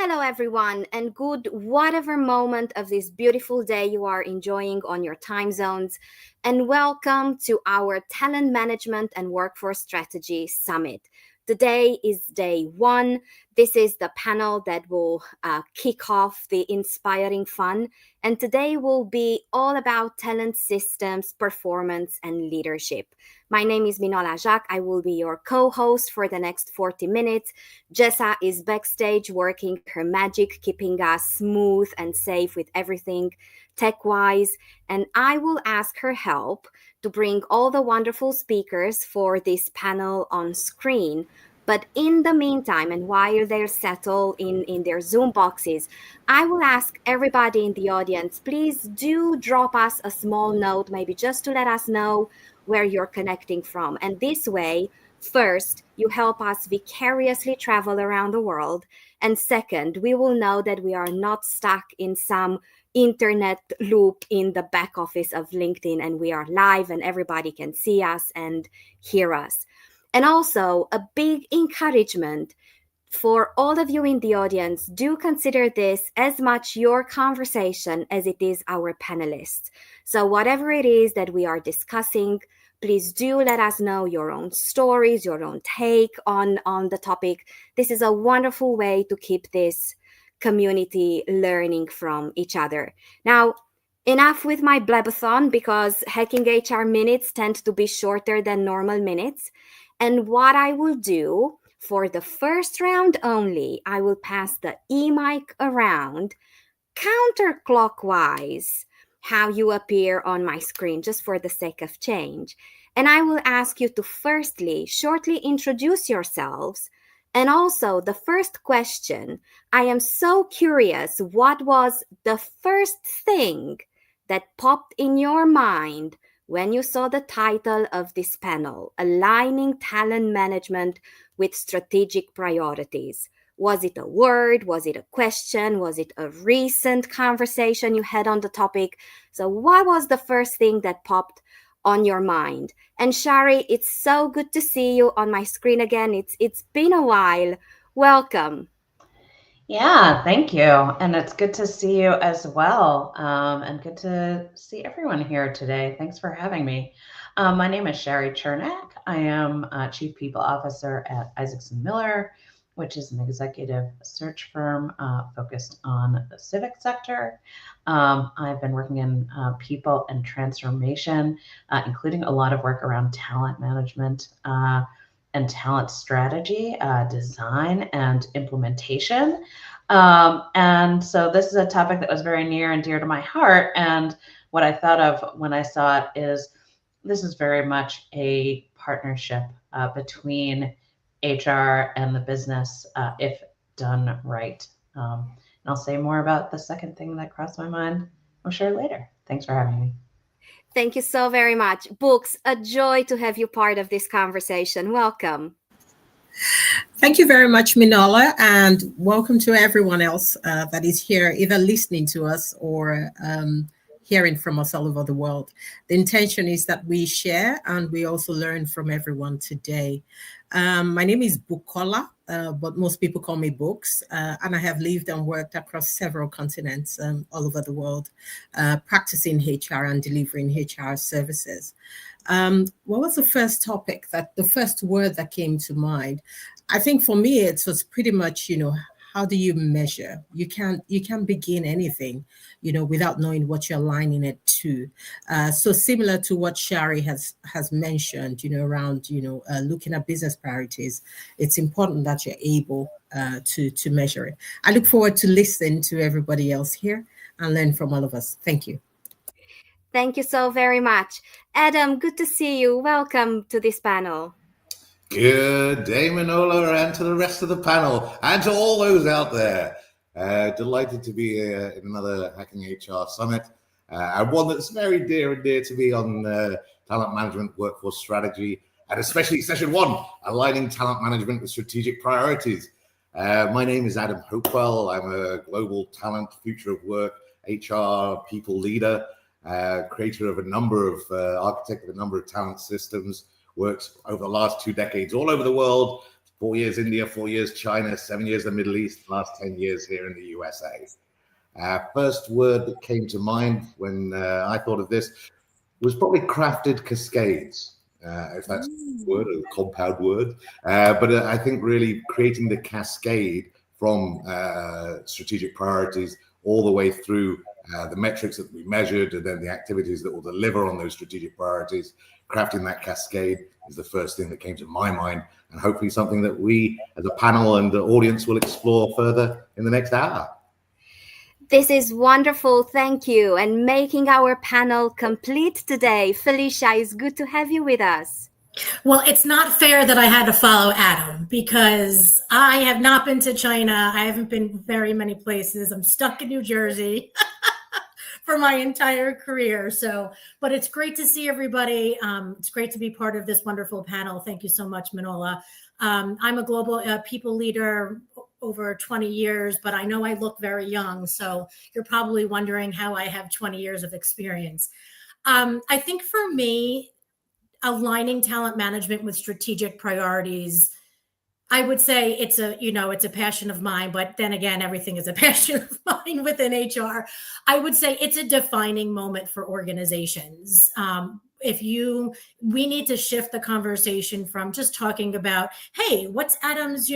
Hello, everyone, and good whatever moment of this beautiful day you are enjoying on your time zones. And welcome to our Talent Management and Workforce Strategy Summit. Today is day one. This is the panel that will kick off the inspiring fun. And today will be all about talent systems, performance, and leadership. My name is Minola Jacques. I will be your co-host for the next 40 minutes. Jessa is backstage working her magic, keeping us smooth and safe with everything tech-wise. And I will ask her help to bring all the wonderful speakers for this panel on screen. But in the meantime, and while they're settled in their Zoom boxes, I will ask everybody in the audience, please do drop us a small note, maybe just to let us know where you're connecting from. And this way, first, you help us vicariously travel around the world. And second, we will know that we are not stuck in some internet loop in the back office of LinkedIn, and we are live and everybody can see us and hear us. And also a big encouragement for all of you in the audience, do consider this as much your conversation as it is our panelists. So whatever it is that we are discussing, please do let us know your own stories, your own take on the topic. This is a wonderful way to keep this community learning from each other. Now, enough with my blabathon, because Hacking HR minutes tend to be shorter than normal minutes. And what I will do For the first round only, I will pass the e-mic around counterclockwise, how you appear on my screen, just for the sake of change. And I will ask you to firstly shortly introduce yourselves. And also, the first question, I am so curious, what was the first thing that popped in your mind when you saw the title of this panel, Aligning Talent Management with Strategic Priorities? Was it a word? Was it a question? Was it a recent conversation you had on the topic? So, what was the first thing that popped on your mind? And Shari, it's so good to see you on my screen again. It's been a while. Welcome. Yeah, thank you. And it's good to see you as well. And good to see everyone here today. Thanks for having me. My name is Shari Chernak. I am Chief People Officer at Isaacson Miller, which is an executive search firm focused on the civic sector. I've been working in people and transformation, including a lot of work around talent management and talent strategy, design, and implementation. And so this is a topic that was very near and dear to my heart. And what I thought of when I saw it is this is very much a partnership between HR and the business if done right. And I'll say more about the second thing that crossed my mind. I'll share later. Thanks for having me. Thank you so very much. Books, a joy to have you part of this conversation. Welcome. Thank you very much, Minola, and welcome to everyone else that is here, either listening to us or hearing from us all over the world. The intention is that we share and we also learn from everyone today. My name is Bukola, but most people call me Books, and I have lived and worked across several continents all over the world, practicing HR and delivering HR services. What was the first the first word that came to mind? I think for me, it was pretty much, how do you measure? You can't begin anything, without knowing what you're aligning it to. So similar to what Shari has mentioned, around, looking at business priorities, it's important that you're able to measure it. I look forward to listening to everybody else here and learn from all of us. Thank you. Thank you so very much. Adam, good to see you. Welcome to this panel. Good day, Manola, and to the rest of the panel, and to all those out there. Delighted to be in another Hacking HR Summit, and one that's very dear and dear to me on talent management, workforce strategy, and especially session one, aligning talent management with strategic priorities. My name is Adam Hopewell. I'm a global talent, future of work, HR people leader, creator of architect of a number of talent systems. Works over the last 2 decades all over the world, 4 years India, 4 years China, 7 years the Middle East, last 10 years here in the USA. First word that came to mind when I thought of this was probably crafted cascades, if that's a word, a compound word. But I think really creating the cascade from strategic priorities all the way through the metrics that we measured and then the activities that will deliver on those strategic priorities. Crafting that cascade is the first thing that came to my mind, and hopefully something that we as a panel and the audience will explore further in the next hour. This is wonderful. Thank you. And making our panel complete today, Felicia, it's good to have you with us. Well, it's not fair that I had to follow Adam because I have not been to China. I haven't been very many places. I'm stuck in New Jersey for my entire career. But it's great to see everybody. It's great to be part of this wonderful panel. Thank you so much, Manola. I'm a global people leader over 20 years, but I know I look very young. So you're probably wondering how I have 20 years of experience. I think for me, aligning talent management with strategic priorities, I would say it's a passion of mine, but then again, everything is a passion of mine within HR. I would say it's a defining moment for organizations. We need to shift the conversation from just talking about, hey, what's Adam's,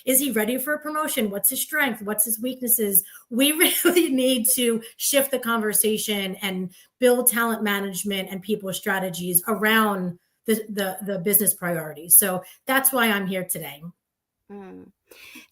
is he ready for a promotion? What's his strength? What's his weaknesses? We really need to shift the conversation and build talent management and people strategies around the business priorities. So that's why I'm here today. Mm.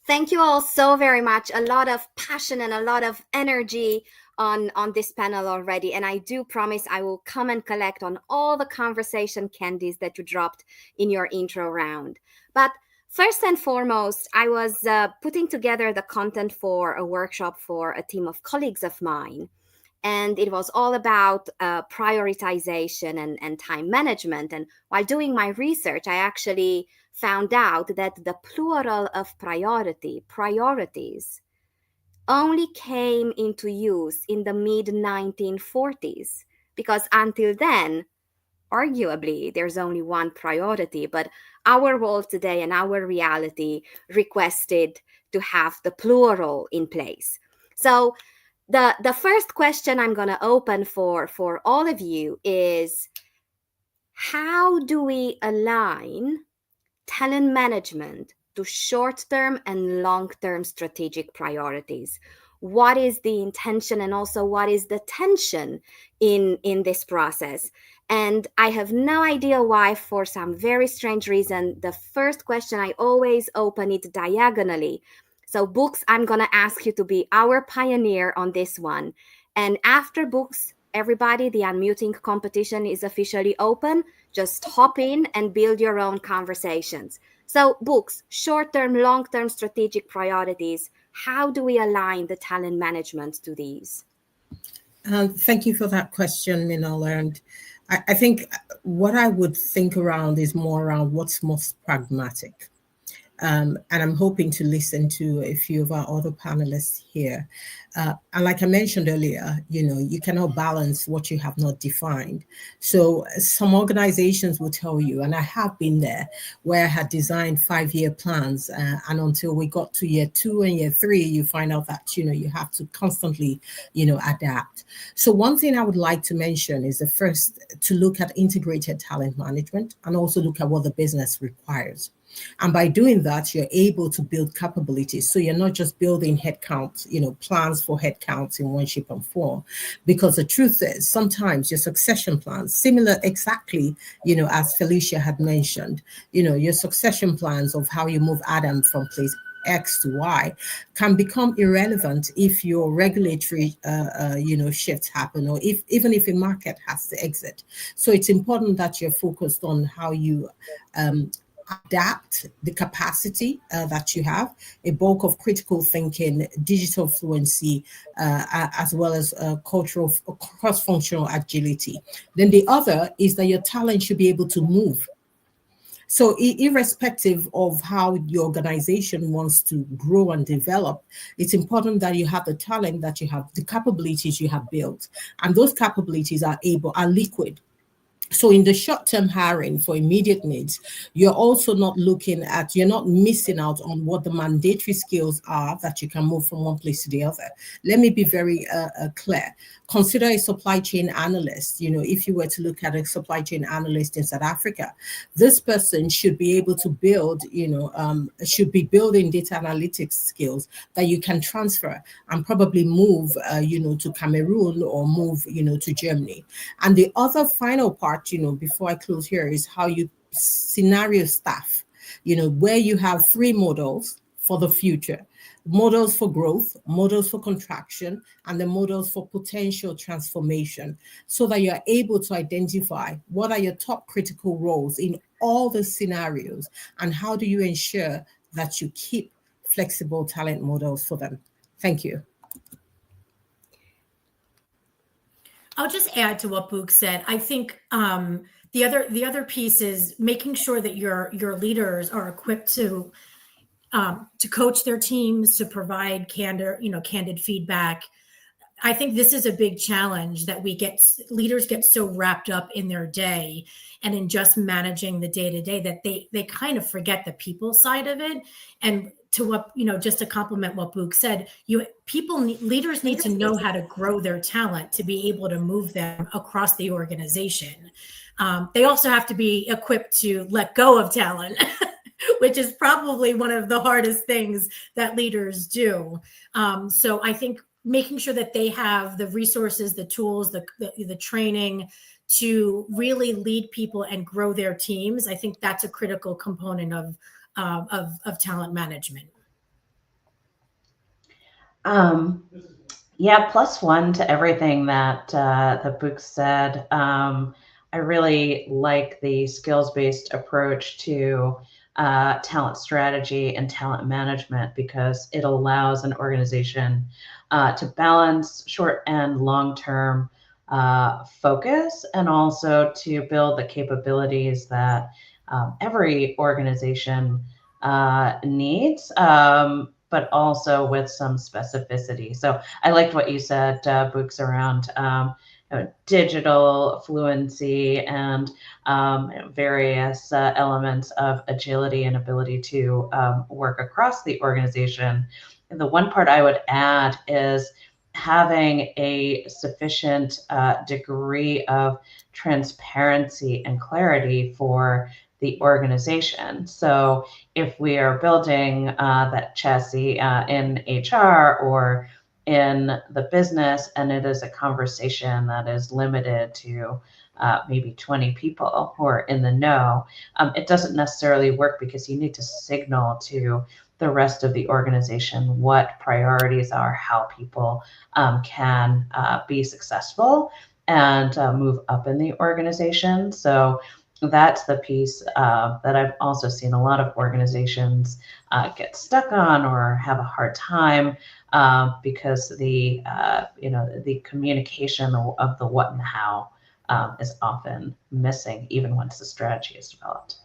Thank you all so very much. A lot of passion and a lot of energy on this panel already. And I do promise I will come and collect on all the conversation candies that you dropped in your intro round. But first and foremost, I was putting together the content for a workshop for a team of colleagues of mine. And it was all about prioritization and time management. And while doing my research, I actually found out that the plural of priorities, only came into use in the mid 1940s, because until then, arguably, there's only one priority. But our world today and our reality requested to have the plural in place. So the first question I'm going to open for all of you is, how do we align talent management to short-term and long-term strategic priorities? What is the intention, and also what is the tension in this process? And I have no idea why, for some very strange reason, the first question I always open it diagonally. So Books, I'm going to ask you to be our pioneer on this one. And after Books, everybody, the unmuting competition is officially open. Just hop in and build your own conversations. So Books, short-term, long-term strategic priorities, how do we align the talent management to these? Thank you for that question, Minola. And I think what I would think around is more around what's most pragmatic. And I'm hoping to listen to a few of our other panelists here. And like I mentioned earlier, you cannot balance what you have not defined. So some organizations will tell you, and I have been there, where I had designed 5-year plans, and until we got to year 2 and year 3, you find out that, you have to constantly, adapt. So one thing I would like to mention is the first, to look at integrated talent management and also look at what the business requires. And by doing that, you're able to build capabilities. So you're not just building headcount, plans for headcounts in one shape and form. Because the truth is, sometimes your succession plans, similar exactly, as Felicia had mentioned, your succession plans of how you move Adam from place X to Y can become irrelevant if your regulatory, shifts happen, or even if a market has to exit. So it's important that you're focused on how you adapt the capacity that you have, a bulk of critical thinking, digital fluency, as well as cultural cross-functional agility. Then the other is that your talent should be able to move. So irrespective of how your organization wants to grow and develop, it's important that you have the talent, that you have the capabilities you have built. And those capabilities are liquid. So in the short-term hiring for immediate needs, you're not missing out on what the mandatory skills are that you can move from one place to the other. Let me be very clear. Consider a supply chain analyst. If you were to look at a supply chain analyst in South Africa, this person should be able to build, should be building data analytics skills that you can transfer and probably move, to Cameroon or move, to Germany. And the other final part, before I close here, is how you scenario staff, where you have 3 models for the future: models for growth, models for contraction, and the models for potential transformation, so that you're able to identify what are your top critical roles in all the scenarios, and how do you ensure that you keep flexible talent models for them. Thank you. I'll just add to what Book said. I think the other piece is making sure that your leaders are equipped to coach their teams, to provide candid feedback. I think this is a big challenge that leaders get so wrapped up in their day and in just managing the day-to-day that they kind of forget the people side of it. And to what, just to complement what Book said, leaders need to know how to grow their talent to be able to move them across the organization. They also have to be equipped to let go of talent, which is probably one of the hardest things that leaders do. So I think making sure that they have the resources, the tools, the training to really lead people and grow their teams, I think that's a critical component of talent management? Yeah, plus one to everything that the book said. I really like the skills-based approach to talent strategy and talent management because it allows an organization to balance short and long-term focus, and also to build the capabilities that every organization needs, but also with some specificity. So I liked what you said, Books, around digital fluency and various elements of agility and ability to work across the organization. And the one part I would add is having a sufficient degree of transparency and clarity for the organization. So if we are building that chassis in HR or in the business, and it is a conversation that is limited to maybe 20 people who are in the know, it doesn't necessarily work, because you need to signal to the rest of the organization what priorities are, how people can be successful and move up in the organization. So that's the piece that I've also seen a lot of organizations get stuck on or have a hard time because the the communication of the what and how is often missing, even once the strategy is developed.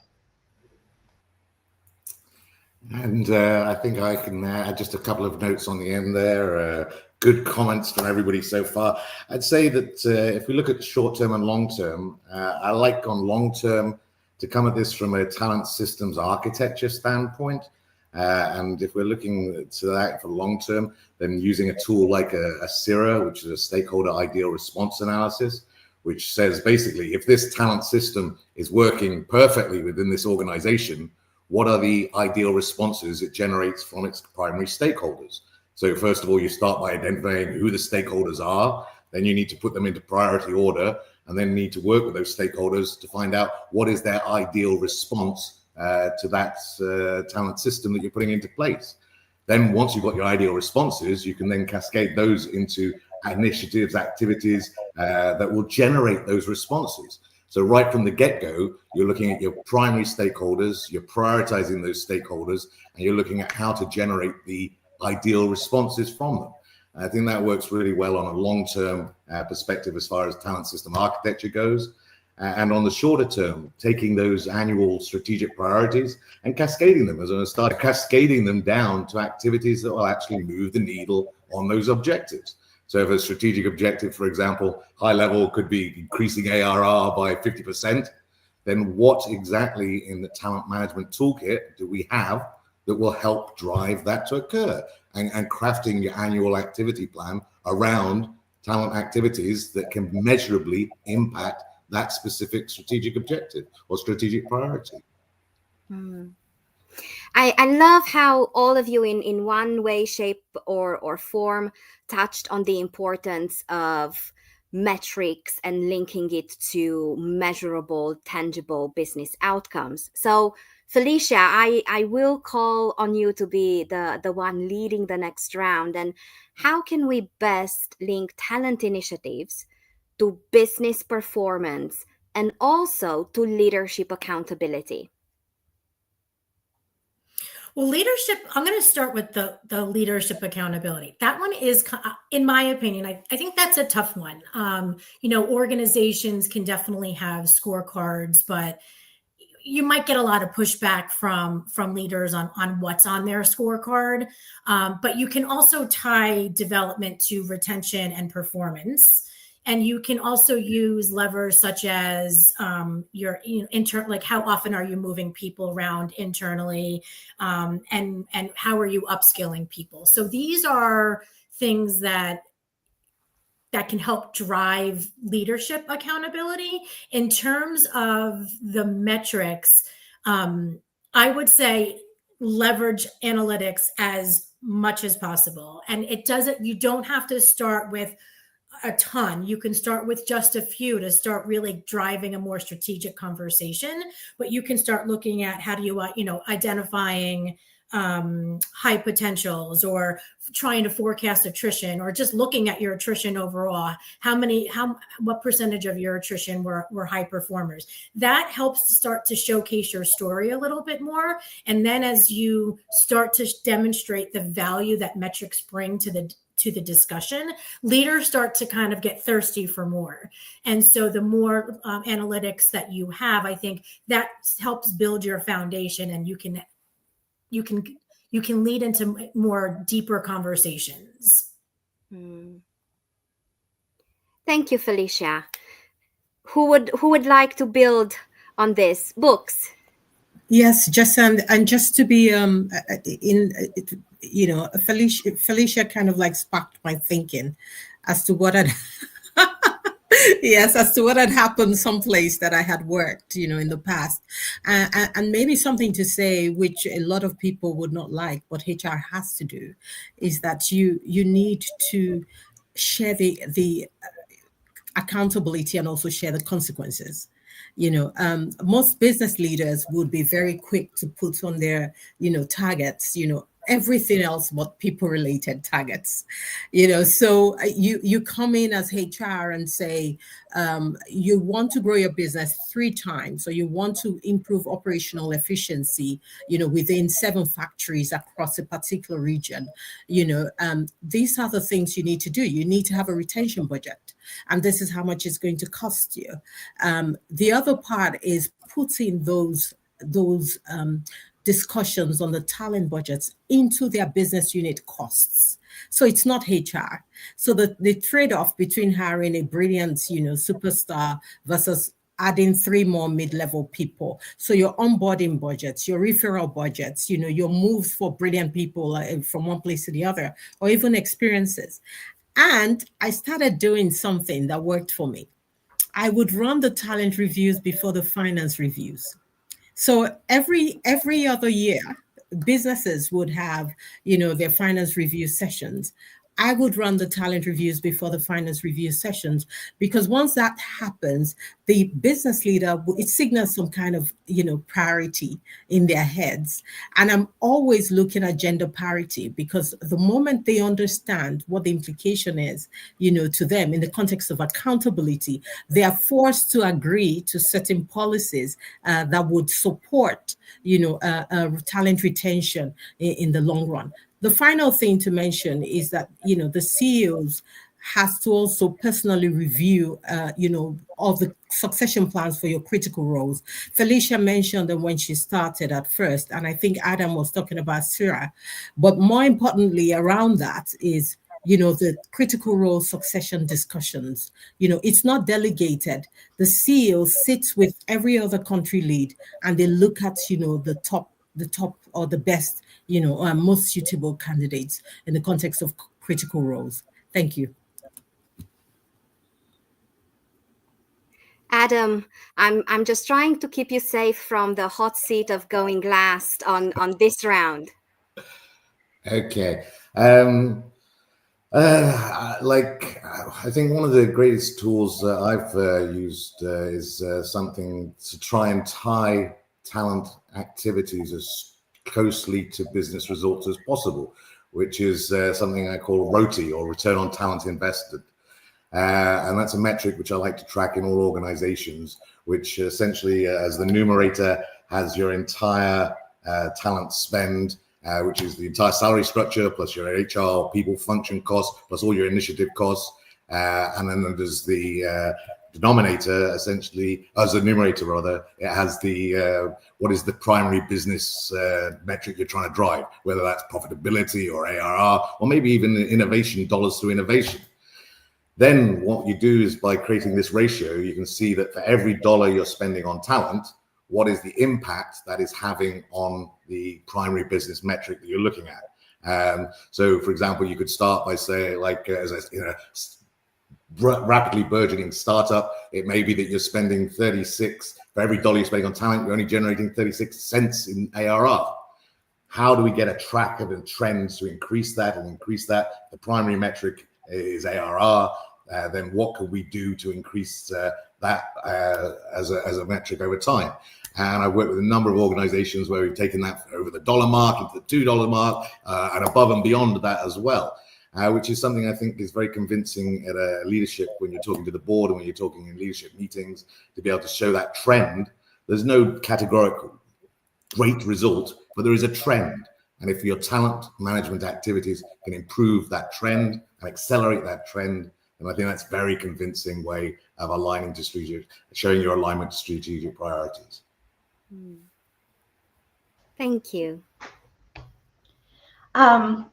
And I think I can add just a couple of notes on the end there. Good comments from everybody so far. I'd say that if we look at short-term and long-term, I like on long-term to come at this from a talent systems architecture standpoint. And if we're looking to that for long-term, then using a tool like a CIRA, which is a stakeholder ideal response analysis, which says basically, if this talent system is working perfectly within this organization, what are the ideal responses it generates from its primary stakeholders? So first of all, you start by identifying who the stakeholders are. Then you need to put them into priority order, and then need to work with those stakeholders to find out what is their ideal response to that talent system that you're putting into place. Then once you've got your ideal responses, you can then cascade those into initiatives, activities that will generate those responses. So right from the get-go, you're looking at your primary stakeholders, you're prioritizing those stakeholders, and you're looking at how to generate the ideal responses from them. And I think that works really well on a long-term perspective as far as talent system architecture goes. And on the shorter term, taking those annual strategic priorities and cascading them, as I start cascading them down to activities that will actually move the needle on those objectives. So if a strategic objective, for example, high level could be increasing ARR by 50%, then what exactly in the talent management toolkit do we have that will help drive that to occur? And crafting your annual activity plan around talent activities that can measurably impact that specific strategic objective or strategic priority. I love how all of you in one way, shape, or form touched on the importance of metrics and linking it to measurable, tangible business outcomes. So Felicia, I will call on you to be the one leading the next round. And how can we best link talent initiatives to business performance and also to leadership accountability? Well, leadership, I'm going to start with the leadership accountability. That one is, in my opinion, I think that's a tough one. Organizations can definitely have scorecards, but you might get a lot of pushback from leaders on what's on their scorecard. But you can also tie development to retention and performance. And you can also use levers such as your like how often are you moving people around internally, and how are you upskilling people. So these are things that can help drive leadership accountability. In terms of the metrics, I would say leverage analytics as much as possible. And you don't have to start with a ton. You can start with just a few to start really driving a more strategic conversation, but you can start looking at how do you, identifying high potentials, or trying to forecast attrition, or just looking at your attrition overall. What percentage of your attrition were high performers? That helps to start to showcase your story a little bit more. And then as you start to demonstrate the value that metrics bring to the discussion, leaders start to kind of get thirsty for more. And so the more analytics that you have, I think that helps build your foundation, and you can lead into more deeper conversations. Thank you, Felicia. Who would like to build on this? Books. Yes, just and just to be Felicia kind of like sparked my thinking as to what had yes, as to what had happened someplace that I had worked, in the past, and maybe something to say, which a lot of people would not like, but HR has to do, is that you need to share the accountability and also share the consequences. Most business leaders would be very quick to put on their, targets, everything else but people-related targets. So you come in as HR and say, you want to grow your business 3 times, so you want to improve operational efficiency, within 7 factories across a particular region. These are the things you need to do. You need to have a retention budget, and this is how much it's going to cost you. The other part is putting those discussions on the talent budgets into their business unit costs. So it's not HR. So the trade-off between hiring a brilliant, superstar versus adding 3 more mid-level people. So your onboarding budgets, your referral budgets, your moves for brilliant people from one place to the other, or even experiences. And I started doing something that worked for me. I would run the talent reviews before the finance reviews. So every other year, businesses would have, their finance review sessions. I would run the talent reviews before the finance review sessions, because once that happens, the business leader, it signals some kind of, priority in their heads. And I'm always looking at gender parity, because the moment they understand what the implication is, to them in the context of accountability, they are forced to agree to certain policies that would support, talent retention in the long run. The final thing to mention is that, the CEOs has to also personally review, all the succession plans for your critical roles. Felicia mentioned them when she started at first, and I think Adam was talking about Sarah. But more importantly around that is, the critical role succession discussions. It's not delegated. The CEO sits with every other country lead, and they look at, the top or the best, most suitable candidates in the context of critical roles. Thank you. Adam, I'm just trying to keep you safe from the hot seat of going last on this round. Okay. I think one of the greatest tools that I've used is something to try and tie talent activities as closely to business results as possible, which is something I call ROTI, or return on talent invested. And that's a metric which I like to track in all organizations, which essentially as the numerator has your entire talent spend, which is the entire salary structure, plus your HR people function costs, plus all your initiative costs. And then there's the denominator, essentially, as a numerator rather, it has the what is the primary business metric you're trying to drive, whether that's profitability or ARR, or maybe even innovation, dollars through innovation. Then what you do is, by creating this ratio, you can see that for every dollar you're spending on talent, what is the impact that is having on the primary business metric that you're looking at. So, for example, you could start by saying, as a rapidly burgeoning startup, it may be that you're spending 36 for every dollar you're spending on talent, you're only generating 36 cents in ARR. How do we get a track of the trends to increase that and increase that? The primary metric is ARR. then what can we do to increase that as a metric over time? And I've worked with a number of organizations where we've taken that over the dollar mark, into the $2 mark, and above and beyond that as well, which is something I think is very convincing at a leadership when you're talking to the board and when you're talking in leadership meetings, to be able to show that trend. There's no categorical great result, but there is a trend. And if your talent management activities can improve that trend and accelerate that trend, then I think that's a very convincing way of aligning to strategic, showing your alignment to strategic priorities. Thank you. I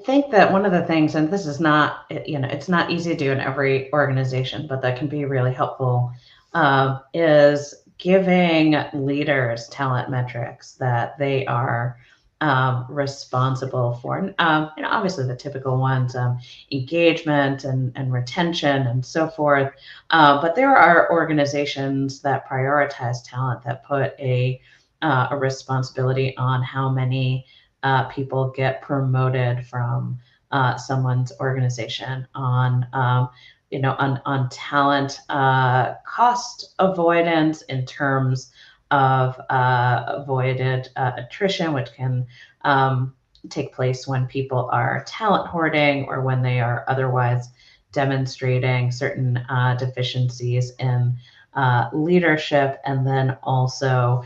think that one of the things, and this is not, it's not easy to do in every organization, but that can be really helpful, is giving leaders talent metrics that they are responsible for. And, obviously the typical ones, engagement and retention and so forth. But there are organizations that prioritize talent, that put a responsibility on how many people get promoted from someone's organization, on talent cost avoidance in terms of avoided attrition, which can take place when people are talent hoarding or when they are otherwise demonstrating certain deficiencies in leadership, and then also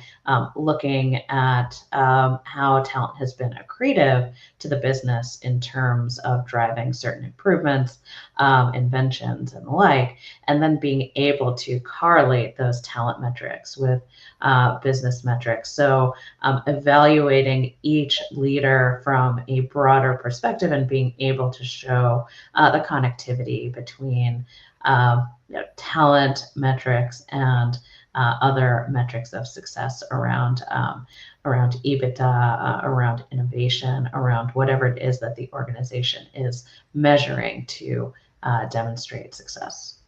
looking at how talent has been accretive to the business in terms of driving certain improvements, inventions, and the like, and then being able to correlate those talent metrics with business metrics. So evaluating each leader from a broader perspective and being able to show the connectivity between talent metrics and other metrics of success around EBITDA, around innovation, around whatever it is that the organization is measuring to demonstrate success.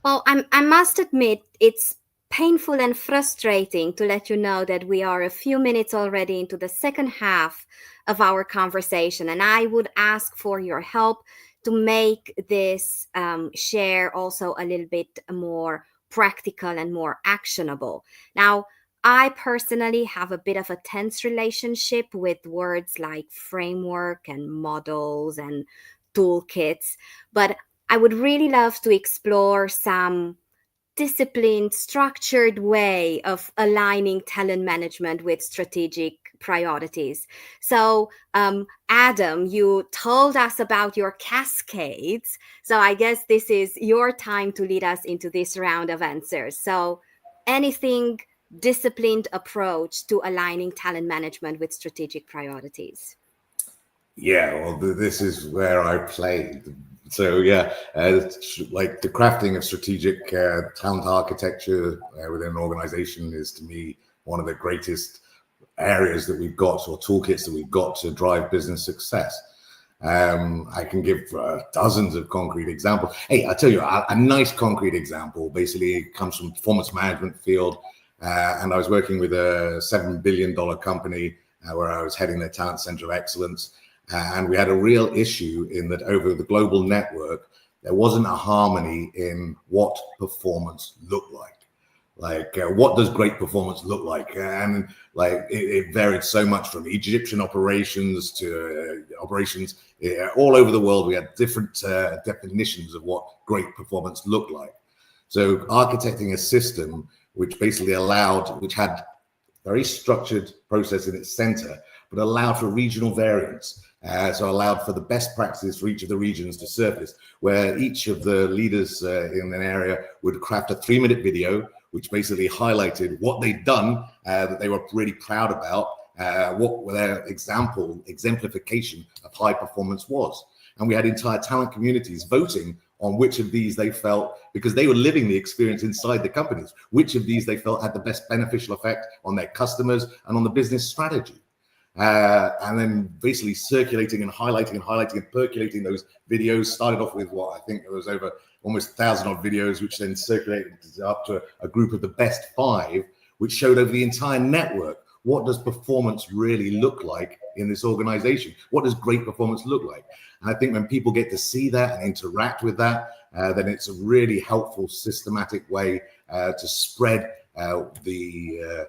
Well, I must admit, it's painful and frustrating to let you know that we are a few minutes already into the second half of our conversation, and I would ask for your help to make this share also a little bit more practical and more actionable. Now, I personally have a bit of a tense relationship with words like framework and models and toolkits, but I would really love to explore some disciplined, structured way of aligning talent management with strategic priorities. So, Adam, you told us about your cascades. So I guess this is your time to lead us into this round of answers. So anything disciplined approach to aligning talent management with strategic priorities? Yeah, well, this is where I play. So yeah, like the crafting of strategic talent architecture within an organization is, to me, one of the greatest areas that we've got, or toolkits that we've got, to drive business success. I can give dozens of concrete examples. Hey, I'll tell you a nice concrete example. Basically, it comes from the performance management field, and I was working with a $7 billion company where I was heading their talent center of excellence. And we had a real issue in that over the global network, there wasn't a harmony in what performance looked like. Like, what does great performance look like? And like, it varied so much from Egyptian operations to operations all over the world. We had different definitions of what great performance looked like. So architecting a system which basically which had very structured process in its center, but allowed for regional variance. So allowed for the best practices for each of the regions to surface, where each of the leaders in an area would craft a 3-minute video, which basically highlighted what they'd done that they were really proud about, what their exemplification of high performance was. And we had entire talent communities voting on which of these they felt, because they were living the experience inside the companies, which of these they felt had the best beneficial effect on their customers and on the business strategy. And then basically circulating and highlighting and percolating those videos. Started off with what I think there was over almost 1,000 odd videos, which then circulated up to a group of the best 5, which showed over the entire network What does performance really look like in this organization? What does great performance look like? And I think when people get to see that and interact with that, then it's a really helpful, systematic way to spread the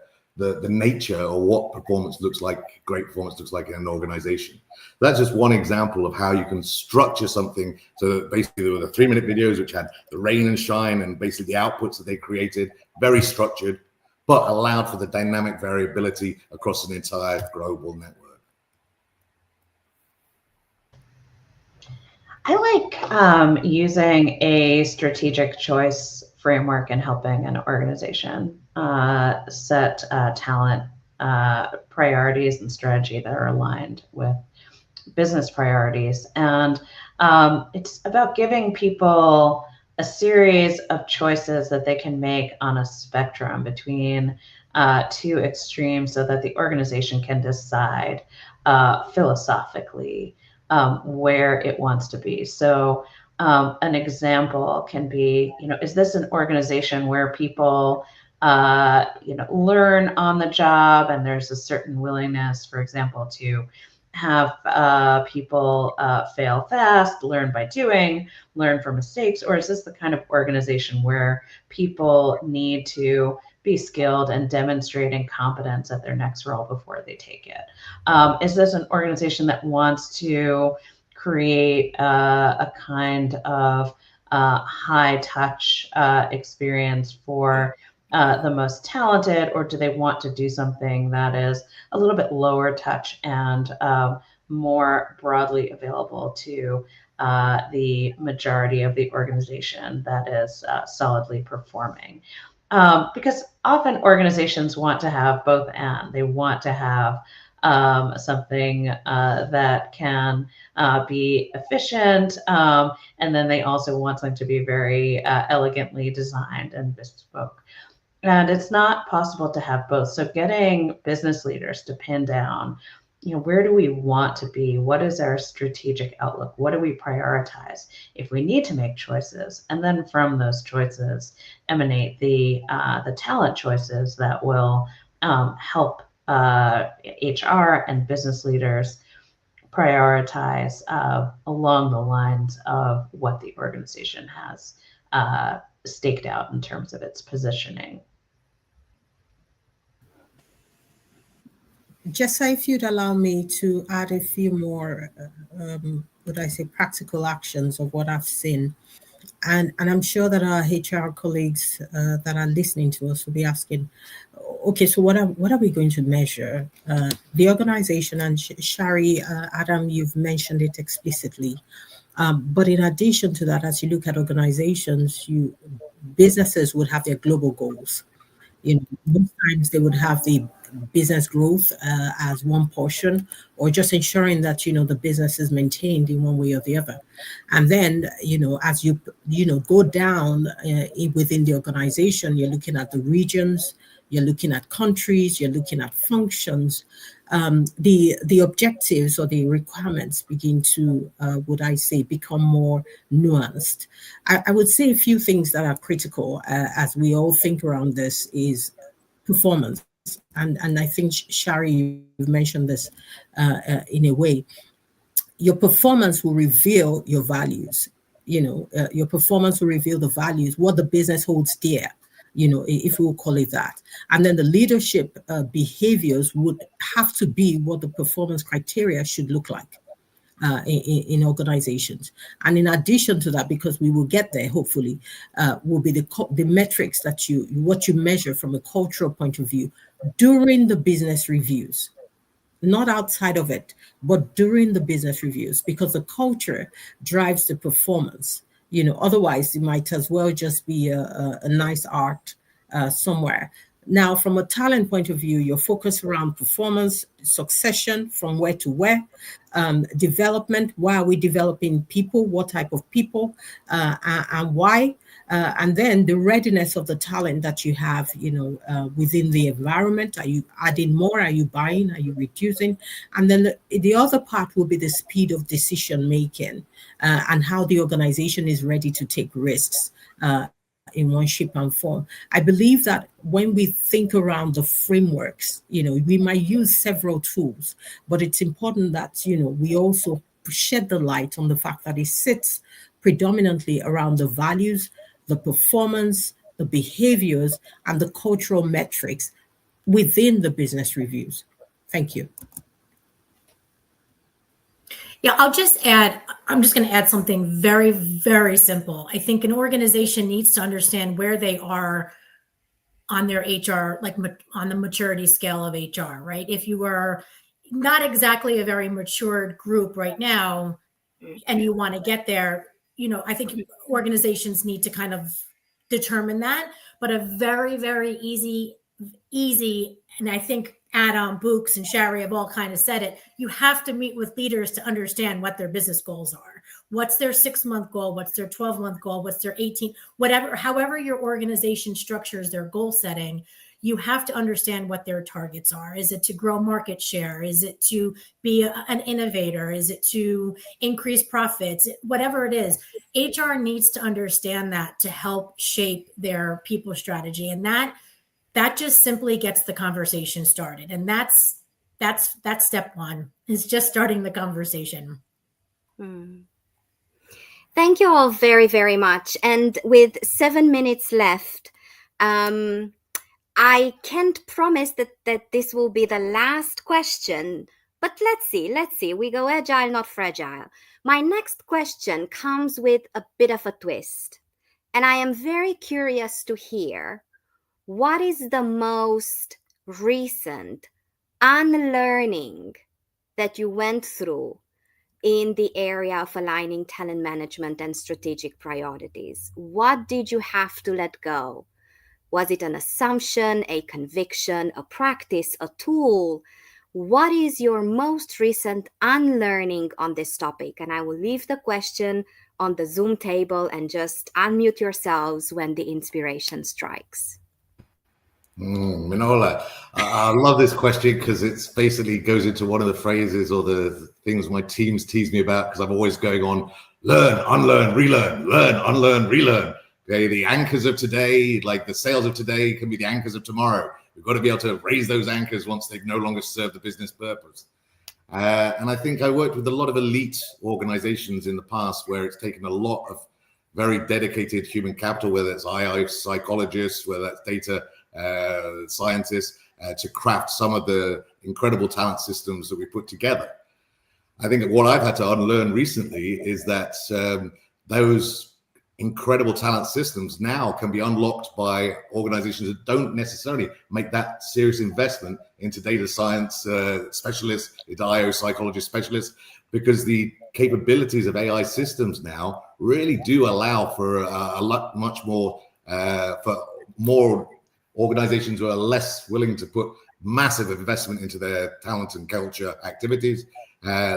nature or what performance looks like, great performance looks like in an organization. That's just one example of how you can structure something. So basically there were the 3-minute videos which had the rain and shine and basically the outputs that they created, very structured, but allowed for the dynamic variability across an entire global network. I like using a strategic choice framework in helping an organization set talent priorities and strategy that are aligned with business priorities. And it's about giving people a series of choices that they can make on a spectrum between two extremes so that the organization can decide philosophically where it wants to be. So an example can be, is this an organization where people learn on the job and there's a certain willingness, for example, to have people fail fast, learn by doing, learn from mistakes? Or is this the kind of organization where people need to be skilled and demonstrating competence at their next role before they take it? Is this an organization that wants to create a kind of high touch experience for the most talented, or do they want to do something that is a little bit lower touch and more broadly available to the majority of the organization that is solidly performing? Because often organizations want to have both and. They want to have something that can be efficient, and then they also want something to be very elegantly designed and bespoke. And it's not possible to have both. So getting business leaders to pin down, where do we want to be? What is our strategic outlook? What do we prioritize if we need to make choices? And then from those choices emanate the talent choices that will help HR and business leaders prioritize along the lines of what the organization has staked out in terms of its positioning. Jessa, if you'd allow me to add a few more, practical actions of what I've seen. And I'm sure that our HR colleagues that are listening to us will be asking, okay, so what are we going to measure? The organization, and Shari, Adam, you've mentioned it explicitly. But in addition to that, as you look at organizations, businesses would have their global goals. Most times they would have the business growth as one portion, or just ensuring that the business is maintained in one way or the other. And then as you go down within the organization, you're looking at the regions, you're looking at countries, you're looking at functions. The objectives or the requirements begin to become more nuanced. I would say a few things that are critical as we all think around this is performance. And I think, Shari, you've mentioned this in a way. Your performance will reveal your values. Your performance will reveal the values, what the business holds dear, if we will call it that. And then the leadership behaviors would have to be what the performance criteria should look like in organizations. And in addition to that, because we will get there, hopefully, will be the metrics that what you measure from a cultural point of view during the business reviews, not outside of it, but during the business reviews, because the culture drives the performance. Otherwise it might as well just be a nice art somewhere. Now, from a talent point of view, you're focused around performance, succession, from where to where, development. Why are we developing people? What type of people, and why? And then the readiness of the talent that you have, within the environment. Are you adding more? Are you buying? Are you reducing? And then the other part will be the speed of decision making and how the organization is ready to take risks in one shape and form. I believe that when we think around the frameworks, we might use several tools, but it's important that, we also shed the light on the fact that it sits predominantly around the values, the performance, the behaviors, and the cultural metrics within the business reviews. Thank you. Yeah, I'm just going to add something very, very simple. I think an organization needs to understand where they are on their HR, like on the maturity scale of HR, right? If you are not exactly a very matured group right now and you want to get there, I think organizations need to kind of determine that. But a very, very easy, and I think Adam, Books, and Shari have all kind of said it. You have to meet with leaders to understand what their business goals are. What's their 6-month goal? What's their 12-month goal? What's their 18, whatever, however your organization structures their goal setting, you have to understand what their targets are. Is it to grow market share? Is it to be an innovator? Is it to increase profits? Whatever it is, HR needs to understand that to help shape their people strategy. And that just simply gets the conversation started. And that's step one, is just starting the conversation. Thank you all very, very much. And with 7 minutes left, I can't promise that this will be the last question, but let's see. We go agile, not fragile. My next question comes with a bit of a twist. And I am very curious to hear, what is the most recent unlearning that you went through in the area of aligning talent management and strategic priorities? What did you have to let go? Was it an assumption, a conviction, a practice, a tool? What is your most recent unlearning on this topic? And I will leave the question on the Zoom table and just unmute yourselves when the inspiration strikes. Minola, I love this question because it's basically goes into one of the phrases or the things my teams tease me about, because I'm always going on learn, unlearn, relearn, learn, unlearn, relearn. Okay, the anchors of today, like the sales of today, can be the anchors of tomorrow. We've got to be able to raise those anchors once they no longer serve the business purpose. And I think I worked with a lot of elite organizations in the past where it's taken a lot of very dedicated human capital, whether it's AI psychologists, whether that's data scientists, to craft some of the incredible talent systems that we put together. I think what I've had to unlearn recently is that those incredible talent systems now can be unlocked by organizations that don't necessarily make that serious investment into data science specialists, into IO psychologist specialists, because the capabilities of AI systems now really do allow for a lot much more for more organizations who are less willing to put massive investment into their talent and culture activities.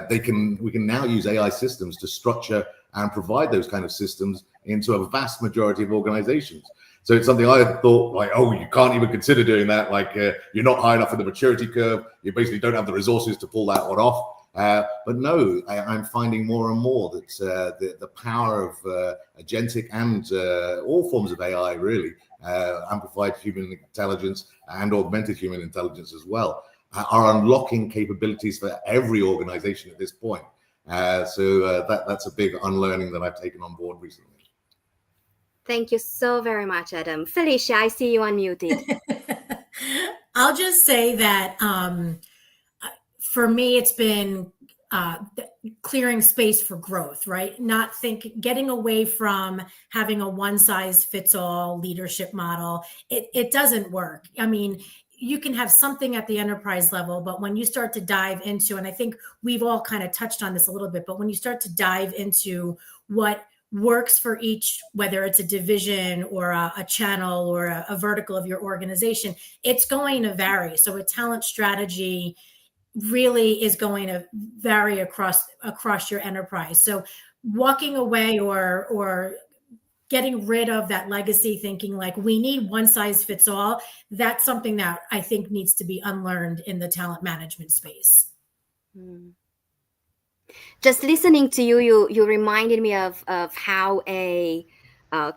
We can now use AI systems to structure and provide those kind of systems into a vast majority of organizations. So it's something I thought, like, oh, you can't even consider doing that. Like, you're not high enough in the maturity curve. You basically don't have the resources to pull that one off. But no, I'm finding more and more that the power of agentic and all forms of AI, really, amplified human intelligence and augmented human intelligence as well, are unlocking capabilities for every organization at this point. So that's a big unlearning that I've taken on board recently. Thank you so very much, Adam. Felicia, I see you unmuted. I'll just say that for me, it's been clearing space for growth, right? Getting away from having a one-size-fits-all leadership model. It doesn't work. I mean, you can have something at the enterprise level, but when you start to dive into, and I think we've all kind of touched on this a little bit, but when you start to dive into what works for each, whether it's a division or a channel or a vertical of your organization, it's going to vary. So a talent strategy really is going to vary across your enterprise. So walking away or getting rid of that legacy thinking like we need one size fits all, that's something that I think needs to be unlearned in the talent management space. Just listening to you reminded me of how a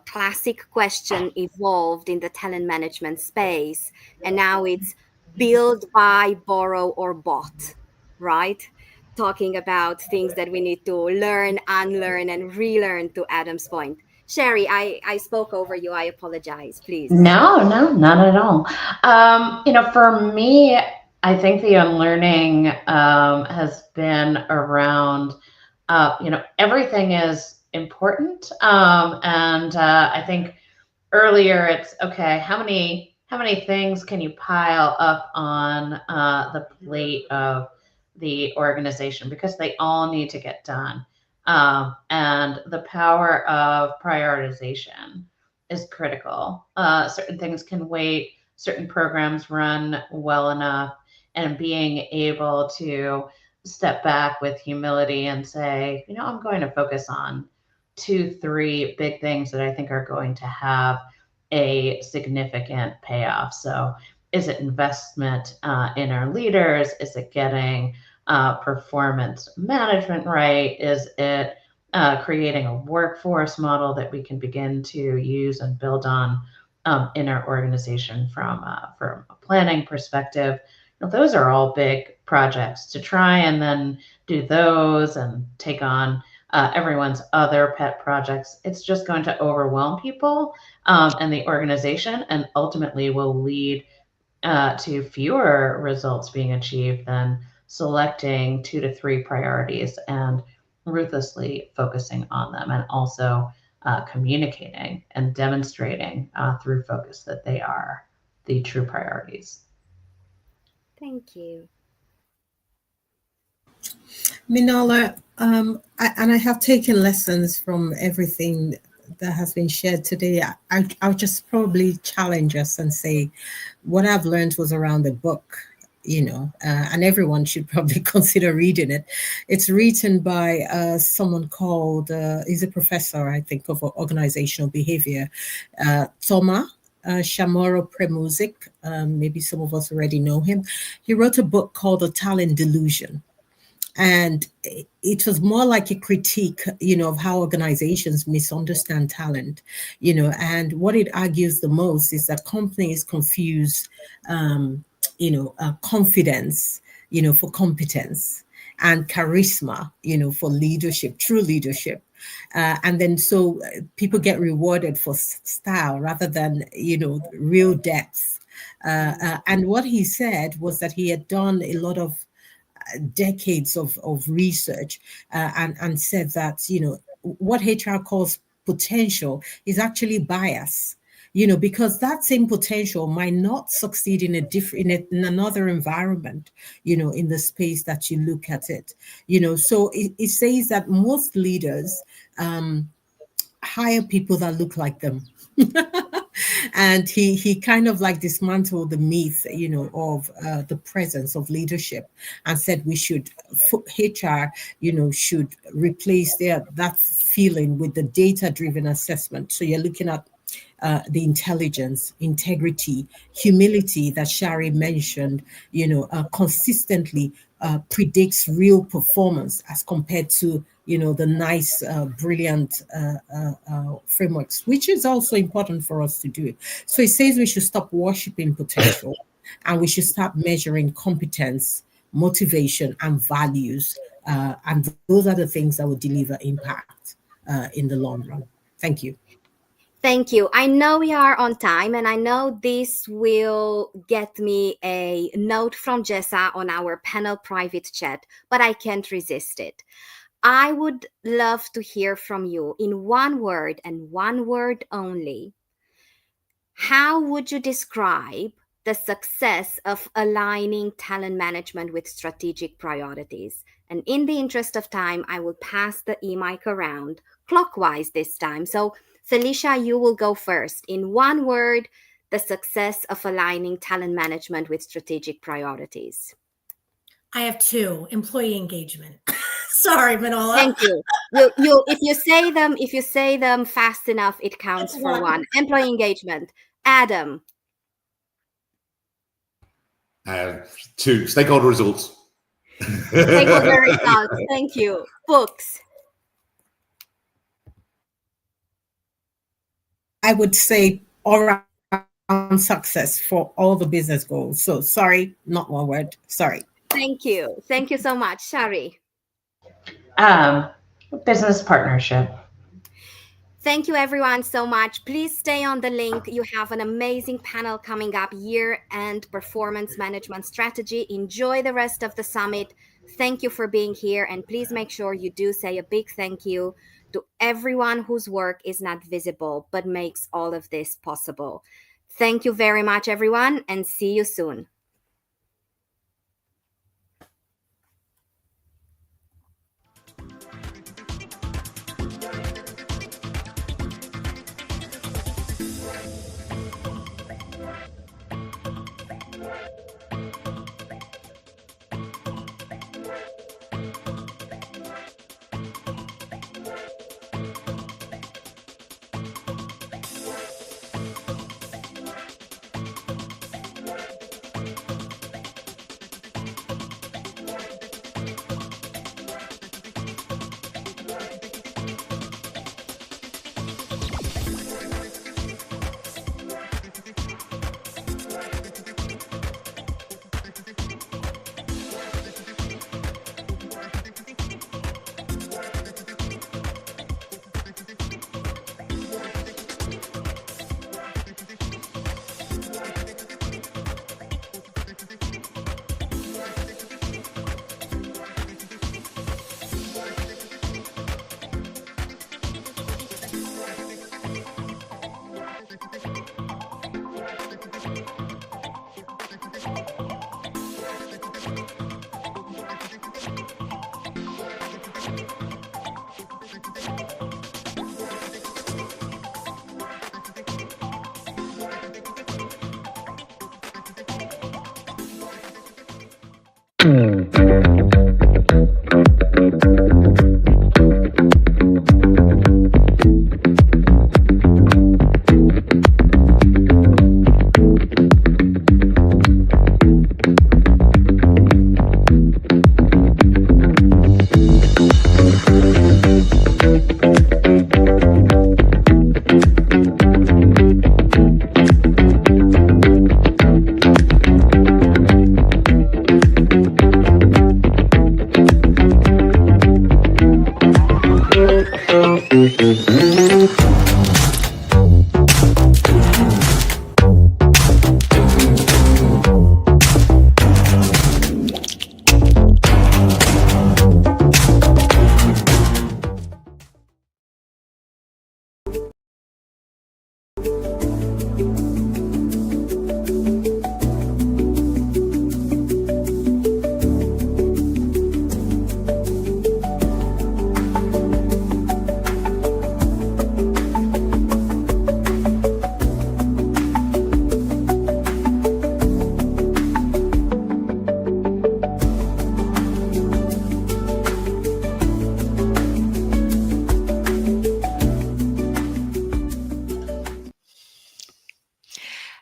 classic question evolved in the talent management space, and now it's build, buy, borrow, or bought, right? Talking about things that we need to learn, unlearn, and relearn, to Adam's point. Sherry, I spoke over you. I apologize, please. No, not at all. For me, I think the unlearning has been around, everything is important. And I think earlier it's okay, how many things can you pile up on the plate of the organization, because they all need to get done. And the power of prioritization is critical. Certain things can wait, certain programs run well enough, and being able to step back with humility and say, I'm going to focus on 2-3 big things that I think are going to have a significant payoff. So is it investment in our leaders? Is it getting performance management right? Is it creating a workforce model that we can begin to use and build on in our organization from a planning perspective? Those are all big projects. To try and then do those and take on everyone's other pet projects, it's just going to overwhelm people and the organization, and ultimately will lead to fewer results being achieved than selecting 2 to 3 priorities and ruthlessly focusing on them, and also communicating and demonstrating through focus that they are the true priorities. Thank you. Minola, I have taken lessons from everything that has been shared today. I'll just probably challenge us and say what I've learned was around the book, and everyone should probably consider reading it. It's written by someone called, he's a professor, I think, of organizational behavior, Toma Chamorro Premuzic. Maybe some of us already know him. He wrote a book called The Talent Delusion. And it was more like a critique, of how organizations misunderstand talent, and what it argues the most is that companies confuse, confidence, for competence, and charisma, for leadership, true leadership. And then so people get rewarded for style rather than, real depth. And what he said was that he had done a lot of decades of research and said that, what HR calls potential is actually bias, because that same potential might not succeed in in another environment, in the space that you look at it, so it says that most leaders hire people that look like them. And he kind of like dismantled the myth, of the presence of leadership, and said we should, HR, should replace that feeling with the data-driven assessment. So you're looking at the intelligence, integrity, humility that Shari mentioned, consistently predicts real performance as compared to, the nice, brilliant frameworks, which is also important for us to do. So it says we should stop worshiping potential and we should start measuring competence, motivation, and values. And those are the things that will deliver impact in the long run. Thank you. Thank you. I know we are on time, and I know this will get me a note from Jessa on our panel private chat, but I can't resist it. I would love to hear from you in one word and one word only. How would you describe the success of aligning talent management with strategic priorities? And in the interest of time, I will pass the e-mic around clockwise this time. So Felicia, you will go first. In one word, the success of aligning talent management with strategic priorities. I have 2: employee engagement. Sorry, Manola. Thank you. You if you say them fast enough, it counts for one. Employee engagement. Adam. 2, stakeholder results. Stakeholder results. Thank you. Books. I would say, all around success for all the business goals. So sorry, not one word. Sorry. Thank you. Thank you so much, Shari. Business partnership. Thank you, everyone, so much. Please stay on the link. You have an amazing panel coming up, year-end performance management strategy. Enjoy the rest of the summit. Thank you for being here. And please make sure you do say a big thank you to everyone whose work is not visible, but makes all of this possible. Thank you very much, everyone, and see you soon.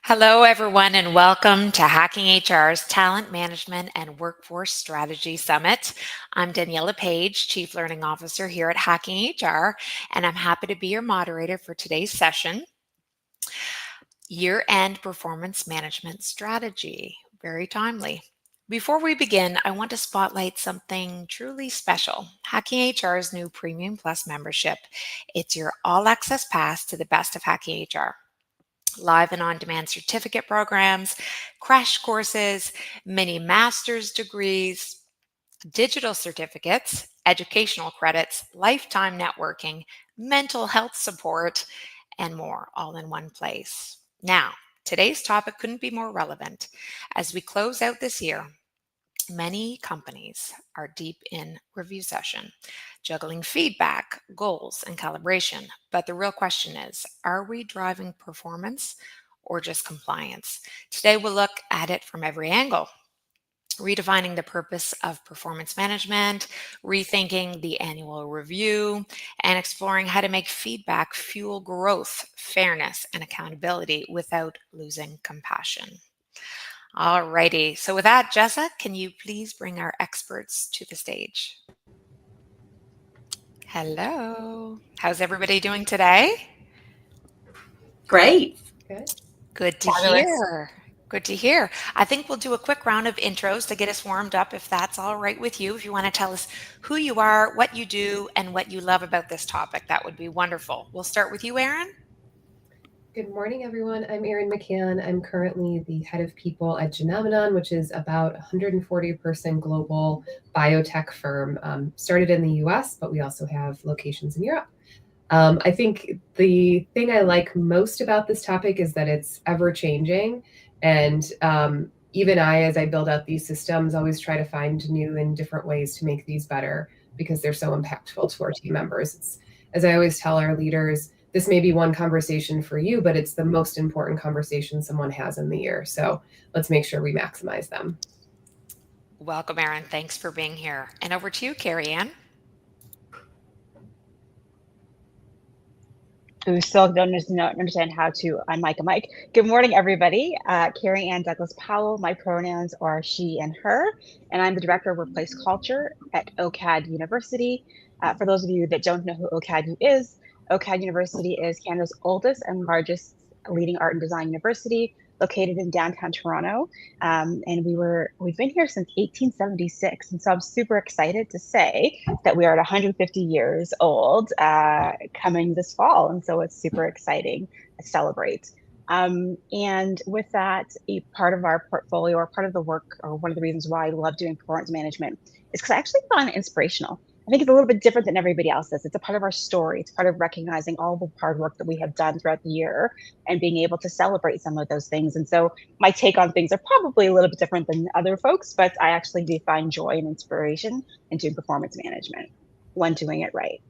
Hello, everyone, and welcome to Hacking HR's Talent Management and Workforce Strategy Summit. I'm Daniela Page, Chief Learning Officer here at Hacking HR, and I'm happy to be your moderator for today's session, Year-End Performance Management Strategy. Very timely. Before we begin, I want to spotlight something truly special. Hacking HR's new Premium Plus membership. It's your all-access pass to the best of Hacking HR. Live and on-demand certificate programs, crash courses, mini master's degrees, digital certificates, educational credits, lifetime networking, mental health support, and more, all in one place. Now, today's topic couldn't be more relevant. As we close out this year, many companies are deep in review session, juggling feedback, goals, and calibration. But the real question is, are we driving performance or just compliance? Today, we'll look at it from every angle, redefining the purpose of performance management, rethinking the annual review, and exploring how to make feedback fuel growth, fairness, and accountability without losing compassion. All righty. So with that, Jessa, can you please bring our experts to the stage? Hello. How's everybody doing today? Great. Good. Good to Fabulous. hear. Good to hear. I think we'll do a quick round of intros to get us warmed up, if that's all right with you. If you want to tell us who you are, what you do, and what you love about this topic, that would be wonderful. We'll start with you, Erin. Good morning, everyone. I'm Erin McCann. I'm currently the head of people at Genomenon, which is about 140-person global biotech firm. Started in the US, but we also have locations in Europe. I think the thing I like most about this topic is that it's ever changing. And even as I build out these systems, always try to find new and different ways to make these better because they're so impactful to our team members. It's, as I always tell our leaders, this may be one conversation for you, but it's the most important conversation someone has in the year. So let's make sure we maximize them. Welcome, Erin. Thanks for being here. And over to you, Carrie Ann. Who still don't understand how to unmic a mic. Good morning, everybody. Carrie Ann Douglas Powell. My pronouns are she and her, and I'm the Director of Workplace Culture at OCAD University. For those of you that don't know who OCAD is, OCAD University is Canada's oldest and largest leading art and design university, located in downtown Toronto. And we've been here since 1876. And so I'm super excited to say that we are at 150 years old coming this fall. And so it's super exciting to celebrate. And with that, a part of our portfolio or part of the work, or one of the reasons why I love doing performance management is because I actually find it inspirational. I think it's a little bit different than everybody else's. It's a part of our story. It's part of recognizing all the hard work that we have done throughout the year and being able to celebrate some of those things. And so my take on things are probably a little bit different than other folks, but I actually do find joy and inspiration in doing performance management when doing it right.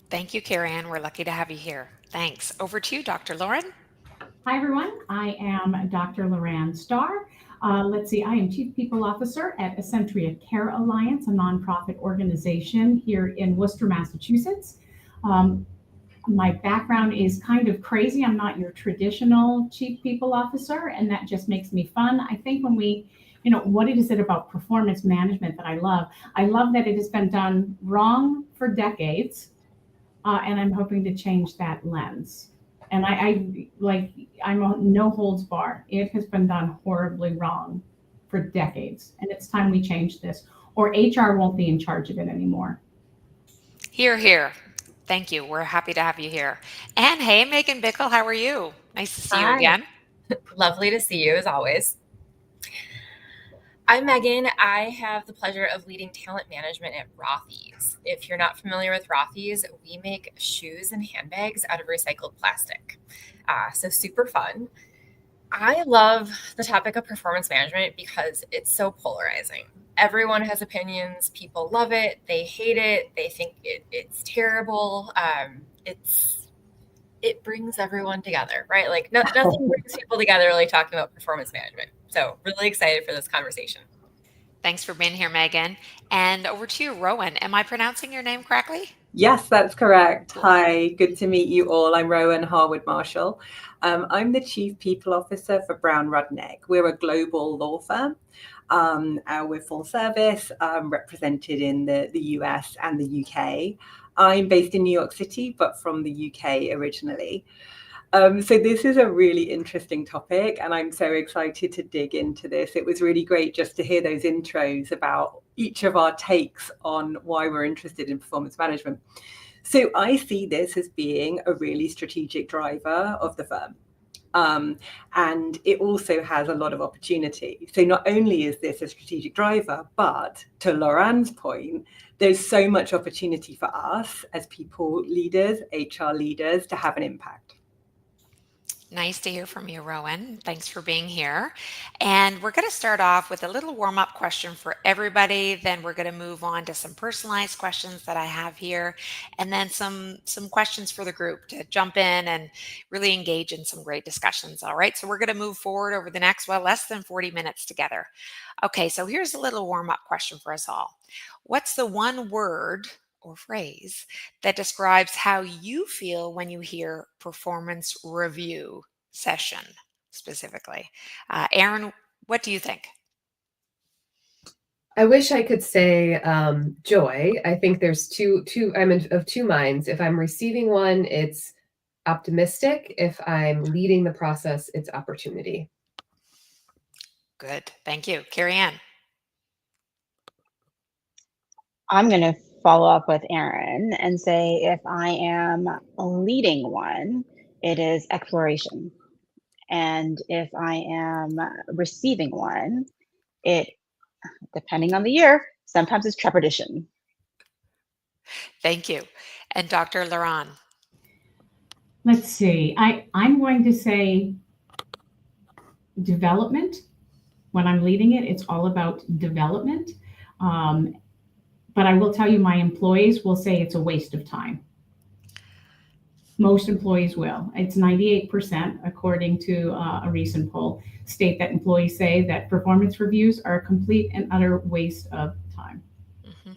Thank you, Carrie Ann. We're lucky to have you here. Thanks. Over to you, Dr. Lauren. Hi, everyone. I am Dr. Loran Starr. Let's see, I am Chief People Officer at Accentria Care Alliance, a nonprofit organization here in Worcester, Massachusetts. My background is kind of crazy. I'm not your traditional Chief People Officer, and that just makes me fun. I think when we, what is it about performance management that I love? I love that it has been done wrong for decades, and I'm hoping to change that lens. And I'm on no holds bar. It has been done horribly wrong for decades. And it's time we change this, or HR won't be in charge of it anymore. Hear, hear. Thank you. We're happy to have you here. And hey, Megan Bickle, how are you? Nice to see you again. Lovely to see you as always. I'm Megan. I have the pleasure of leading talent management at Rothy's. If you're not familiar with Rothy's, we make shoes and handbags out of recycled plastic. So super fun. I love the topic of performance management because it's so polarizing. Everyone has opinions. People love it. They hate it. They think it's terrible. It brings everyone together, right? Like nothing brings people together like talking about performance management. So really excited for this conversation. Thanks for being here, Megan. And over to you, Rowan. Am I pronouncing your name correctly? Yes, that's correct. Hi, good to meet you all. I'm Rowan Harwood Marshall. I'm the Chief People Officer for Brown Rudnick. We're a global law firm. We're full service, represented in the US and the UK. I'm based in New York City, but from the UK originally. So this is a really interesting topic, and I'm so excited to dig into this. It was really great just to hear those intros about each of our takes on why we're interested in performance management. So I see this as being a really strategic driver of the firm. And it also has a lot of opportunity. So not only is this a strategic driver, but to Loran's point, there's so much opportunity for us as people leaders, HR leaders, to have an impact. Nice to hear from you, Rowan. Thanks for being here. And we're going to start off with a little warm-up question for everybody. Then we're going to move on to some personalized questions that I have here, and then some questions for the group to jump in and really engage in some great discussions. All right, so we're going to move forward over the next, less than 40 minutes together. Okay, so here's a little warm-up question for us all. What's the one word or phrase that describes how you feel when you hear performance review session specifically? Erin, what do you think? I wish I could say joy. I think there's two. I'm of two minds. If I'm receiving one, optimistic. If I'm leading the process, it's opportunity. Good. Thank you. Carrie Ann. I'm going to follow up with Erin and say if I am leading one, it is exploration. And if I am receiving one, it, depending on the year, sometimes it's trepidation. Thank you. And Dr. Laran. Let's see. I'm going to say development. When I'm leading it, it's all about development. But I will tell you, my employees will say it's a waste of time. Most employees will. It's 98%, according to a recent poll, state that employees say that performance reviews are a complete and utter waste of time. Mm-hmm.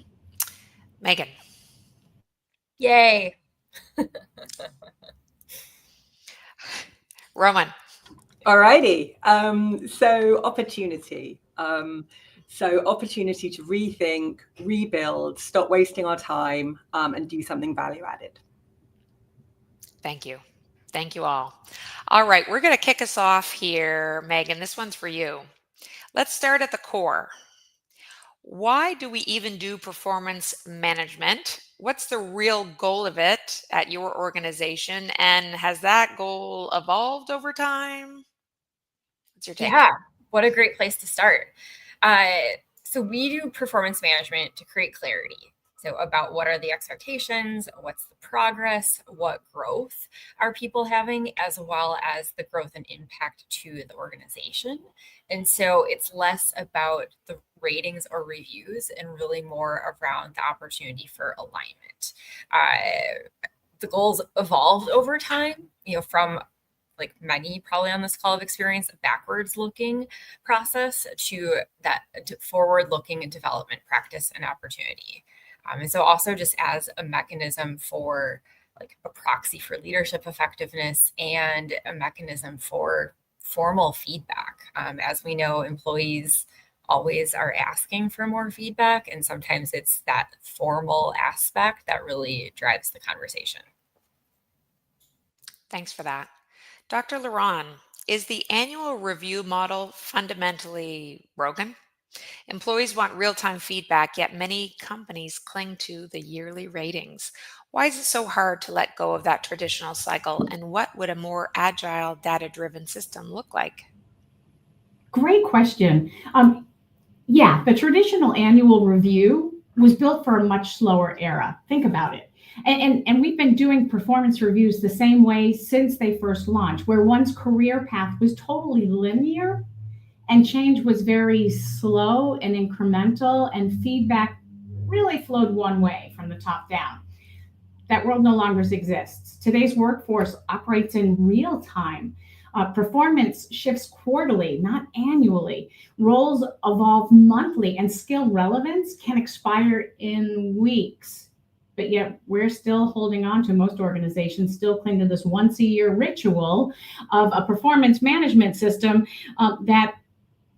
Megan. Yay. Roman. All righty. So opportunity. So opportunity to rethink, rebuild, stop wasting our time, and do something value added. Thank you. Thank you all. All right, we're going to kick us off here. Megan, this one's for you. Let's start at the core. Why do we even do performance management? What's the real goal of it at your organization? And has that goal evolved over time? What's your take? Yeah, what a great place to start. So we do performance management to create clarity. So about what are the expectations, what's the progress, what growth are people having, as well as the growth and impact to the organization. And so it's less about the ratings or reviews and really more around the opportunity for alignment. The goals evolved over time, from like many probably on this call have experienced, a backwards looking process to that forward looking development practice and opportunity. And so also just as a mechanism for like a proxy for leadership effectiveness and a mechanism for formal feedback. As we know, employees always are asking for more feedback, and sometimes it's that formal aspect that really drives the conversation. Thanks for that. Dr. Laran, is the annual review model fundamentally broken? Employees want real-time feedback, yet many companies cling to the yearly ratings. Why is it so hard to let go of that traditional cycle? And what would a more agile, data-driven system look like? Great question. Yeah, the traditional annual review was built for a much slower era. Think about it. And we've been doing performance reviews the same way since they first launched, where one's career path was totally linear and change was very slow and incremental, and feedback really flowed one way from the top down. That world no longer exists. Today's workforce operates in real time. Performance shifts quarterly, not annually. Roles evolve monthly, and skill relevance can expire in weeks. But yet we're still holding on to, most organizations still cling to this once a year ritual of a performance management system that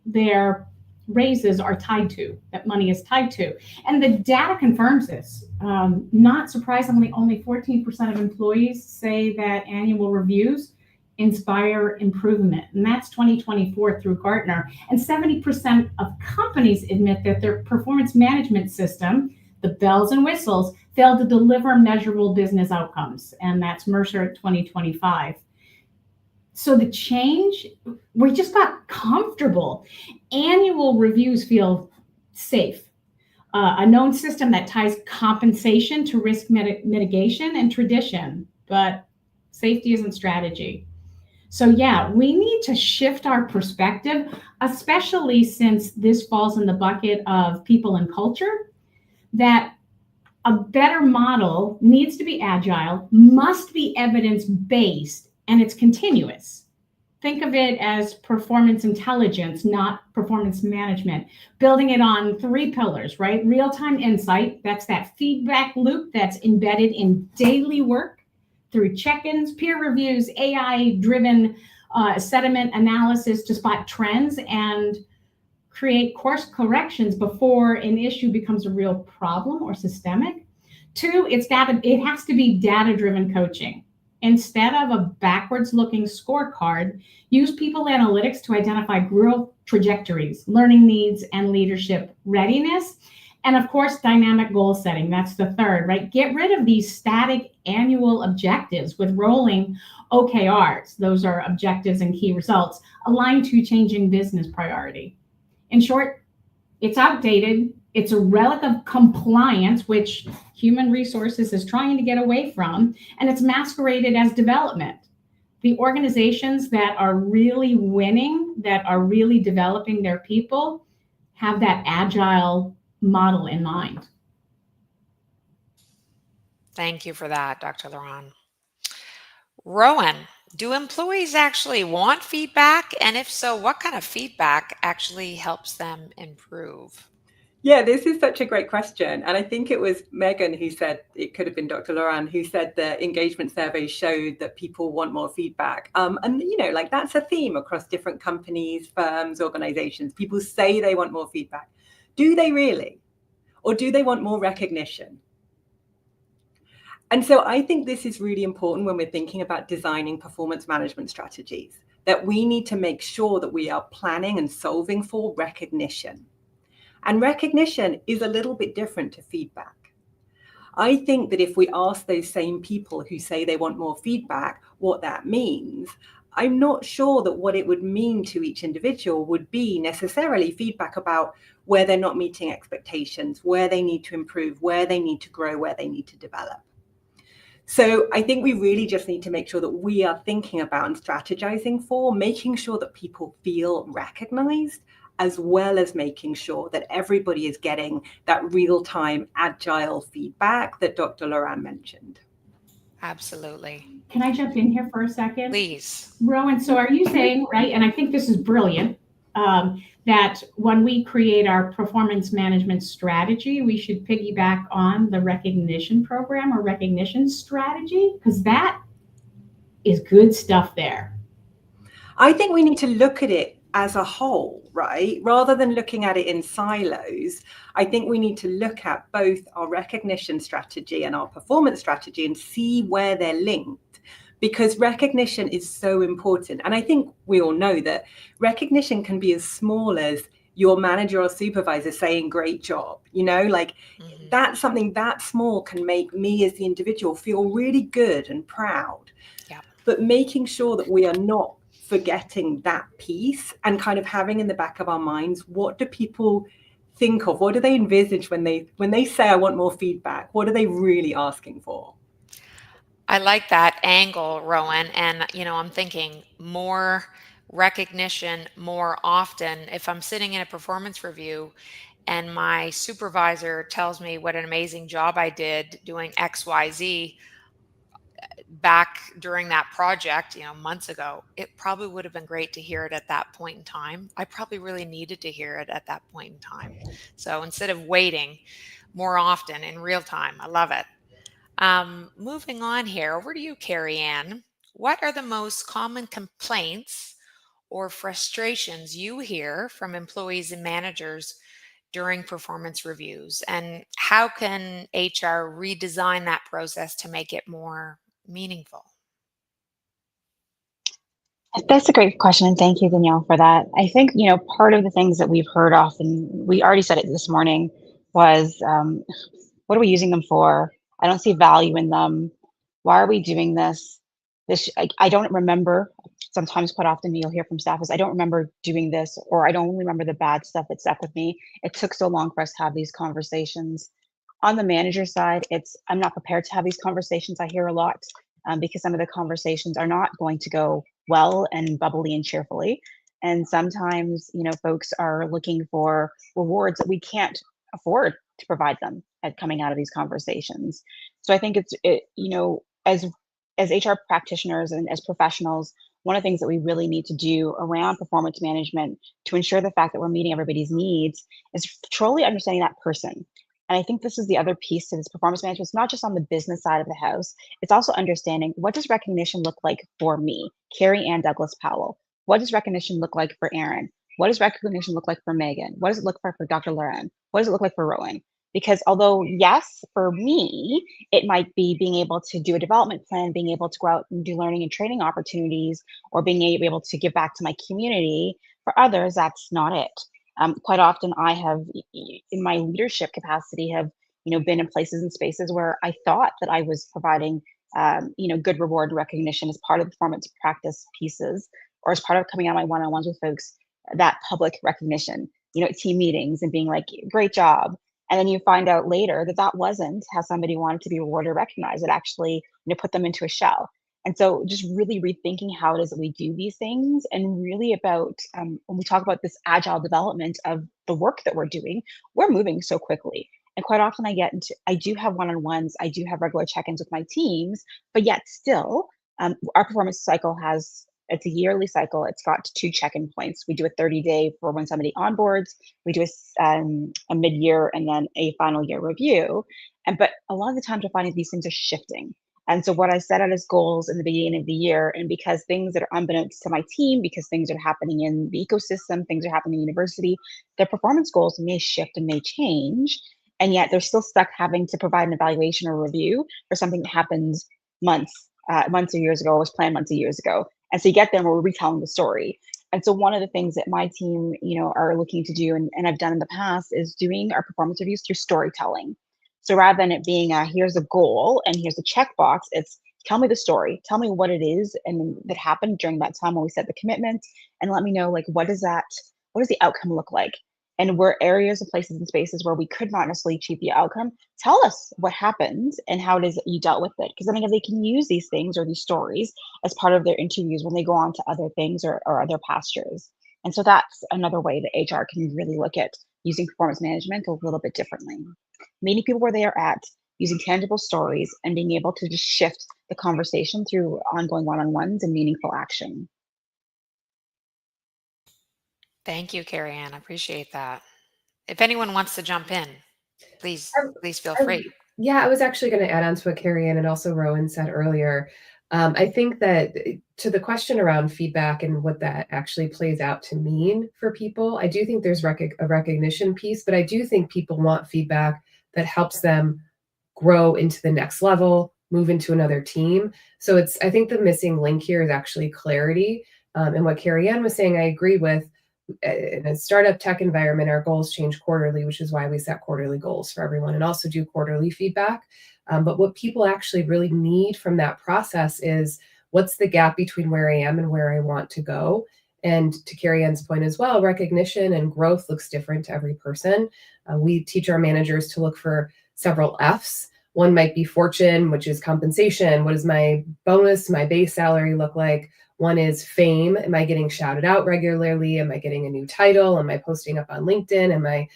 their raises are tied to, that money is tied to. And the data confirms this. Not surprisingly, only 14% of employees say that annual reviews inspire improvement. And that's 2024 through Gartner. And 70% of companies admit that their performance management system, the bells and whistles, failed to deliver measurable business outcomes. And that's Mercer 2025. So the change, we just got comfortable. Annual reviews feel safe. A known system that ties compensation to risk mitigation and tradition, but safety isn't strategy. So yeah, we need to shift our perspective, especially since this falls in the bucket of people and culture, that a better model needs to be agile, must be evidence-based, and it's continuous. Think of it as performance intelligence, not performance management. Building it on 3 pillars, right? Real-time insight, that's that feedback loop that's embedded in daily work through check-ins, peer reviews, AI-driven sentiment analysis to spot trends and create course corrections before an issue becomes a real problem or systemic. 2, it has to be data-driven coaching. Instead of a backwards looking scorecard, use people analytics to identify growth trajectories, learning needs, and leadership readiness. And of course, dynamic goal setting. That's the third, right? Get rid of these static annual objectives with rolling OKRs. Those are objectives and key results aligned to changing business priority. In short, it's outdated. It's a relic of compliance, which human resources is trying to get away from, and it's masqueraded as development. The organizations that are really winning, that are really developing their people, have that agile model in mind. Thank you for that, Dr. Laurent. Rowan, do employees actually want feedback? And if so, what kind of feedback actually helps them improve? Yeah, this is such a great question. And I think it was Megan who said, it could have been Dr. Laurent, who said the engagement survey showed that people want more feedback. And, you know, like that's a theme across different companies, firms, organizations. People say they want more feedback. Do they really? Or do they want more recognition? And so I think this is really important when we're thinking about designing performance management strategies, that we need to make sure that we are planning and solving for recognition. And recognition is a little bit different to feedback. I think that if we ask those same people who say they want more feedback what that means, I'm not sure that what it would mean to each individual would be necessarily feedback about where they're not meeting expectations, where they need to improve, where they need to grow, where they need to develop. So I think we really just need to make sure that we are thinking about and strategizing for making sure that people feel recognized, as well as making sure that everybody is getting that real-time agile feedback that Dr. Laurent mentioned. Absolutely. Can I jump in here for a second? Please. Rowan, so are you saying, right, and I think this is brilliant, that when we create our performance management strategy, we should piggyback on the recognition program or recognition strategy? Because that is good stuff there. I think we need to look at it as a whole, right? Rather than looking at it in silos, I think we need to look at both our recognition strategy and our performance strategy and see where they're linked, because recognition is so important. And I think we all know that recognition can be as small as your manager or supervisor saying, great job, you know, like that's something that small can make me as the individual feel really good and proud. Yeah. But making sure that we are not forgetting that piece and kind of having in the back of our minds, what do people think of? What do they envisage when they say, I want more feedback? What are they really asking for? I like that angle, Rowan. And, you know, I'm thinking more recognition more often. If I'm sitting in a performance review and my supervisor tells me what an amazing job I did doing XYZ back during that project, you know, months ago, it probably would have been great to hear it at that point in time. I probably really needed to hear it at that point in time. So instead of waiting, more often in real time. I love it. Moving on here, over to you, Carrie Ann. What are the most common complaints or frustrations you hear from employees and managers during performance reviews? And how can HR redesign that process to make it more meaningful? That's a great question, and thank you, Danielle, for that. I think, you know, part of the things that we've heard often, we already said it this morning, was what are we using them for? I don't see value in them. Why are we doing this? I don't remember. Sometimes, quite often, you'll hear from staff is, I don't remember doing this, or I don't remember the bad stuff that stuck with me. It took so long for us to have these conversations. On the manager side, I'm not prepared to have these conversations. I hear a lot because some of the conversations are not going to go well and bubbly and cheerfully. And sometimes, you know, folks are looking for rewards that we can't afford to provide them at coming out of these conversations. So I think you know, as HR practitioners and as professionals, one of the things that we really need to do around performance management to ensure the fact that we're meeting everybody's needs is truly understanding that person. And I think this is the other piece to this performance management. It's not just on the business side of the house. It's also understanding, what does recognition look like for me, Carrie Ann Douglas Powell? What does recognition look like for Aaron? What does recognition look like for Megan? What does it look like for Dr. Laurent? What does it look like for Rowan? Because although, yes, for me, it might be being able to do a development plan, being able to go out and do learning and training opportunities, or being able to give back to my community, for others, that's not it. Quite often I have, in my leadership capacity, have been in places and spaces where I thought that I was providing good reward and recognition as part of the performance practice pieces, or as part of coming out of my one-on-ones with folks, that public recognition, at team meetings and being like, great job. And then you find out later that that wasn't how somebody wanted to be rewarded or recognized. It actually put them into a shell. And so just really rethinking how it is that we do these things, and really about when we talk about this agile development of the work that we're doing, we're moving so quickly. And quite often I do have one-on-ones, I do have regular check-ins with my teams, but yet still our performance cycle it's a yearly cycle. It's got 2 check-in points. We do a 30-day for when somebody onboards. We do a mid-year and then a final year review. But a lot of the times we're finding these things are shifting. And so what I set out as goals in the beginning of the year, and because things that are unbeknownst to my team, because things are happening in the ecosystem, things are happening in university, their performance goals may shift and may change. And yet they're still stuck having to provide an evaluation or review for something that happened months or years ago, or was planned months or years ago. And so you get there and we're retelling the story. And so one of the things that my team, are looking to do, and I've done in the past, is doing our performance reviews through storytelling. So rather than it being here's a goal and here's a checkbox, it's tell me the story, tell me what it is and that happened during that time when we set the commitment, and let me know what does the outcome look like? And where areas of places and spaces where we could not necessarily achieve the outcome, tell us what happened and how it is that you dealt with it. Because I think if they can use these things or these stories as part of their interviews when they go on to other things or other pastures. And so that's another way that HR can really look at using performance management a little bit differently. Meeting people where they are at, using tangible stories, and being able to just shift the conversation through ongoing one-on-ones and meaningful action. Thank you, Carrie Ann. I appreciate that. If anyone wants to jump in, please feel free. Yeah, I was actually going to add on to what Carrie Ann and also Rowan said earlier. I think that to the question around feedback and what that actually plays out to mean for people, I do think there's a recognition piece, but I do think people want feedback that helps them grow into the next level, move into another team. So I think the missing link here is actually clarity. And what Carrie Ann was saying, I agree with. In a startup tech environment, our goals change quarterly, which is why we set quarterly goals for everyone and also do quarterly feedback. But what people actually really need from that process is what's the gap between where I am and where I want to go. And to Carrie Ann's point as well, recognition and growth looks different to every person. We teach our managers to look for several F's. One might be fortune, which is compensation. What does my bonus, my base salary look like? One is fame. Am I getting shouted out regularly? Am I getting a new title? Am I posting up on LinkedIn? Am I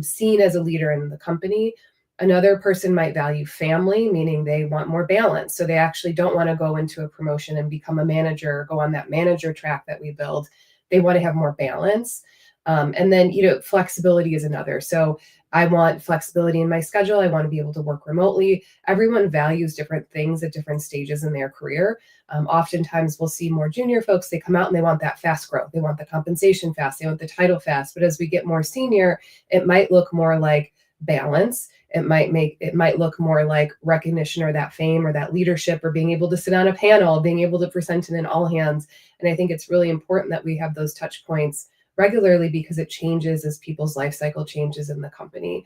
seen as a leader in the company? Another person might value family, meaning they want more balance. So they actually don't want to go into a promotion and become a manager or go on that manager track that we build. They want to have more balance. And then, flexibility is another. So I want flexibility in my schedule. I want to be able to work remotely. Everyone values different things at different stages in their career. Oftentimes we'll see more junior folks, they come out and they want that fast growth. They want the compensation fast. They want the title fast. But as we get more senior, it might look more like balance. It might look more like recognition or that fame or that leadership or being able to sit on a panel, being able to present in an all hands. And I think it's really important that we have those touch points regularly because it changes as people's life cycle changes in the company.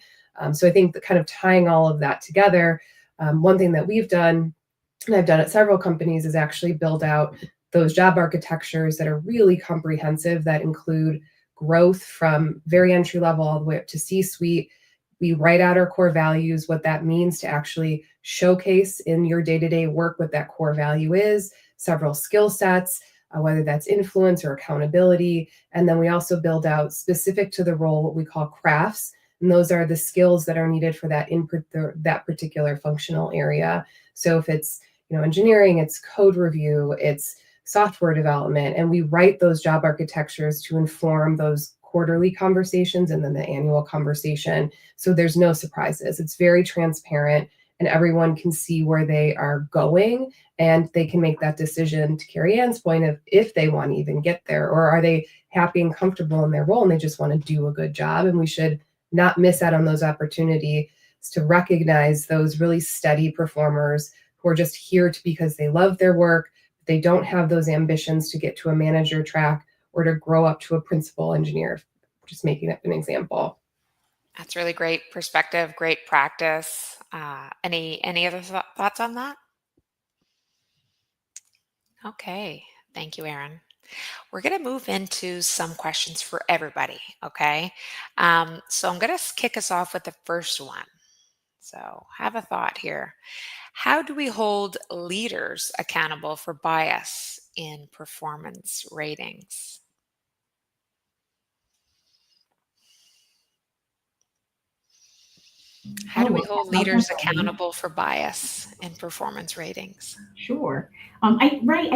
So I think that kind of tying all of that together, one thing that we've done, and I've done at several companies, is actually build out those job architectures that are really comprehensive, that include growth from very entry level all the way up to C-suite. We write out our core values, what that means to actually showcase in your day-to-day work what that core value is, several skill sets, whether that's influence or accountability. And then we also build out specific to the role what we call crafts. And those are the skills that are needed for that particular functional area. So if it's engineering, it's code review, it's software development, and we write those job architectures to inform those quarterly conversations and then the annual conversation. So there's no surprises. It's very transparent and everyone can see where they are going and they can make that decision, to Carrie Ann's point, of if they want to even get there, or are they happy and comfortable in their role and they just want to do a good job. And we should not miss out on those opportunities to recognize those really steady performers who are just here because they love their work. They don't have those ambitions to get to a manager track or to grow up to a principal engineer, just making up an example. That's really great perspective, great practice. Any other thoughts on that? Okay, thank you, Erin. We're going to move into some questions for everybody, okay? So I'm going to kick us off with the first one. So have a thought here. How do we hold leaders accountable for bias in performance ratings? How do we hold leaders accountable for bias in performance ratings? Sure. I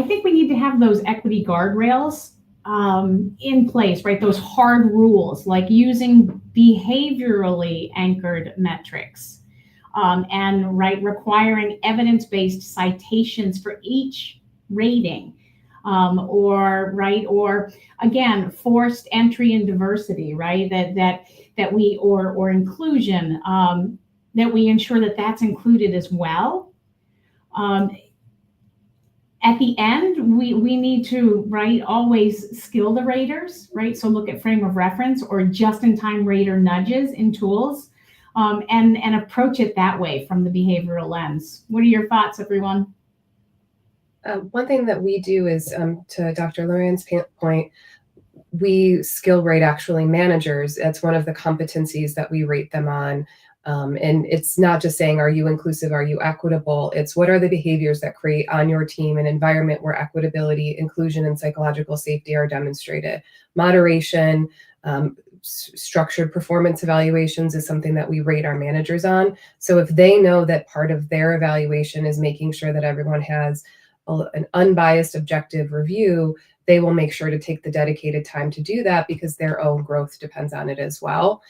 think we need to have those equity guardrails in place, right? Those hard rules, like using behaviorally anchored metrics, and requiring evidence-based citations for each rating, or again, forced entry and diversity, right? That we or inclusion, that we ensure that that's included as well. At the end, we need to, always skill the raters, right? So look at frame of reference or just-in-time rater nudges in tools, and approach it that way from the behavioral lens. What are your thoughts, everyone? One thing that we do is, to Dr. Loran's point, we skill rate actually managers. That's one of the competencies that we rate them on. And it's not just saying, are you inclusive? Are you equitable? It's what are the behaviors that create on your team an environment where equitability, inclusion, and psychological safety are demonstrated. Moderation, structured performance evaluations is something that we rate our managers on. So if they know that part of their evaluation is making sure that everyone has an unbiased, objective review, they will make sure to take the dedicated time to do that because their own growth depends on it as well.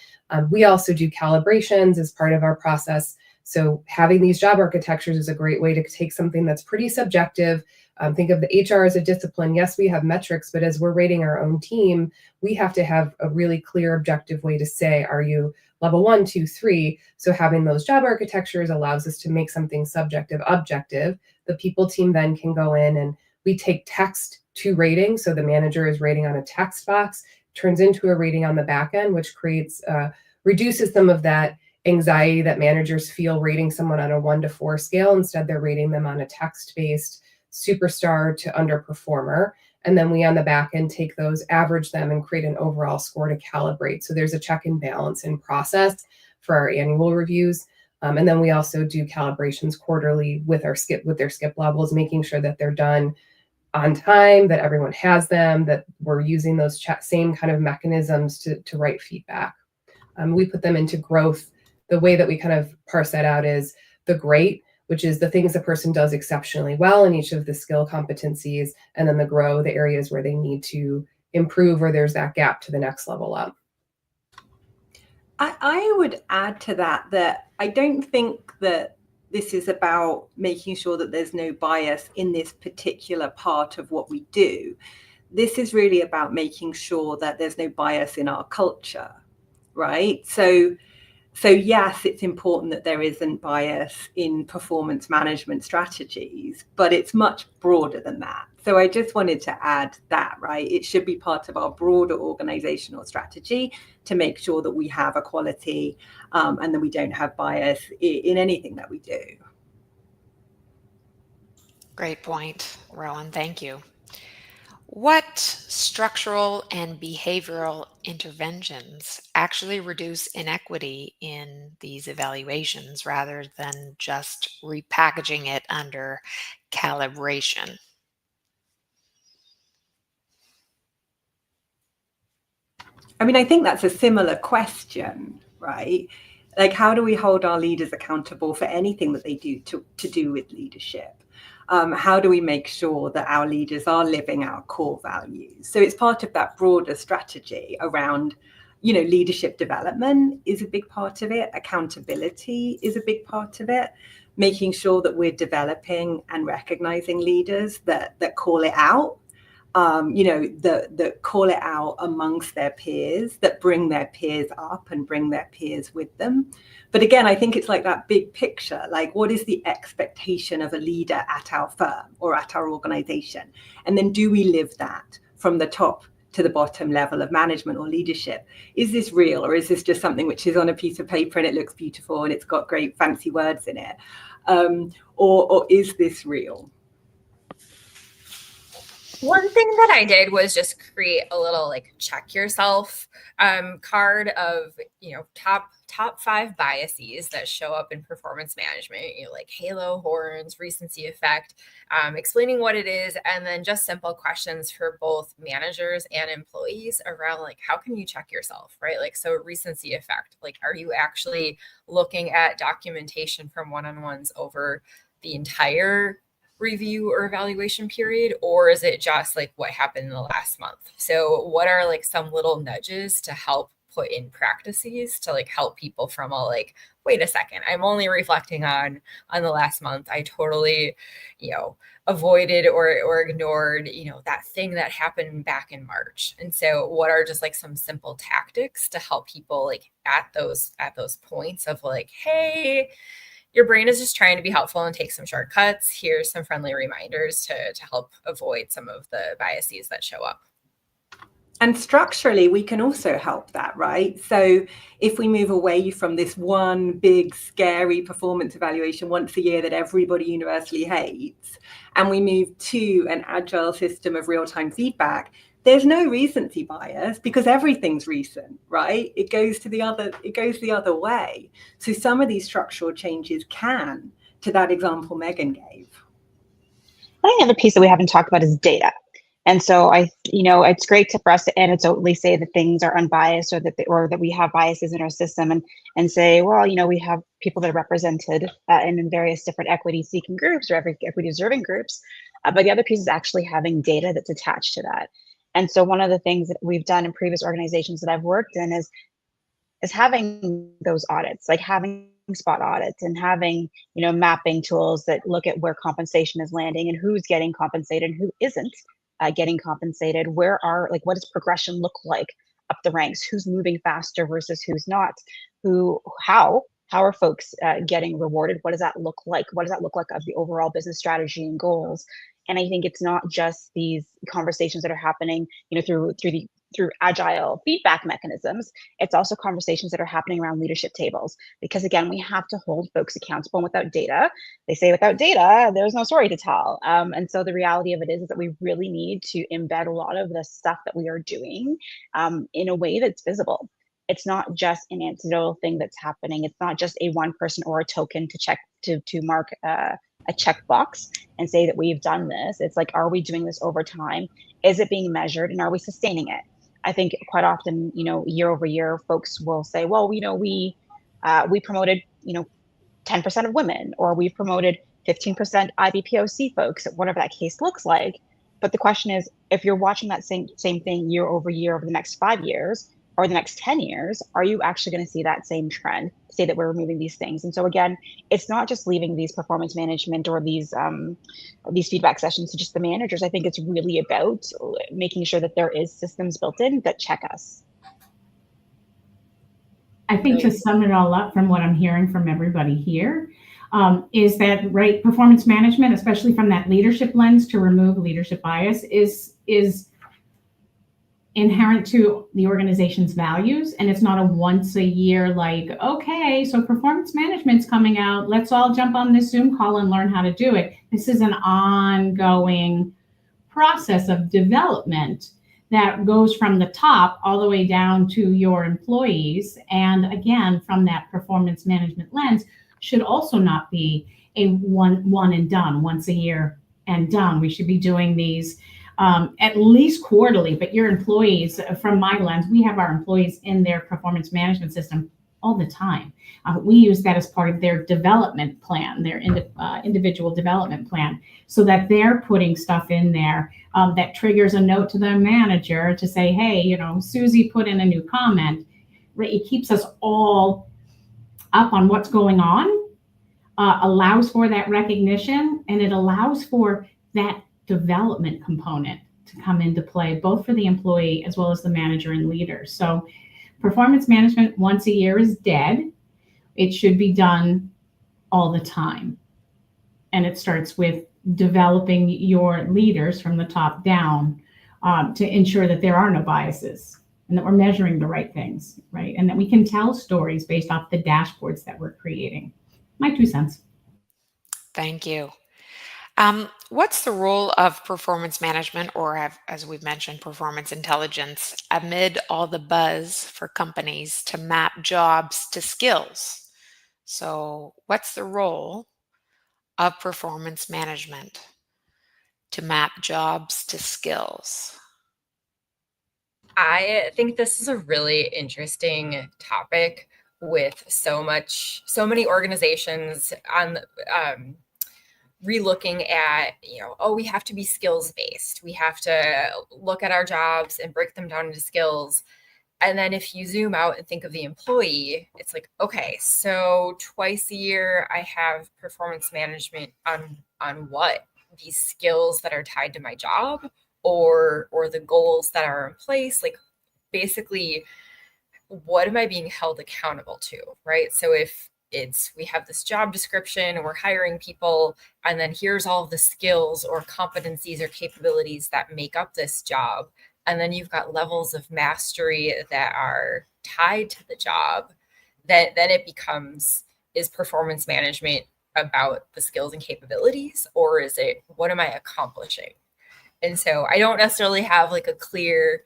We also do calibrations as part of our process. So having these job architectures is a great way to take something that's pretty subjective. Think of the HR as a discipline. Yes, we have metrics, but as we're rating our own team, we have to have a really clear, objective way to say, are you level 1, 2, 3? So having those job architectures allows us to make something subjective, objective. The people team then can go in and we take text to rating. So the manager is rating on a text box, turns into a rating on the back end, which creates, reduces some of that anxiety that managers feel rating someone on a 1 to 4 scale. Instead, they're rating them on a text-based superstar to underperformer. And then we on the back end take those, average them, and create an overall score to calibrate. So there's a check and balance in process for our annual reviews. And then we also do calibrations quarterly with their skip levels, making sure that they're done on time, that everyone has them, that we're using those same kind of mechanisms to write feedback. We put them into growth. The way that we kind of parse that out is the great, which is the things the person does exceptionally well in each of the skill competencies, and then the grow, the areas where they need to improve or there's that gap to the next level up. I would add to that I don't think that this is about making sure that there's no bias in this particular part of what we do. This is really about making sure that there's no bias in our culture, right? So yes, it's important that there isn't bias in performance management strategies, but it's much broader than that. So I just wanted to add that, right? It should be part of our broader organizational strategy to make sure that we have equality and that we don't have bias in anything that we do. Great point, Rowan. Thank you. What structural and behavioral interventions actually reduce inequity in these evaluations rather than just repackaging it under calibration? I mean, I think that's a similar question, right? Like, how do we hold our leaders accountable for anything that they do to do with leadership? How do we make sure that our leaders are living our core values? So it's part of that broader strategy around, leadership development is a big part of it. Accountability is a big part of it. Making sure that we're developing and recognizing leaders that call it out. that call it out amongst their peers, that bring their peers up and bring their peers with them. But again, I think it's like that big picture, like what is the expectation of a leader at our firm or at our organization? And then do we live that from the top to the bottom level of management or leadership? Is this real, or is this just something which is on a piece of paper and it looks beautiful and it's got great fancy words in it? Or is this real? One thing that I did was just create a little like check yourself card of, top 5 biases that show up in performance management, like halo, horns, recency effect, explaining what it is, and then just simple questions for both managers and employees around like, how can you check yourself, right? Like, so recency effect, like, are you actually looking at documentation from one-on-ones over the entire review or evaluation period, or is it just like what happened in the last month? So what are like some little nudges to help put in practices to like help people from a like, wait a second, I'm only reflecting on the last month. I totally, avoided or ignored, that thing that happened back in March. And so what are just like some simple tactics to help people like at those points of like, hey, your brain is just trying to be helpful and take some shortcuts. Here's some friendly reminders to help avoid some of the biases that show up. And structurally, we can also help that, right? So if we move away from this one big, scary performance evaluation once a year that everybody universally hates, and we move to an agile system of real-time feedback, there's no recency bias because everything's recent, right? It goes the other way. So some of these structural changes can, to that example Megan gave. I think the other piece that we haven't talked about is data. And so it's great for us to anecdotally say that things are unbiased or that we have biases in our system and say, well, we have people that are represented in various different equity seeking groups or equity deserving groups. But the other piece is actually having data that's attached to that. And so one of the things that we've done in previous organizations that I've worked in is having those audits, like having spot audits and having, mapping tools that look at where compensation is landing and who's getting compensated and who isn't getting compensated. What does progression look like up the ranks? Who's moving faster versus who's not? How are folks getting rewarded? What does that look like? What does that look like of the overall business strategy and goals? And I think it's not just these conversations that are happening, through agile feedback mechanisms. It's also conversations that are happening around leadership tables, because again, we have to hold folks accountable. And without data, they say without data, there's no story to tell. And so the reality of it is that we really need to embed a lot of the stuff that we are doing in a way that's visible. It's not just an anecdotal thing that's happening. It's not just a one person or a token to check to mark a checkbox and say that we've done this. It's like, are we doing this over time? Is it being measured, and are we sustaining it? I think quite often, year over year, folks will say, well, we promoted, 10% of women, or we promoted 15% IBPOC folks, whatever that case looks like. But the question is, if you're watching that same thing year over the next 5 years or the next 10 years, are you actually going to see that same trend, say that we're removing these things? And so again, it's not just leaving these performance management or these feedback sessions to just the managers. I think it's really about making sure that there is systems built in that check us. I think to sum it all up from what I'm hearing from everybody here, is that performance management, especially from that leadership lens to remove leadership bias, is inherent to the organization's values. And it's not a once a year, like, okay, so performance management's coming out, let's all jump on this Zoom call and learn how to do it. This is an ongoing process of development that goes from the top all the way down to your employees. And again, from that performance management lens, should also not be a one and done, once a year and done. We should be doing these at least quarterly. But your employees, from my lens, we have our employees in their performance management system all the time. We use that as part of their development plan, their individual development plan, so that they're putting stuff in there that triggers a note to the manager to say, hey, Susie put in a new comment. It keeps us all up on what's going on, allows for that recognition, and it allows for that development component to come into play, both for the employee as well as the manager and leader. So performance management once a year is dead. It should be done all the time. And it starts with developing your leaders from the top down to ensure that there are no biases and that we're measuring the right things, right? And that we can tell stories based off the dashboards that we're creating. My 2 cents. Thank you. What's the role of performance management, or as we've mentioned, performance intelligence, amid all the buzz for companies to map jobs to skills? So what's the role of performance management to map jobs to skills? I think this is a really interesting topic with so many organizations on relooking at, we have to be skills based. We have to look at our jobs and break them down into skills. And then if you zoom out and think of the employee, it's like, okay, so twice a year I have performance management on what? These skills that are tied to my job or the goals that are in place. Like, basically, what am I being held accountable to, right? So if we have this job description and we're hiring people, and then here's all of the skills or competencies or capabilities that make up this job, and then you've got levels of mastery that are tied to the job, then it becomes, is performance management about the skills and capabilities, or is it, what am I accomplishing? And so I don't necessarily have like a clear,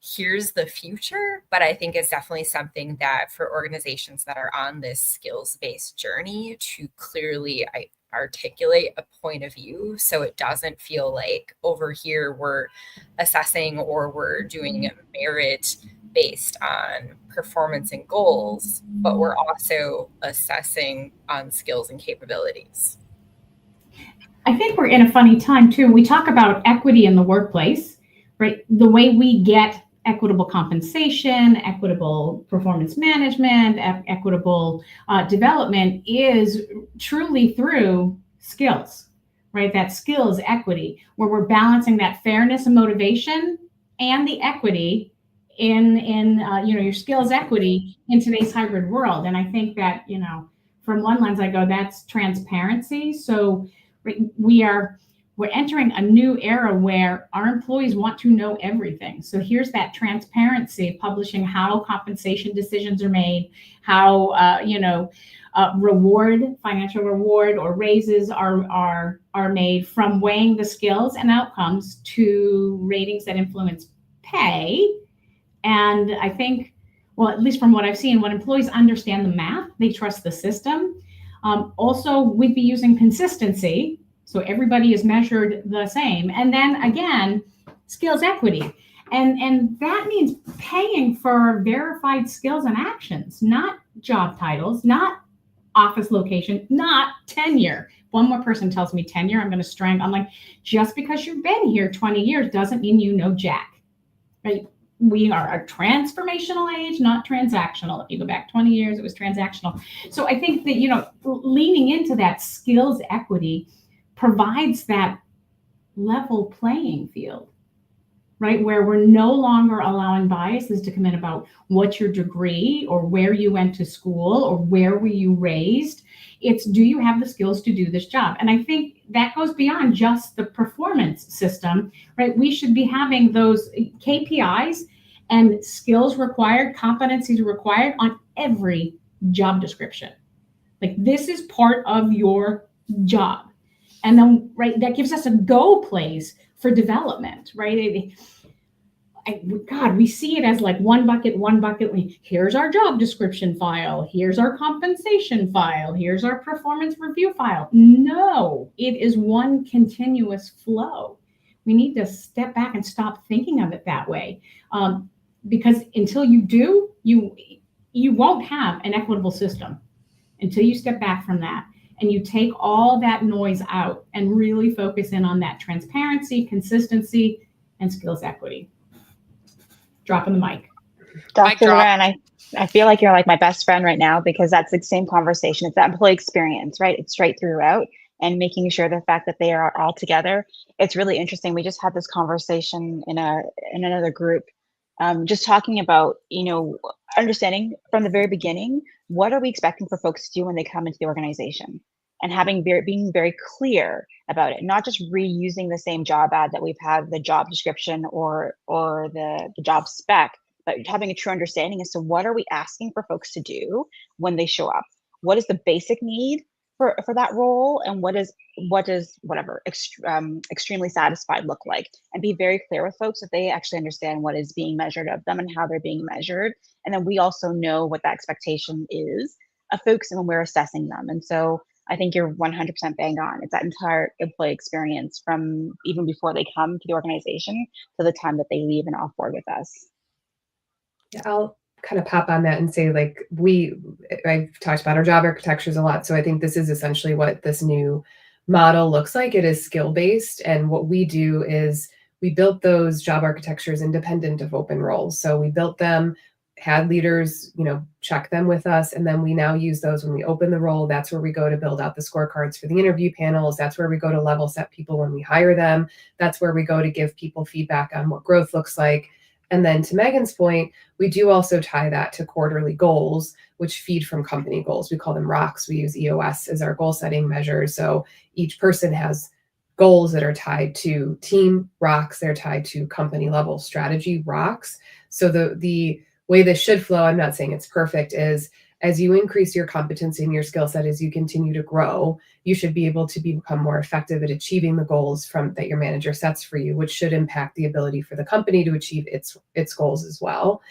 here's the future, but I think it's definitely something that for organizations that are on this skills-based journey to clearly articulate a point of view, so it doesn't feel like over here we're assessing or we're doing merit based on performance and goals, but we're also assessing on skills and capabilities. I think we're in a funny time too. We talk about equity in the workplace, right? The way we get equitable compensation, equitable performance management, equitable development is truly through skills, right? That skills equity, where we're balancing that fairness and motivation and the equity in your skills equity in today's hybrid world. And I think that, from one lens, I go, that's transparency. So we're entering a new era where our employees want to know everything. So here's that transparency, publishing how compensation decisions are made, how financial reward or raises are made, from weighing the skills and outcomes to ratings that influence pay. And I think, well, at least from what I've seen, when employees understand the math, they trust the system. Also, we'd be using consistency, so everybody is measured the same. And then again, skills equity. And that means paying for verified skills and actions, not job titles, not office location, not tenure. One more person tells me tenure, I'm going to strangle. I'm like, just because you've been here 20 years doesn't mean you know jack, right? We are a transformational age, not transactional. If you go back 20 years, it was transactional. So I think that, leaning into that skills equity provides that level playing field, right? Where we're no longer allowing biases to come in about what's your degree or where you went to school or where were you raised. It's, do you have the skills to do this job? And I think that goes beyond just the performance system, right? We should be having those KPIs and skills required, competencies required on every job description. Like, this is part of your job. And then, right, that gives us a go place for development, right? God, we see it as like one bucket. Here's our job description file. Here's our compensation file. Here's our performance review file. No, it is one continuous flow. We need to step back and stop thinking of it that way. Because until you do, you won't have an equitable system until you step back from that and you take all that noise out and really focus in on that transparency, consistency, and skills equity. Dropping the mic. Dr. Loren, I feel like you're like my best friend right now, because that's the same conversation. It's that employee experience, right? It's straight throughout. and making sure the fact that they are all together. It's really interesting. We just had this conversation in another group, just talking about, understanding from the very beginning, what are we expecting for folks to do when they come into the organization, and being very clear about it, not just reusing the same job ad that we've had, the job description or the job spec, but having a true understanding as to what are we asking for folks to do when they show up. What is the basic need for that role, and what does whatever extremely satisfied look like, and be very clear with folks that they actually understand what is being measured of them and how they're being measured. And then we also know what that expectation is of folks and when we're assessing them. And so I think you're 100% bang on. It's that entire employee experience from even before they come to the organization to the time that they leave and off board with us. Yeah, I'll kind of pop on that and say, like, I've talked about our job architectures a lot. So I think this is essentially what this new model looks like. It is skill-based. And what we do is we built those job architectures independent of open roles. So we built them, had leaders, check them with us. And then we now use those when we open the role. That's where we go to build out the scorecards for the interview panels. That's where we go to level set people when we hire them. That's where we go to give people feedback on what growth looks like. And then to Megan's point, we do also tie that to quarterly goals, which feed from company goals. We call them ROCs. We use EOS as our goal setting measure. So each person has goals that are tied to team ROCs. They're tied to company level strategy ROCs. So the way this should flow, I'm not saying it's perfect, is as you increase your competency and your skill set, as you continue to grow, you should be able to become more effective at achieving the goals that your manager sets for you, which should impact the ability for the company to achieve its goals as well.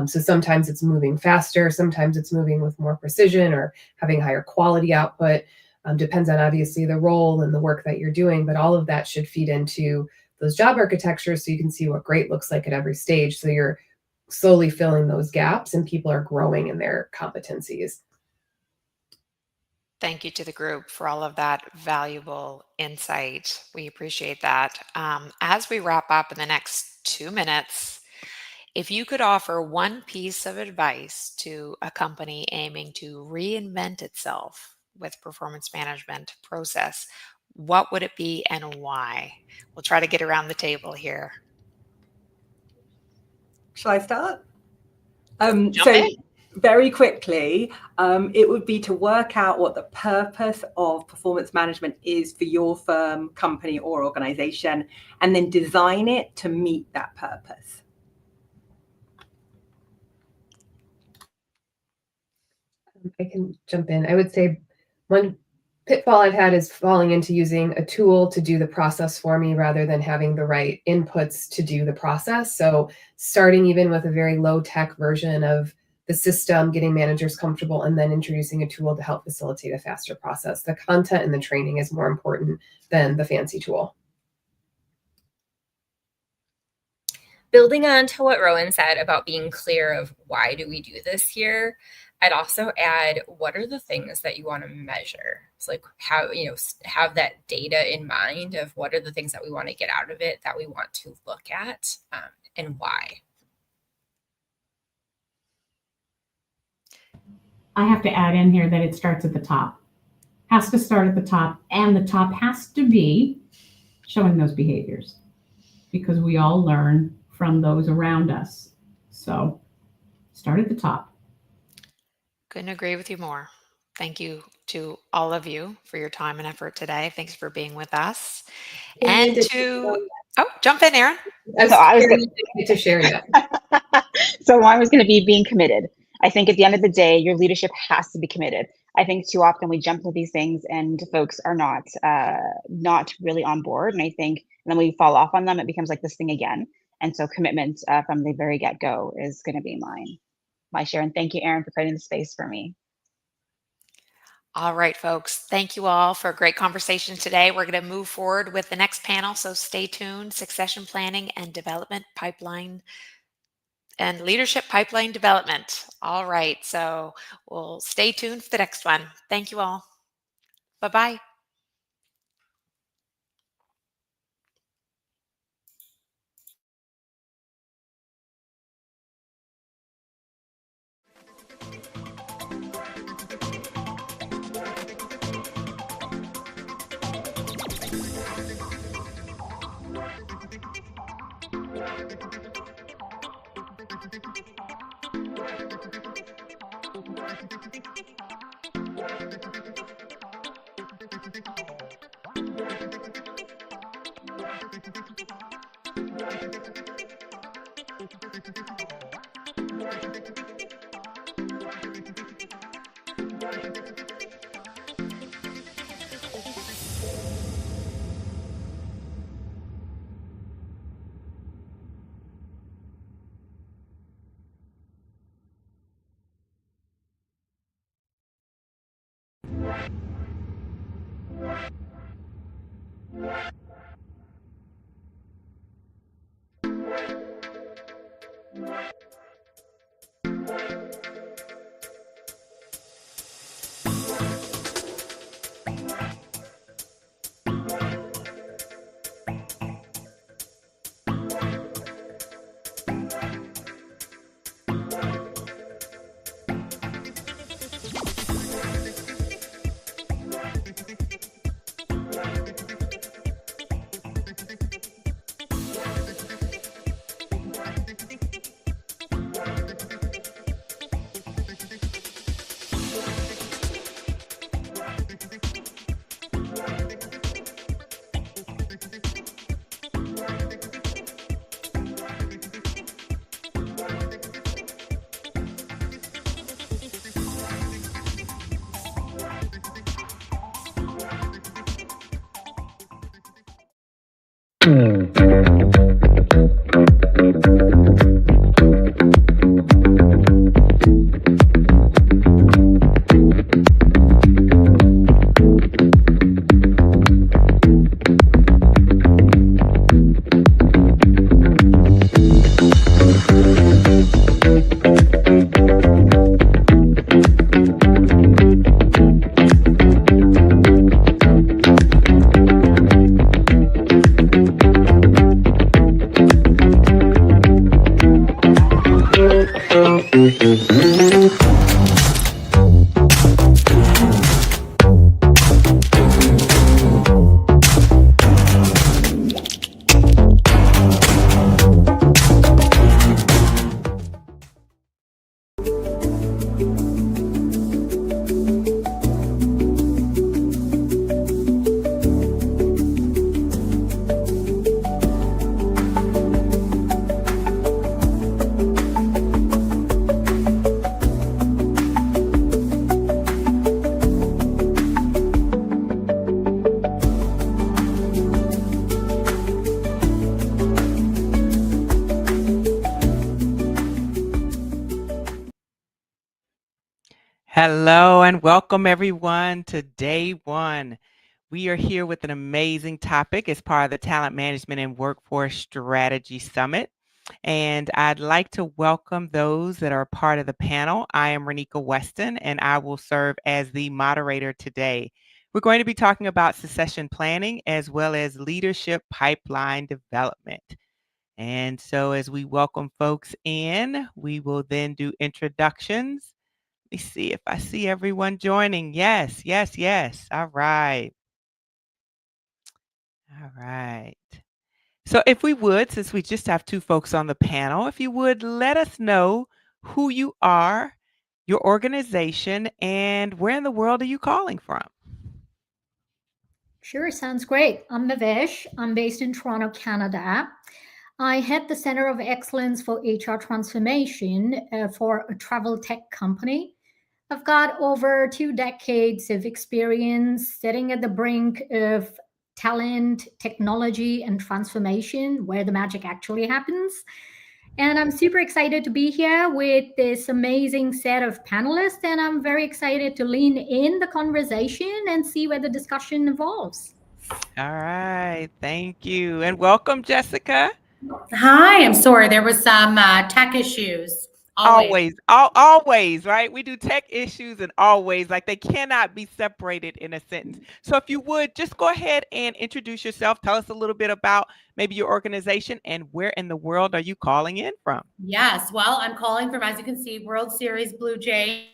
So sometimes it's moving faster, sometimes it's moving with more precision or having higher quality output. Depends on obviously the role and the work that you're doing, but all of that should feed into those job architectures so you can see what great looks like at every stage. So you're slowly filling those gaps and people are growing in their competencies. Thank you to the group for all of that valuable insight. We appreciate that. As we wrap up in the next 2 minutes, if you could offer one piece of advice to a company aiming to reinvent itself with performance management process, what would it be and why? We'll try to get around the table here. Shall I start? So very quickly, it would be to work out what the purpose of performance management is for your firm, company, or organization, and then design it to meet that purpose. I can jump in. I would say one pitfall I've had is falling into using a tool to do the process for me rather than having the right inputs to do the process. So starting even with a very low tech version of the system, getting managers comfortable, and then introducing a tool to help facilitate a faster process. The content and the training is more important than the fancy tool. Building on to what Rowan said about being clear of why do we do this here, I'd also add, what are the things that you want to measure? It's like how, have that data in mind of what are the things that we want to get out of it, that we want to look at, and why. I have to add in here that it starts at the top. Has to start at the top, and the top has to be showing those behaviors because we all learn from those around us. So start at the top. Couldn't agree with you more. Thank you to all of you for your time and effort today. Thanks for being with us. And jump in, Erin. I was going to share that. So I was going to be being committed. I think at the end of the day, your leadership has to be committed. I think too often we jump into these things and folks are not really on board. And I think then we fall off on them, it becomes like this thing again. And so commitment from the very get-go is going to be my share. And thank you, Erin, for creating the space for me. All right, folks. Thank you all for a great conversation today. We're going to move forward with the next panel, so stay tuned. Succession planning and development pipeline and leadership pipeline development. All right, so we'll stay tuned for the next one. Thank you all. Bye-bye. Hello and welcome everyone to day one. We are here with an amazing topic as part of the Talent Management and Workforce Strategy Summit. And I'd like to welcome those that are part of the panel. I am Renika Weston and I will serve as the moderator today. We're going to be talking about succession planning as well as leadership pipeline development. And so as we welcome folks in, we will then do introductions. Let me see if I see everyone joining. Yes. All right. So if we would, since we just have two folks on the panel, if you would let us know who you are, your organization, and where in the world are you calling from? Sure, sounds great. I'm Mavesh. I'm based in Toronto, Canada. I head the Center of Excellence for HR Transformation for a travel tech company. I've got over 2 decades of experience sitting at the brink of talent, technology, and transformation, where the magic actually happens. And I'm super excited to be here with this amazing set of panelists, and I'm very excited to lean in the conversation and see where the discussion evolves. All right, thank you. And welcome, Jessica. Hi, I'm sorry. There was some tech issues. Always, right? We do tech issues and always, like they cannot be separated in a sentence. So if you would, just go ahead and introduce yourself. Tell us a little bit about maybe your organization and where in the world are you calling in from? Yes, well, I'm calling from, as you can see, World Series Blue Jay,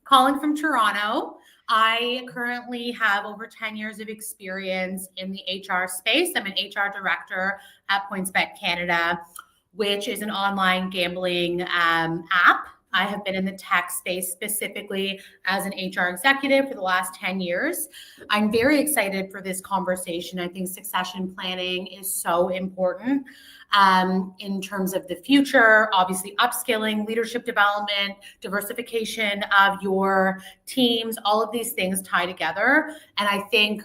calling from Toronto. I currently have over 10 years of experience in the HR space. I'm an HR director at PointsBet Canada, which is an online gambling app. I have been in the tech space specifically as an HR executive for the last 10 years. I'm very excited for this conversation. I think succession planning is so important in terms of the future, obviously upskilling, leadership development, diversification of your teams, all of these things tie together. And I think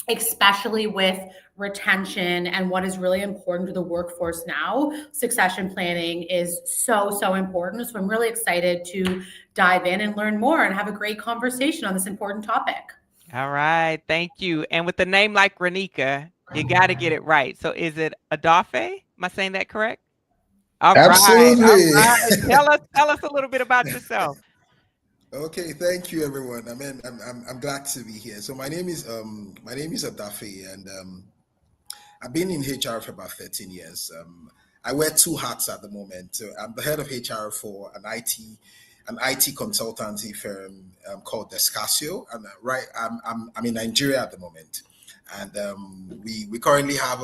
especially with retention and what is really important to the workforce now, succession planning is so important. So I'm really excited to dive in and learn more and have a great conversation on this important topic. All right, thank you. And with a name like Renika, you got to get it right. So is it Adafe? Am I saying that correct? All Absolutely. Right, all right. Tell us a little bit about yourself. Okay, thank you, everyone. I mean, I'm glad to be here. So my name is Adafe, and I've been in HR for about 13 years. I wear two hats at the moment. So I'm the head of HR for an IT consultancy firm called Descasio, and I'm in Nigeria at the moment, and we currently have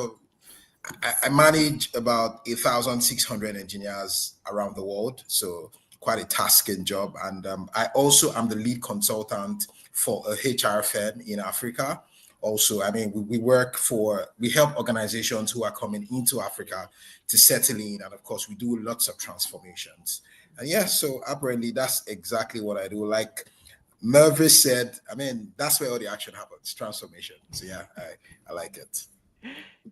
I manage about 1,600 engineers around the world. So quite a tasking job. And I also am the lead consultant for a HR firm in Africa. Also, I mean, we help organizations who are coming into Africa to settle in. And of course, we do lots of transformations. And yeah, so apparently that's exactly what I do. Like Mervis said, I mean, that's where all the action happens, transformation. So yeah, I like it.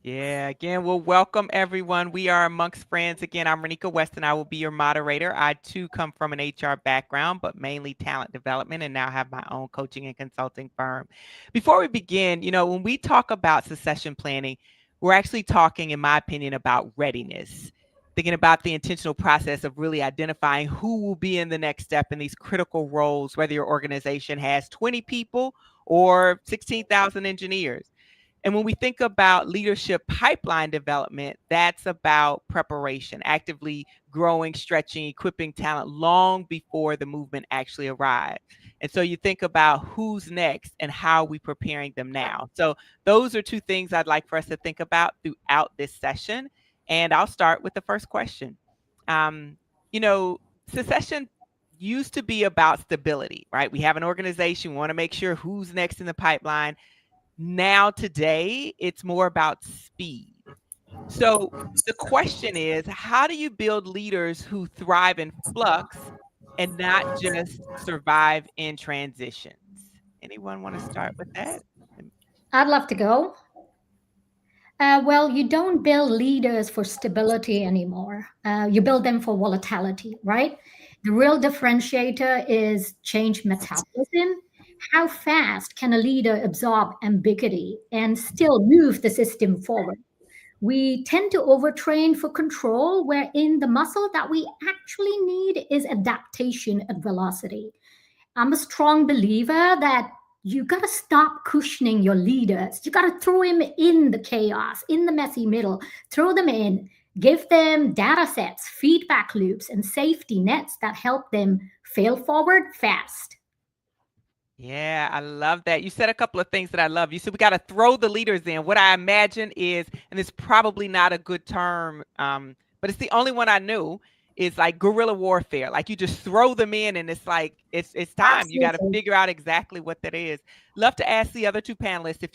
Yeah, again, well, welcome everyone. We are amongst friends. Again, I'm Renika West, and I will be your moderator. I too come from an HR background, but mainly talent development, and now have my own coaching and consulting firm. Before we begin, when we talk about succession planning, we're actually talking, in my opinion, about readiness, thinking about the intentional process of really identifying who will be in the next step in these critical roles, whether your organization has 20 people or 16,000 engineers. And when we think about leadership pipeline development, that's about preparation, actively growing, stretching, equipping talent long before the movement actually arrives. And so you think about who's next and how we're preparing them now. So those are two things I'd like for us to think about throughout this session. And I'll start with the first question. Succession used to be about stability, right? We have an organization, we want to make sure who's next in the pipeline. Now, today, it's more about speed. So the question is, how do you build leaders who thrive in flux and not just survive in transitions? Anyone want to start with that? I'd love to go. Well, you don't build leaders for stability anymore. You build them for volatility, right? The real differentiator is change metabolism. How fast can a leader absorb ambiguity and still move the system forward? We tend to overtrain for control, wherein the muscle that we actually need is adaptation at velocity. I'm a strong believer that you got to stop cushioning your leaders. You got to throw them in the chaos, in the messy middle, throw them in, give them data sets, feedback loops, and safety nets that help them fail forward fast. Yeah, I love that. You said a couple of things that I love. You said we got to throw the leaders in. What I imagine is, and it's probably not a good term, but it's the only one I knew, is like guerrilla warfare. Like you just throw them in and it's like, it's time. Absolutely. You got to figure out exactly what that is. Love to ask the other two panelists if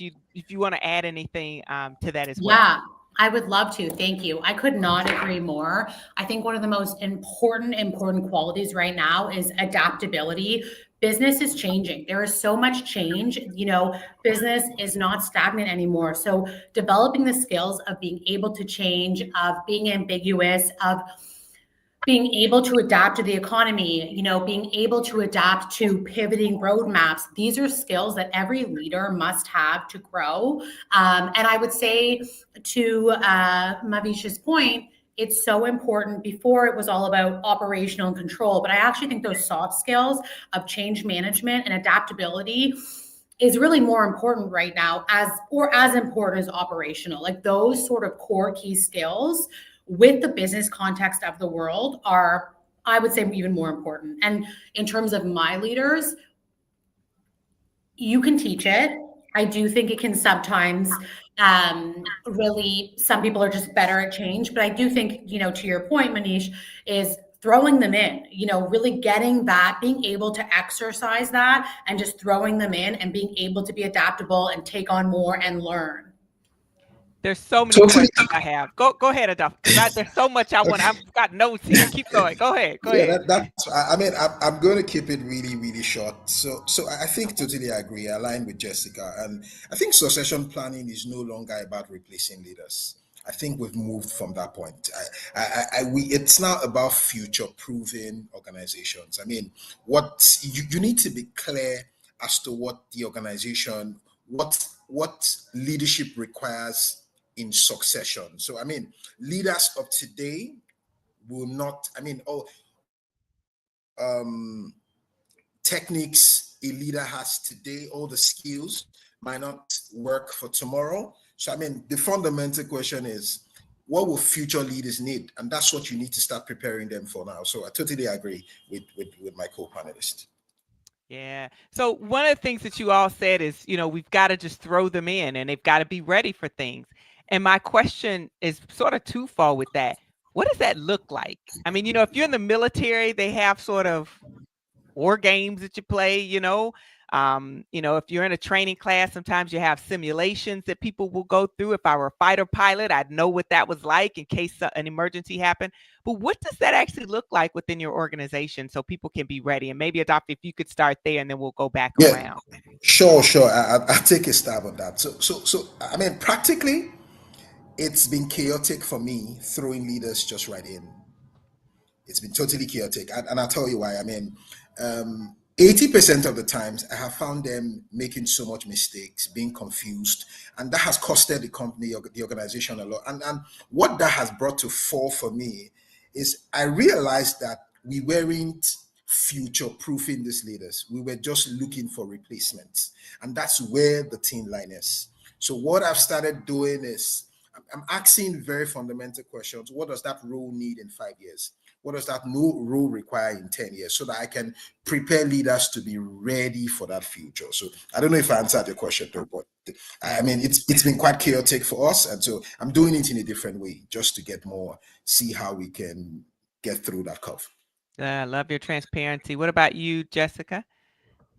you want to add anything to that as well. Yeah. I would love to. Thank you. I could not agree more. I think one of the most important qualities right now is adaptability. Business is changing. There is so much change. Business is not stagnant anymore. So developing the skills of being able to change, of being ambiguous, of being able to adapt to the economy, being able to adapt to pivoting roadmaps. These are skills that every leader must have to grow. And I would say to Mavish's point, it's so important. Before it was all about operational and control, but I actually think those soft skills of change management and adaptability is really more important right now as important as operational. Like those sort of core key skills with the business context of the world are, I would say, even more important. And in terms of my leaders, you can teach it. I do think it can sometimes really, some people are just better at change. But I do think, to your point, Manish, is throwing them in, really getting that, being able to exercise that and just throwing them in and being able to be adaptable and take on more and learn. There's so many questions I have. Go ahead, Adolph. There's so much I want. I've got notes here. Keep going. Go ahead. Go ahead. I'm going to keep it really, really short. So I think totally agree. I align with Jessica, and I think succession planning is no longer about replacing leaders. I think we've moved from that point. It's now about future-proofing organizations. I mean, what you need to be clear as to what the organization, what leadership requires in succession. So, I mean, leaders of today will not, techniques a leader has today, all the skills might not work for tomorrow. So, I mean, the fundamental question is, what will future leaders need? And that's what you need to start preparing them for now. So I totally agree with my co-panelist. Yeah. So one of the things that you all said is, we've got to just throw them in and they've got to be ready for things. And my question is sort of twofold with that. What does that look like? I mean, if you're in the military, they have sort of war games that you play, if you're in a training class, sometimes you have simulations that people will go through. If I were a fighter pilot, I'd know what that was like in case an emergency happened. But what does that actually look like within your organization so people can be ready? And maybe, Adolph, if you could start there and then we'll go back around. Sure. I'll take a stab on that. So I mean, practically, it's been chaotic for me throwing leaders just right in. It's been totally chaotic. And I'll tell you why. I mean, 80% of the times I have found them making so much mistakes, being confused, and that has costed the company or the organization a lot. And what that has brought to fall for me is I realized that we weren't future-proofing these leaders. We were just looking for replacements. And that's where the thin line is. So what I've started doing is I'm asking very fundamental questions. What does that role need in 5 years? What does that new role require in 10 years so that I can prepare leaders to be ready for that future? So I don't know if I answered your question, though, but I mean, it's been quite chaotic for us. And so I'm doing it in a different way just to see how we can get through that curve. I love your transparency. What about you, Jessica?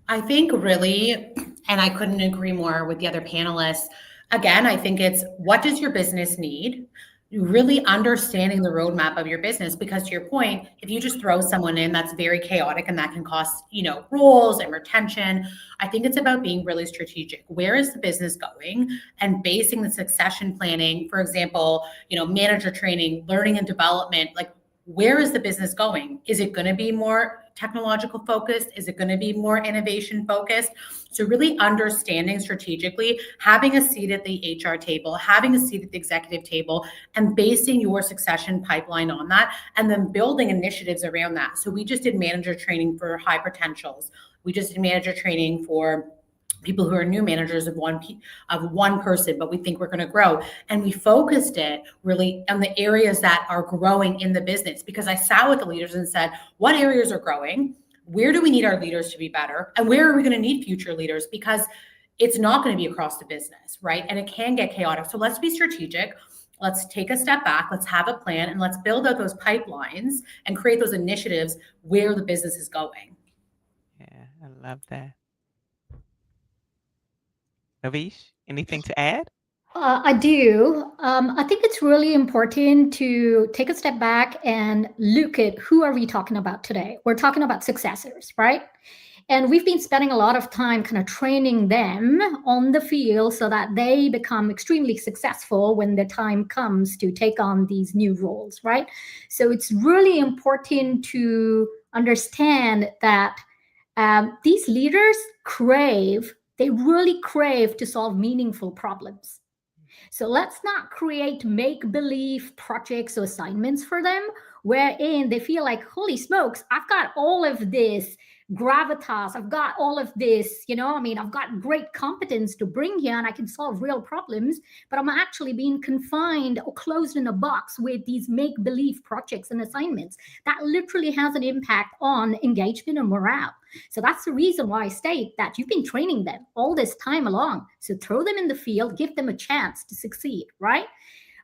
I think really, and I couldn't agree more with the other panelists. Again, I think it's what does your business need? Really understanding the roadmap of your business, because to your point, if you just throw someone in, that's very chaotic and that can cost, roles and retention. I think it's about being really strategic. Where is the business going? And basing the succession planning, for example, manager training, learning and development, like where is the business going? Is it going to be more technological focused? Is it going to be more innovation focused? So really understanding strategically, having a seat at the HR table, having a seat at the executive table, and basing your succession pipeline on that, and then building initiatives around that. So we just did manager training for high potentials. We just did manager training for people who are new managers of one person, but we think we're going to grow. And we focused it really on the areas that are growing in the business, because I sat with the leaders and said, what areas are growing? Where do we need our leaders to be better? And where are we going to need future leaders? Because it's not going to be across the business, right? And it can get chaotic. So let's be strategic. Let's take a step back. Let's have a plan and let's build out those pipelines and create those initiatives where the business is going. Yeah, I love that. Navish, anything to add? I do. I think it's really important to take a step back and look at who are we talking about today. We're talking about successors, right? And we've been spending a lot of time kind of training them on the field so that they become extremely successful when the time comes to take on these new roles, right? So it's really important to understand that these leaders they really crave to solve meaningful problems. So let's not create make-believe projects or assignments for them. wherein they feel like, holy smokes, I've got all of this gravitas, I've got all of this, I've got great competence to bring here and I can solve real problems, but I'm actually being confined or closed in a box with these make-believe projects and assignments. That literally has an impact on engagement and morale. So that's the reason why I state that you've been training them all this time along. So throw them in the field, give them a chance to succeed, right?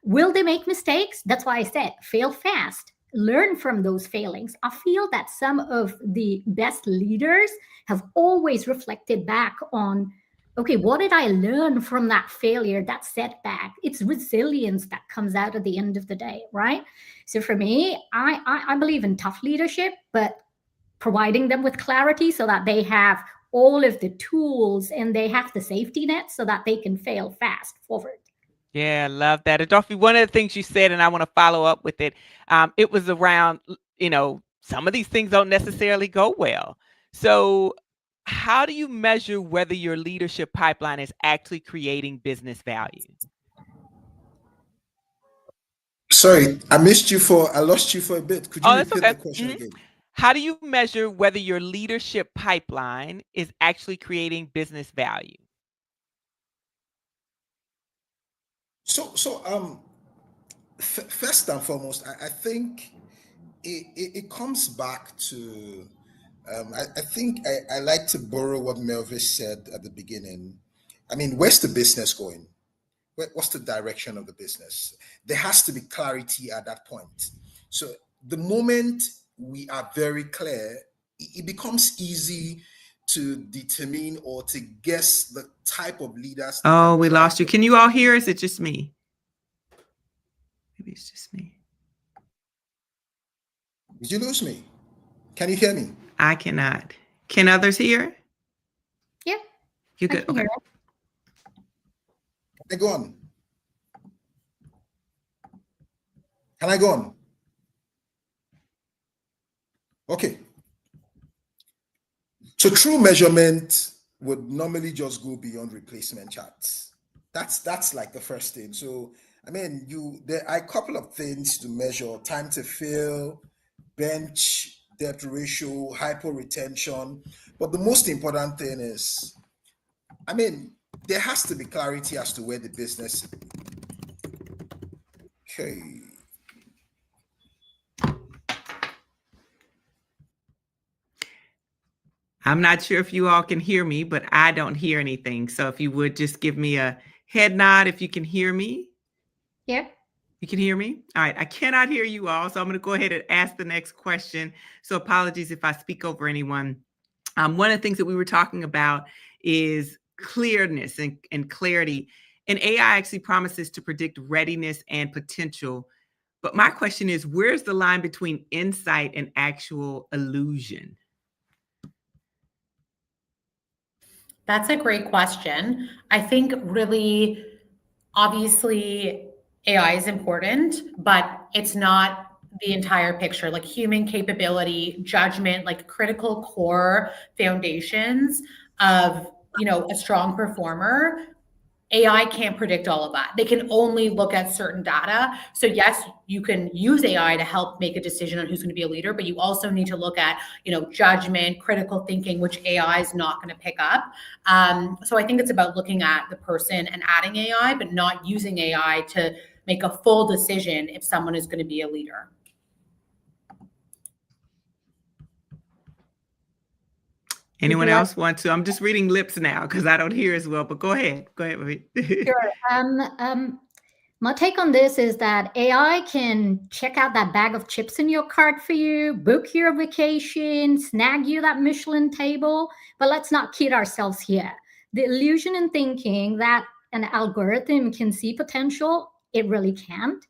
Will they make mistakes? That's why I said fail fast. Learn from those failings. I feel that some of the best leaders have always reflected back on, okay, what did I learn from that failure, that setback? It's resilience that comes out at the end of the day, right? So for me, I believe in tough leadership, but providing them with clarity so that they have all of the tools and they have the safety net so that they can fail fast forward. Yeah, love that. Adolphe, one of the things you said, and I want to follow up with it, it was around, some of these things don't necessarily go well. So how do you measure whether your leadership pipeline is actually creating business value? Sorry, I lost you for a bit. Could you repeat the question again? How do you measure whether your leadership pipeline is actually creating business value? First and foremost, I think it comes back to, I think I like to borrow what Melvis said at the beginning. I mean, where's the business going? What's the direction of the business? There has to be clarity at that point. So the moment we are very clear, it becomes easy to determine or to guess the type of leaders. Oh, we lost you. Can you all hear? Is it just me? Maybe it's just me. Did you lose me? Can you hear me? I cannot. Can others hear? Yeah. You good? Okay. Can I go on? Can I go on? Okay. So true measurement would normally just go beyond replacement charts. That's like the first thing. So I mean, there are a couple of things to measure: time to fill, bench depth ratio, hyper retention. But the most important thing is, I mean, there has to be clarity as to where the business. Okay. I'm not sure if you all can hear me, but I don't hear anything. So if you would just give me a head nod if you can hear me. Yeah. You can hear me? All right. I cannot hear you all. So I'm going to go ahead and ask the next question. So apologies if I speak over anyone. One of the things that we were talking about is clearness and clarity. And AI actually promises to predict readiness and potential. But my question is, where's the line between insight and actual illusion? That's a great question. I think really, obviously, AI is important, but it's not the entire picture. Like human capability, judgment, like critical core foundations of, a strong performer. AI can't predict all of that. They can only look at certain data. So yes, you can use AI to help make a decision on who's going to be a leader, but you also need to look at, judgment, critical thinking, which AI is not going to pick up. So I think it's about looking at the person and adding AI, but not using AI to make a full decision if someone is going to be a leader. Anyone else want to? I'm just reading lips now because I don't hear as well, but go ahead. Go ahead. Sure. My take on this is that AI can check out that bag of chips in your cart for you, book your vacation, snag you that Michelin table, but let's not kid ourselves here. The illusion in thinking that an algorithm can see potential, it really can't.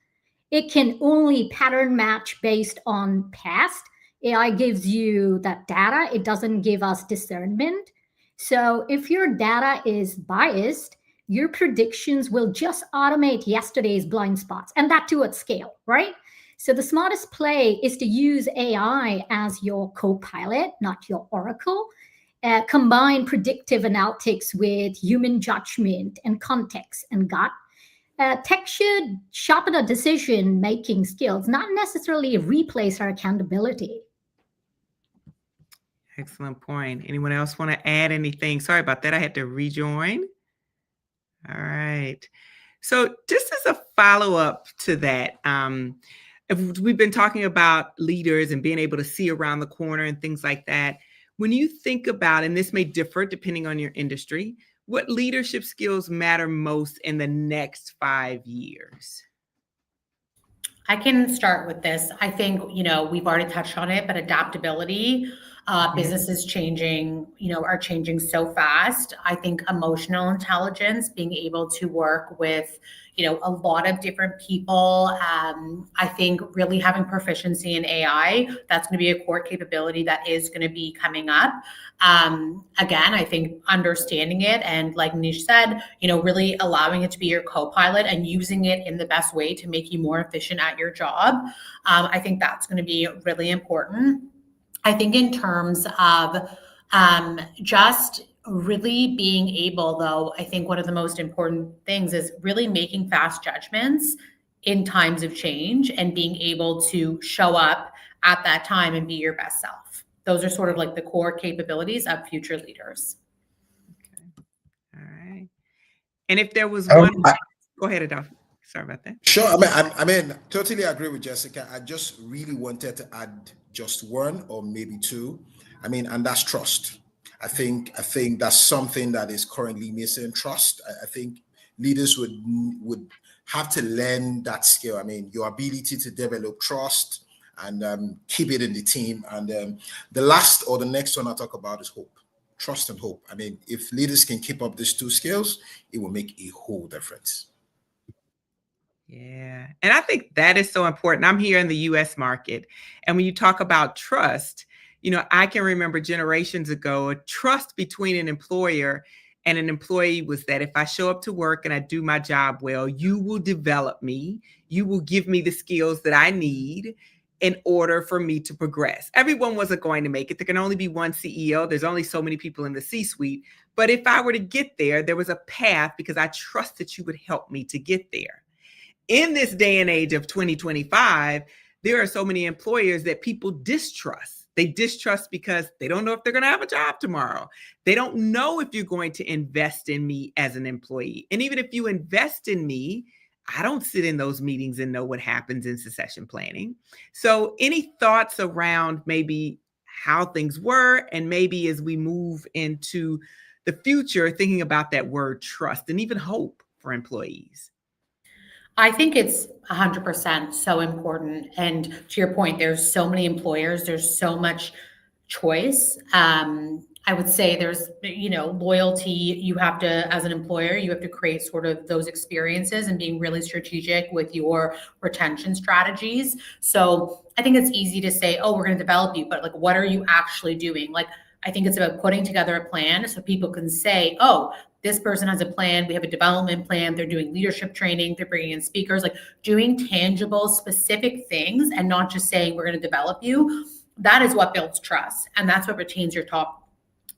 It can only pattern match based on past. AI gives you that data. It doesn't give us discernment. So if your data is biased, your predictions will just automate yesterday's blind spots, and that too at scale, right? So the smartest play is to use AI as your co-pilot, not your oracle. Combine predictive analytics with human judgment and context and gut. tech should sharpen our decision-making skills, not necessarily replace our accountability. Excellent point. Anyone else want to add anything? Sorry about that. I had to rejoin. All right. So just as a follow-up to that, we've been talking about leaders and being able to see around the corner and things like that. When you think about, and this may differ depending on your industry, what leadership skills matter most in the next 5 years? I can start with this. I think, we've already touched on it, but adaptability, businesses changing, are changing so fast. I think emotional intelligence, being able to work with, a lot of different people. I think really having proficiency in AI, that's going to be a core capability that is going to be coming up. Again, I think understanding it and, like Nish said, really allowing it to be your co-pilot and using it in the best way to make you more efficient at your job. I think that's going to be really important. I think in terms of just really being able, though, I think one of the most important things is really making fast judgments in times of change and being able to show up at that time and be your best self. Those are sort of like the core capabilities of future leaders. Okay. All right. And if there was one, go ahead, Adolfo. Sorry about that. Sure. I mean, totally agree with Jessica. I just really wanted to add just one or maybe two. And that's trust. I think that's something that is currently missing. Trust. I think leaders would have to learn that skill. Your ability to develop trust and keep it in the team. And the last or the next one I'll talk about is hope. Trust and hope. If leaders can keep up these two skills, it will make a whole difference. Yeah. And I think that is so important. I'm here in the US market. And when you talk about trust, I can remember generations ago, a trust between an employer and an employee was that if I show up to work and I do my job well, you will develop me. You will give me the skills that I need in order for me to progress. Everyone wasn't going to make it. There can only be one CEO. There's only so many people in the C-suite. But if I were to get there, there was a path because I trust that you would help me to get there. In this day and age of 2025, there are so many employers that people distrust. They distrust because they don't know if they're going to have a job tomorrow. They don't know if you're going to invest in me as an employee. And even if you invest in me, I don't sit in those meetings and know what happens in succession planning. So any thoughts around maybe how things were and maybe as we move into the future, thinking about that word trust and even hope for employees? I think it's 100% so important. And to your point, there's so many employers, there's so much choice. I would say there's, loyalty. You have to, as an employer, you have to create sort of those experiences and being really strategic with your retention strategies. So I think it's easy to say, oh, we're going to develop you, but what are you actually doing? I think it's about putting together a plan so people can say, oh, this person has a plan. We have a development plan. They're doing leadership training. They're bringing in speakers, doing tangible, specific things and not just saying we're going to develop you. That is what builds trust. And that's what retains your top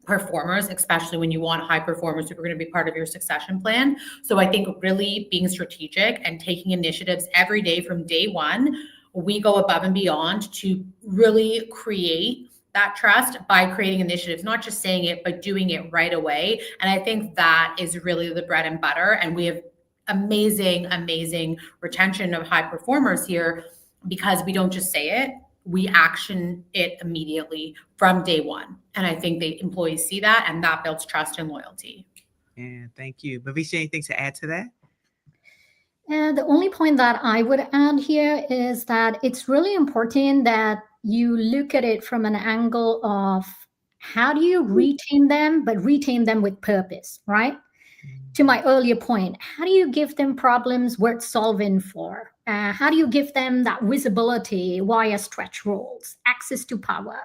performers, especially when you want high performers who are going to be part of your succession plan. So I think really being strategic and taking initiatives every day from day one, we go above and beyond to really create that trust by creating initiatives, not just saying it, but doing it right away. And I think that is really the bread and butter. And we have amazing, amazing retention of high performers here because we don't just say it, we action it immediately from day one. And I think the employees see that and that builds trust and loyalty. Yeah, thank you. Bhavisha, anything to add to that? And the only point that I would add here is that it's really important that you look at it from an angle of how do you retain them, but retain them with purpose, right? To my earlier point, how do you give them problems worth solving for? How do you give them that visibility via stretch roles, access to power?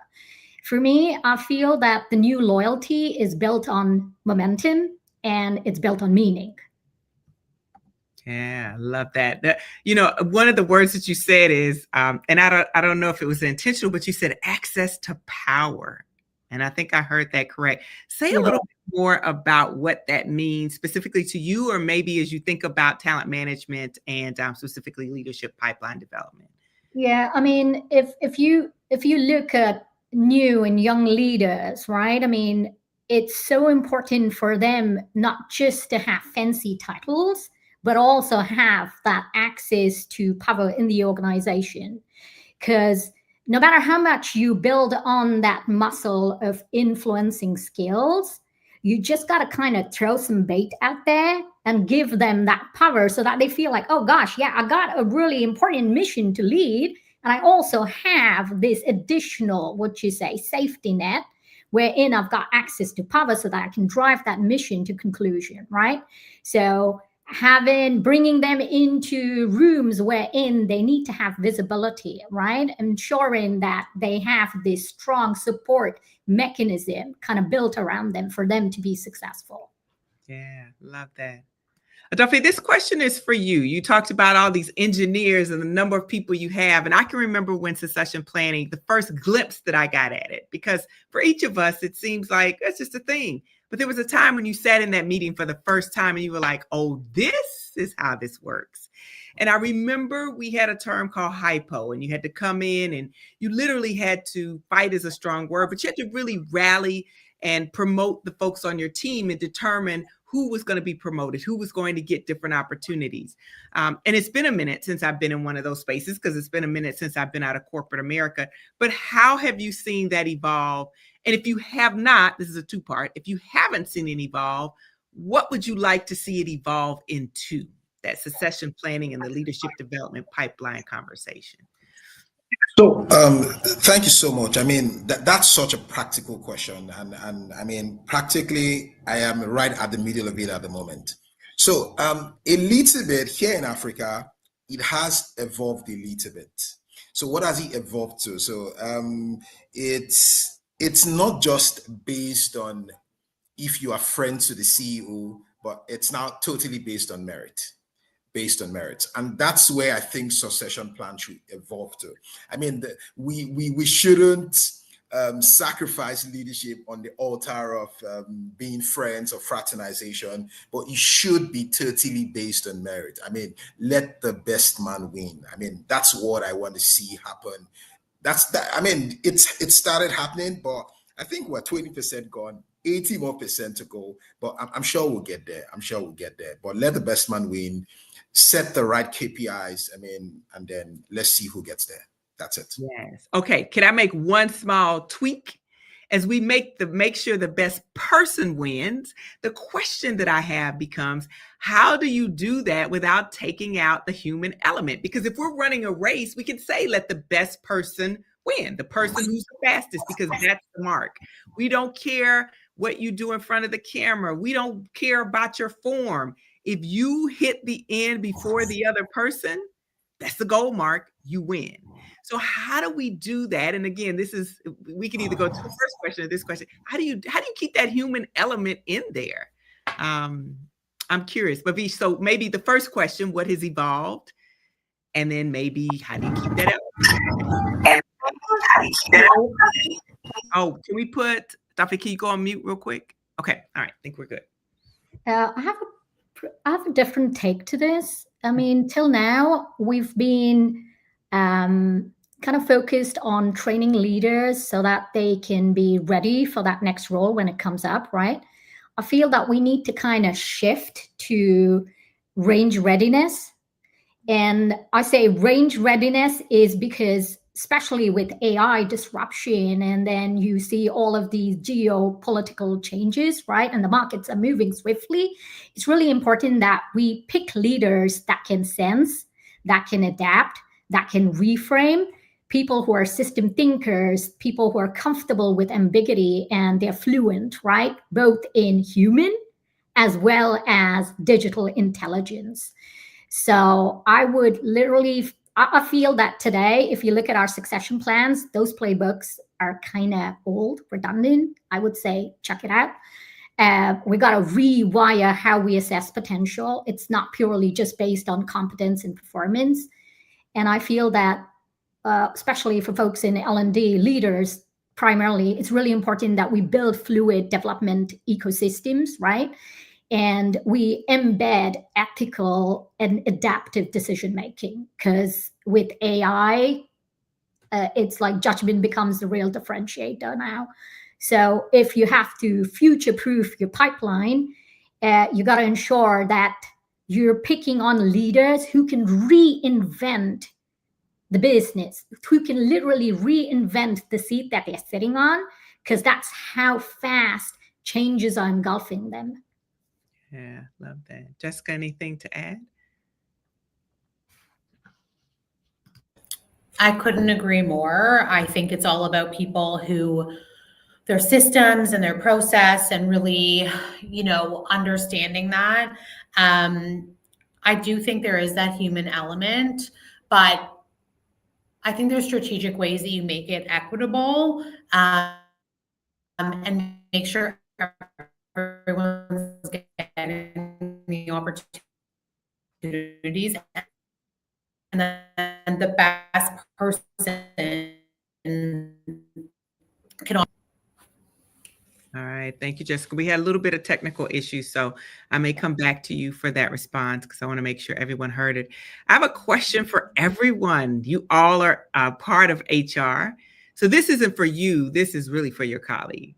For me, I feel that the new loyalty is built on momentum and it's built on meaning. Yeah, I love that. One of the words that you said is, and I don't know if it was intentional, but you said access to power. And I think I heard that correct. Say a little bit more about what that means specifically to you, or maybe as you think about talent management and specifically leadership pipeline development. Yeah, I mean, if you look at new and young leaders, right? I mean, it's so important for them not just to have fancy titles, but also have that access to power in the organization. Because no matter how much you build on that muscle of influencing skills, you just got to kind of throw some bait out there and give them that power so that they feel like, oh gosh, yeah, I got a really important mission to lead. And I also have this additional, what you say, safety net, wherein I've got access to power so that I can drive that mission to conclusion, right? So bringing them into rooms wherein they need to have visibility, right? Ensuring that they have this strong support mechanism kind of built around them for them to be successful. Yeah, love that. Adafe, this question is for you. You talked about all these engineers and the number of people you have. And I can remember when succession planning, the first glimpse that I got at it, because for each of us, it seems like that's just a thing. But there was a time when you sat in that meeting for the first time and you were like, oh, this is how this works. And I remember we had a term called hypo, and you had to come in and you literally had to, fight is a strong word, but you had to really rally and promote the folks on your team and determine who was going to be promoted, who was going to get different opportunities. And it's been a minute since I've been in one of those spaces, because it's been a minute since I've been out of corporate America. But how have you seen that evolve? And if you have not, this is a two-part, if you haven't seen it evolve, what would you like to see it evolve into, that succession planning and the leadership development pipeline conversation? So thank you so much. I mean, that's such a practical question. And I mean, practically, I am right at the middle of it at the moment. So a little bit here in Africa, it has evolved a little bit. So what has it evolved to? So it's not just based on if you are friends to the CEO, but it's now totally based on merit. And that's where I think succession plan should evolve to. I mean, we shouldn't sacrifice leadership on the altar of being friends or fraternization, but it should be totally based on merit. I mean, let the best man win. I mean, that's what I want to see happen. I mean, it started happening, but I think we're 20% gone, 80% more to go, but I'm sure we'll get there. But let the best man win. Set the right KPIs, I mean, and then let's see who gets there. That's it. Yes. Okay. Can I make one small tweak? As we make sure the best person wins, the question that I have becomes, how do you do that without taking out the human element? Because if we're running a race, we can say, let the best person win, the person who's the fastest, because that's the mark. We don't care what you do in front of the camera. We don't care about your form. If you hit the end before the other person, that's the goal mark, you win. So how do we do that? And again, we can either go to the first question or this question. How do you keep that human element in there? I'm curious, Bavish. So maybe the first question, what has evolved? And then maybe how do you keep that element? Oh, can we put, Dr. Can you go on mute real quick? Okay, all right, I think we're good. I have a different take to this. I mean, till now, we've been kind of focused on training leaders so that they can be ready for that next role when it comes up, right? I feel that we need to kind of shift to range readiness. And I say range readiness is because, especially with AI disruption, and then you see all of these geopolitical changes, right? And the markets are moving swiftly. It's really important that we pick leaders that can sense, that can adapt, that can reframe, people who are system thinkers, people who are comfortable with ambiguity, and they're fluent, right? Both in human as well as digital intelligence. So I would literally, I feel that today, if you look at our succession plans, those playbooks are kind of old, redundant. I would say, check it out. We got to rewire how we assess potential. It's not purely just based on competence and performance. And I feel that, especially for folks in L&D, leaders, primarily, it's really important that we build fluid development ecosystems, right? And we embed ethical and adaptive decision making, because with AI, it's like judgment becomes the real differentiator now. So if you have to future-proof your pipeline, you got to ensure that you're picking on leaders who can reinvent the business, who can literally reinvent the seat that they're sitting on, because that's how fast changes are engulfing them. Yeah, love that. Jessica, anything to add? I couldn't agree more. I think it's all about people who, their systems and their process, and really, understanding that. I do think there is that human element, but I think there's strategic ways that you make it equitable, and make sure everyone's getting the opportunities, and then the best person can. All right. Thank you, Jessica. We had a little bit of technical issues, so I may come back to you for that response because I want to make sure everyone heard it. I have a question for everyone. You all are part of HR. So this isn't for you. This is really for your colleagues.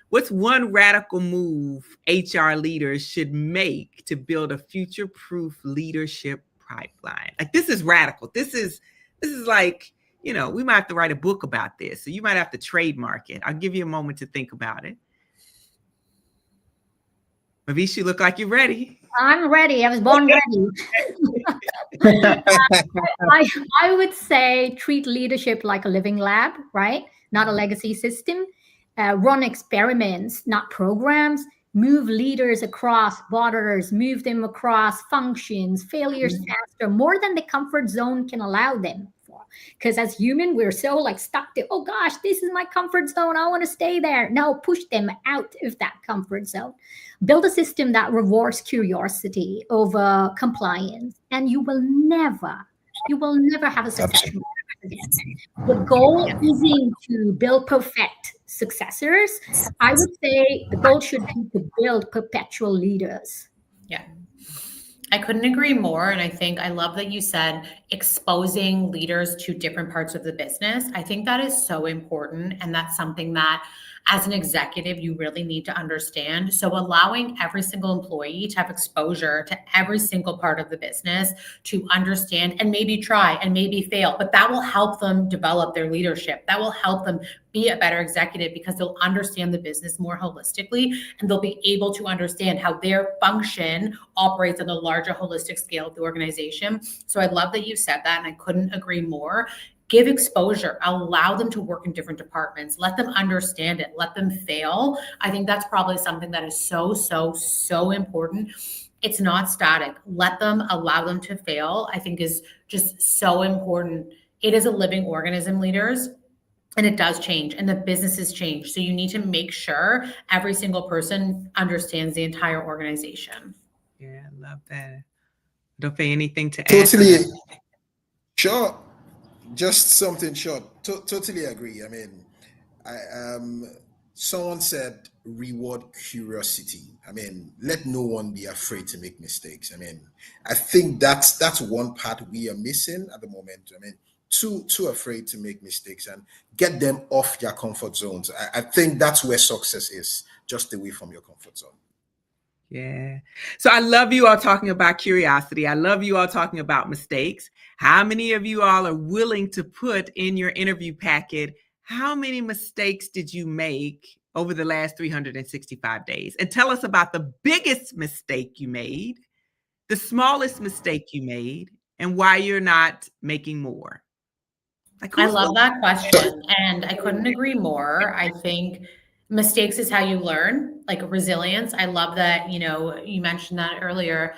What's one radical move HR leaders should make to build a future-proof leadership pipeline? Like, this is radical. This is like, we might have to write a book about this. So you might have to trademark it. I'll give you a moment to think about it. Mavish, you look like you're ready. I'm ready. I was born ready. I would say treat leadership like a living lab, right? Not a legacy system. Run experiments, not programs. Move leaders across borders, move them across functions, failures faster, more than the comfort zone can allow them for. Because as human, we're so stuck to, oh gosh, this is my comfort zone, I want to stay there. No, push them out of that comfort zone. Build a system that rewards curiosity over compliance, and you will never have a succession. The goal isn't to build perfect successors. I would say the goal should be to build perpetual leaders. Yeah, I couldn't agree more. And I think I love that you said exposing leaders to different parts of the business. I think that is so important. And that's something that as an executive, you really need to understand. So allowing every single employee to have exposure to every single part of the business, to understand and maybe try and maybe fail, but that will help them develop their leadership. That will help them be a better executive because they'll understand the business more holistically, and they'll be able to understand how their function operates on the larger holistic scale of the organization. So I love that you said that, and I couldn't agree more. Give exposure, allow them to work in different departments, let them understand it, let them fail. I think that's probably something that is so, so, so important. It's not static. Allow them to fail, I think is just so important. It is a living organism, leaders, and it does change, and the businesses change. So you need to make sure every single person understands the entire organization. Yeah, I love that. Don't say anything to add. Totally. Sure. Just something short. Totally agree. I mean, someone said reward curiosity. I mean, let no one be afraid to make mistakes. I mean, I think that's one part we are missing at the moment. I mean, too afraid to make mistakes and get them off their comfort zones. I think that's where success is, just away from your comfort zone. Yeah. So I love you all talking about curiosity. I love you all talking about mistakes. How many of you all are willing to put in your interview packet, how many mistakes did you make over the last 365 days? And tell us about the biggest mistake you made, the smallest mistake you made, and why you're not making more. I love that question, and I couldn't agree more. I think mistakes is how you learn, like resilience. I love that, you mentioned that earlier.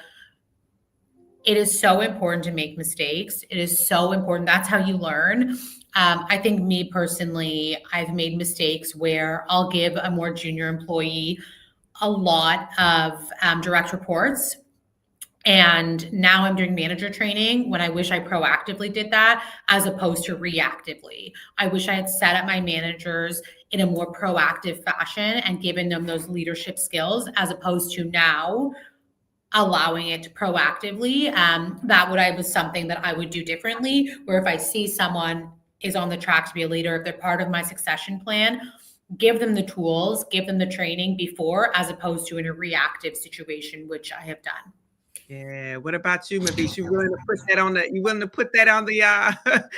It is so important to make mistakes. It is so important. That's how you learn. I think me personally, I've made mistakes where I'll give a more junior employee a lot of direct reports. And now I'm doing manager training when I wish I proactively did that as opposed to reactively. I wish I had set up my managers in a more proactive fashion and giving them those leadership skills, as opposed to now allowing it proactively. That was something that I would do differently, where if I see someone is on the track to be a leader, if they're part of my succession plan, give them the tools, give them the training before, as opposed to in a reactive situation, which I have done. Yeah. What about you, Mavish? You willing to put that on the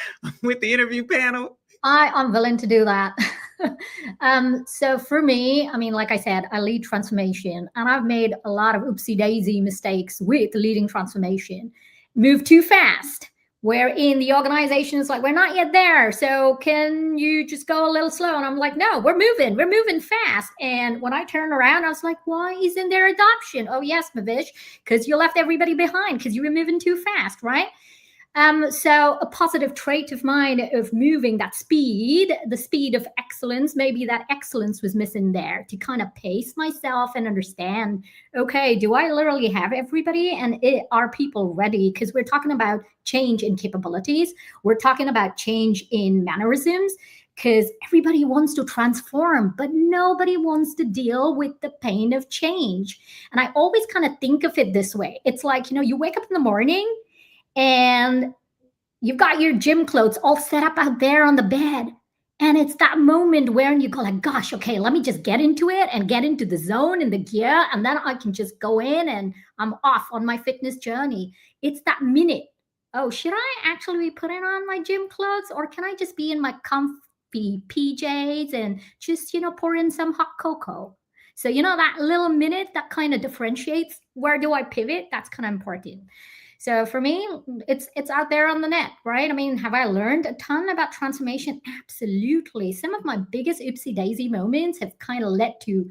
with the interview panel? I'm willing to do that. So for me, I mean, like I said, I lead transformation, and I've made a lot of oopsie daisy mistakes with leading transformation. Move too fast, wherein the organization is like, we're not yet there, so can you just go a little slow? And I'm like, no, we're moving fast. And when I turned around, I was like, why isn't there adoption? Oh yes, Mavish, because you left everybody behind because you were moving too fast, right? So a positive trait of mine of moving, that speed, the speed of excellence, maybe that excellence was missing there, to kind of pace myself and understand, okay, do I literally have everybody, and are people ready? Because we're talking about change in capabilities. We're talking about change in mannerisms, because everybody wants to transform, but nobody wants to deal with the pain of change. And I always kind of think of it this way. It's like, you wake up in the morning and you've got your gym clothes all set up out there on the bed. And it's that moment where you go like, gosh, okay, let me just get into it and get into the zone and the gear. And then I can just go in and I'm off on my fitness journey. It's that minute. Oh, should I actually be putting on my gym clothes, or can I just be in my comfy PJs and just, pour in some hot cocoa? So, that little minute that kind of differentiates, where do I pivot? That's kind of important. So for me, it's out there on the net, right? I mean, have I learned a ton about transformation? Absolutely. Some of my biggest oopsie daisy moments have kind of led to,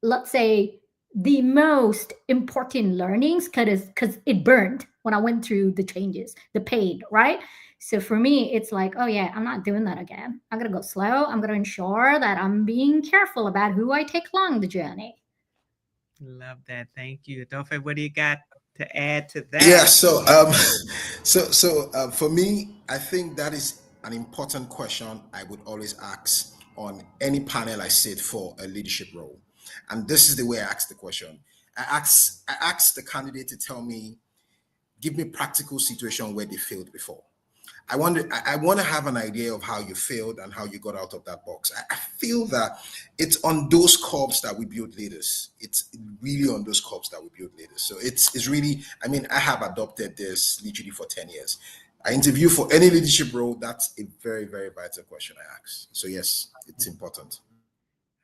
let's say, the most important learnings, because it burned when I went through the changes, the pain, right? So for me, it's like, oh yeah, I'm not doing that again. I'm going to go slow. I'm going to ensure that I'm being careful about who I take along the journey. Love that. Thank you. Adolfo, what do you got to add to that? Yeah, so for me, I think that is an important question I would always ask on any panel I sit for a leadership role. And this is the way I ask the question. I ask the candidate to tell me, give me practical situation where they failed before. I want to have an idea of how you failed and how you got out of that box. I feel that it's on those curbs that we build leaders. It's really on those curbs that we build leaders. So it's really, I mean, I have adopted this literally for 10 years. I interview for any leadership role. That's a very, very vital question I ask. So yes, it's important.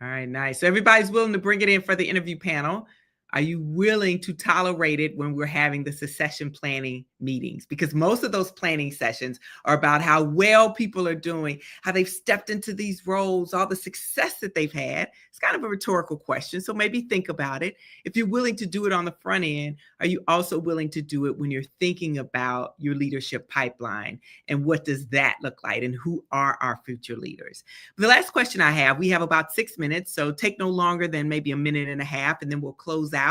All right, nice. So everybody's willing to bring it in for the interview panel. Are you willing to tolerate it when we're having the succession planning meetings? Because most of those planning sessions are about how well people are doing, how they've stepped into these roles, all the success that they've had. It's kind of a rhetorical question, so maybe think about it. If you're willing to do it on the front end, are you also willing to do it when you're thinking about your leadership pipeline and what does that look like and who are our future leaders? The last question I have, we have about 6 minutes, so take no longer than maybe a minute and a half, and then we'll close out.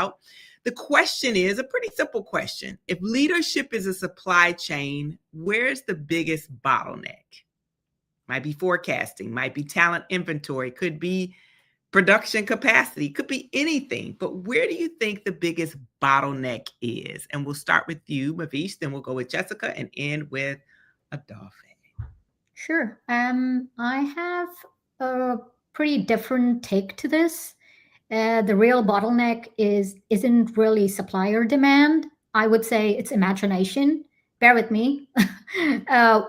The question is a pretty simple question. If leadership is a supply chain, where's the biggest bottleneck? Might be forecasting, might be talent inventory, could be production capacity, could be anything. But where do you think the biggest bottleneck is? And we'll start with you, Mavish, then we'll go with Jessica and end with Adolfo. Sure. I have a pretty different take to this. The real bottleneck isn't really supplier demand. I would say it's imagination. Bear with me.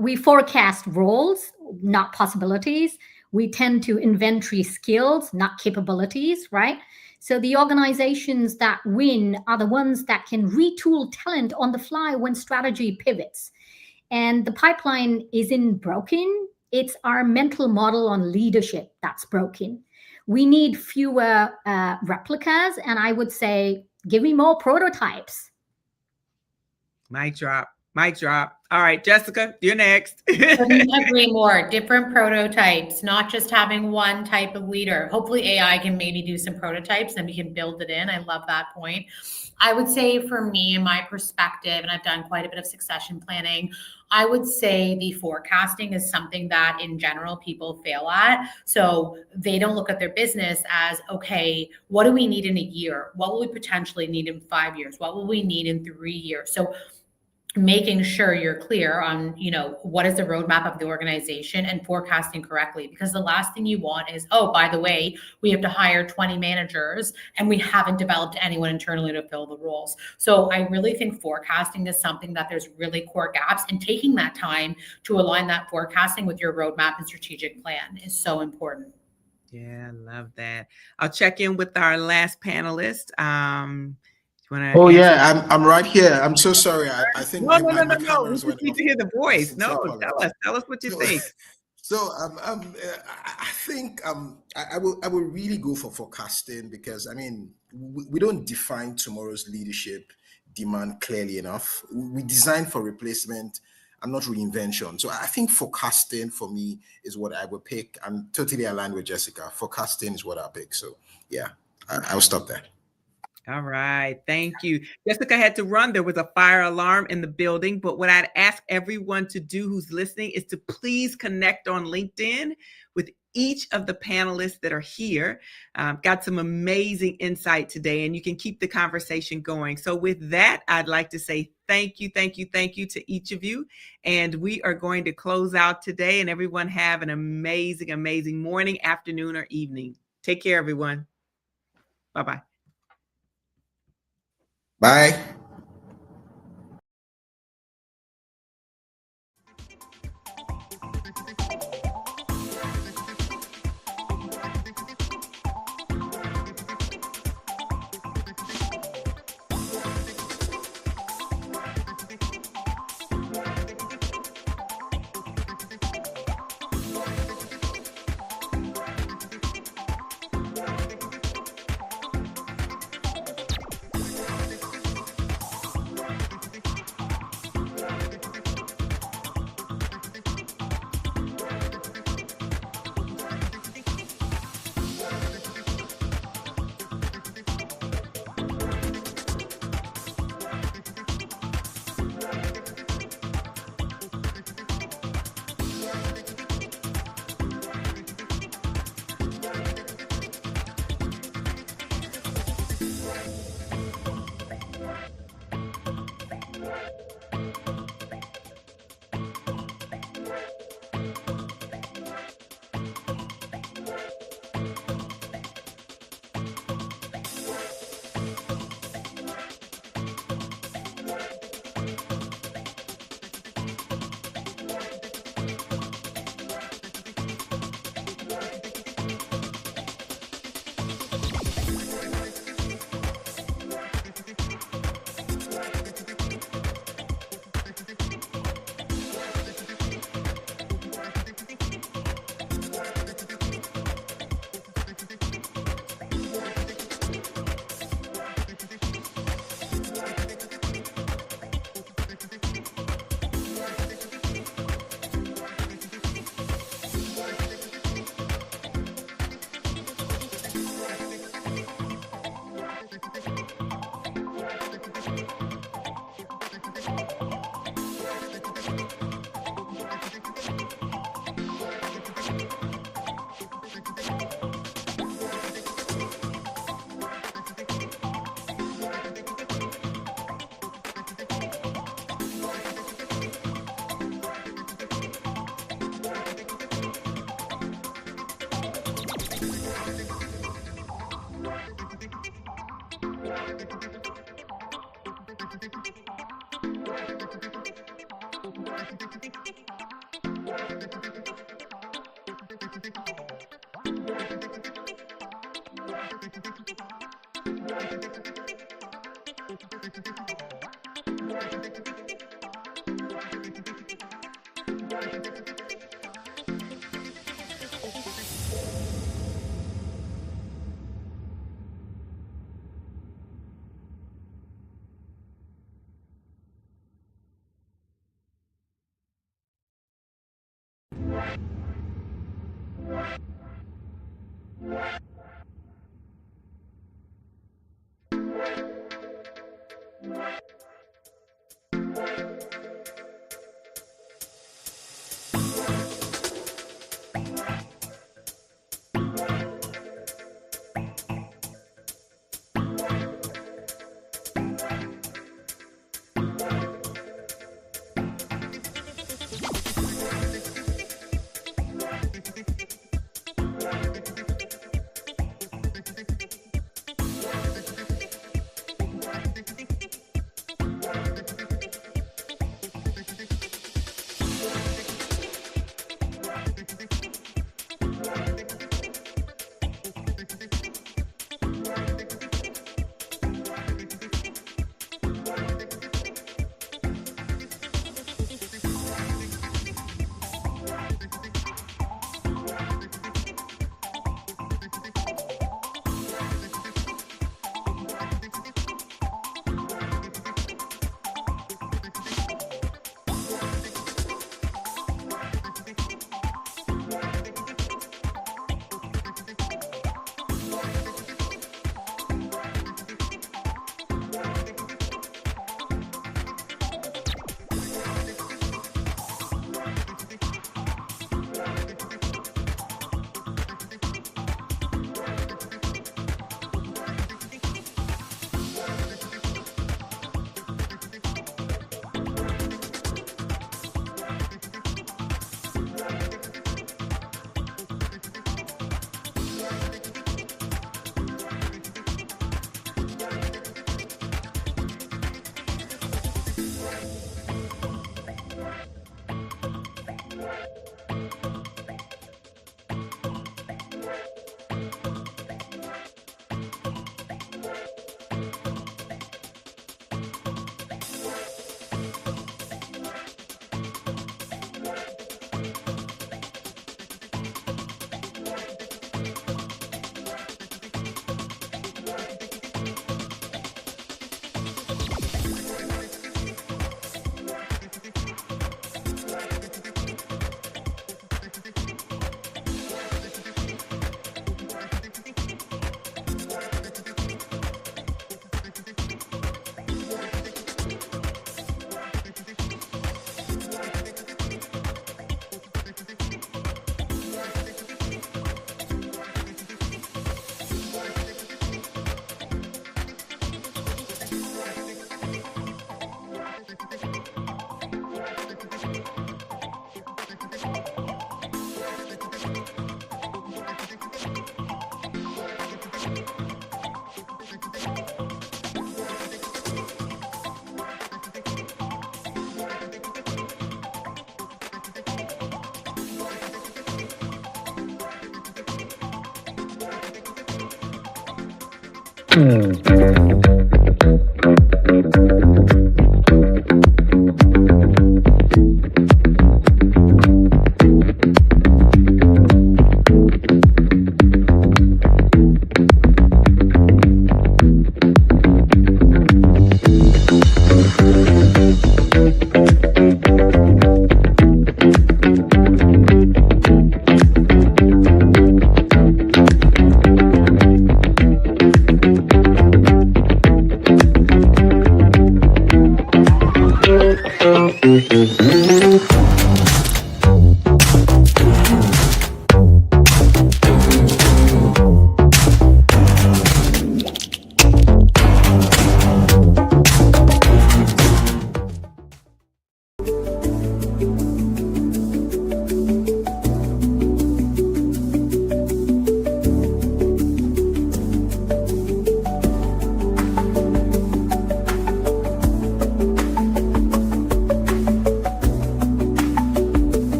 We forecast roles, not possibilities. We tend to inventory skills, not capabilities, right? So the organizations that win are the ones that can retool talent on the fly when strategy pivots. And the pipeline isn't broken. It's our mental model on leadership that's broken. We need fewer replicas, and I would say, give me more prototypes. Mic drop. Mic drop. All right, Jessica, you're next. Couldn't agree more. Different prototypes, not just having one type of leader. Hopefully AI can maybe do some prototypes and we can build it in. I love that point. I would say for me, in my perspective, and I've done quite a bit of succession planning I would say the forecasting is something that in general people fail at. So they don't look at their business as, okay, what do we need in a year? What will we potentially need in 5 years? What will we need in 3 years? So making sure you're clear on, what is the roadmap of the organization and forecasting correctly, because the last thing you want is, oh, by the way, we have to hire 20 managers and we haven't developed anyone internally to fill the roles. So I really think forecasting is something that there's really core gaps, and taking that time to align that forecasting with your roadmap and strategic plan is so important. Yeah, I love that. I'll check in with our last panelist. Oh yeah, I'm right here. I'm so sorry. I think No. my We cameras just went need off. to hear the voice. Sincerely No, apologize. tell us what you think. So I think I will really go for forecasting, because I mean we don't define tomorrow's leadership demand clearly enough. We design for replacement and not reinvention. So I think forecasting for me is what I would pick. I'm totally aligned with Jessica. Forecasting is what I pick. So yeah, I'll stop there. All right. Thank you. Jessica had to run. There was a fire alarm in the building. But what I'd ask everyone to do who's listening is to please connect on LinkedIn with each of the panelists that are here. Got some amazing insight today, and you can keep the conversation going. So with that, I'd like to say thank you to each of you. And we are going to close out today, and everyone have an amazing, amazing morning, afternoon, or evening. Take care, everyone. Bye-bye. Bye.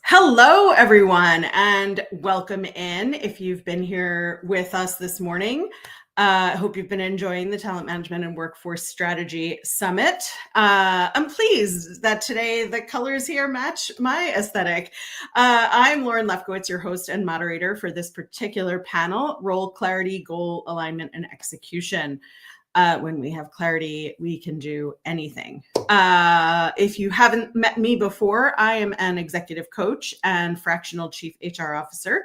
Hello, everyone, and welcome in. If you've been here with us this morning, I hope you've been enjoying the Talent Management and Workforce Strategy Summit. I'm pleased that today the colors here match my aesthetic. I'm Lauren Lefkowitz, your host and moderator for this particular panel, Role Clarity, Goal Alignment, and Execution. When we have clarity, we can do anything. If you haven't met me before, I am an executive coach and fractional chief HR officer.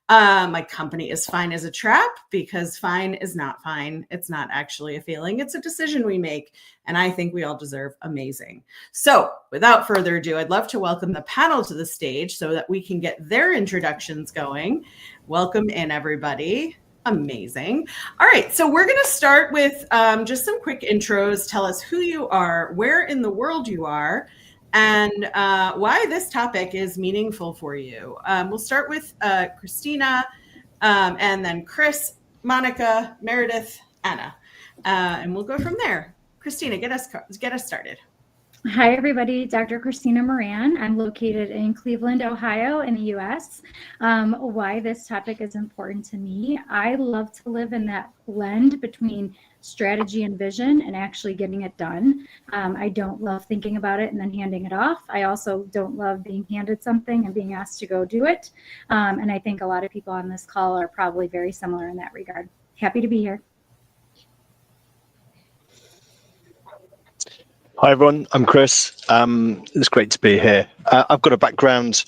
My company is Fine as a Trap because fine is not fine. It's not actually a feeling. It's a decision we make. And I think we all deserve amazing. So without further ado, I'd love to welcome the panel to the stage so that we can get their introductions going. Welcome in, everybody. Amazing. All right, so we're going to start with just some quick intros. Tell us who you are, where in the world you are, and why this topic is meaningful for you. We'll start with Christina, and then Chris, Monica, Meredith, Anna, and we'll go from there. Christina, get us started. Hi, everybody. Dr. Christina Moran. I'm located in Cleveland, Ohio, in the U.S. Why this topic is important to me, I love to live in that blend between strategy and vision and actually getting it done. I don't love thinking about it and then handing it off. I also don't love being handed something and being asked to go do it. And I think a lot of people on this call are probably very similar in that regard. Happy to be here. Hi, everyone. I'm Chris. It's great to be here. I've got a background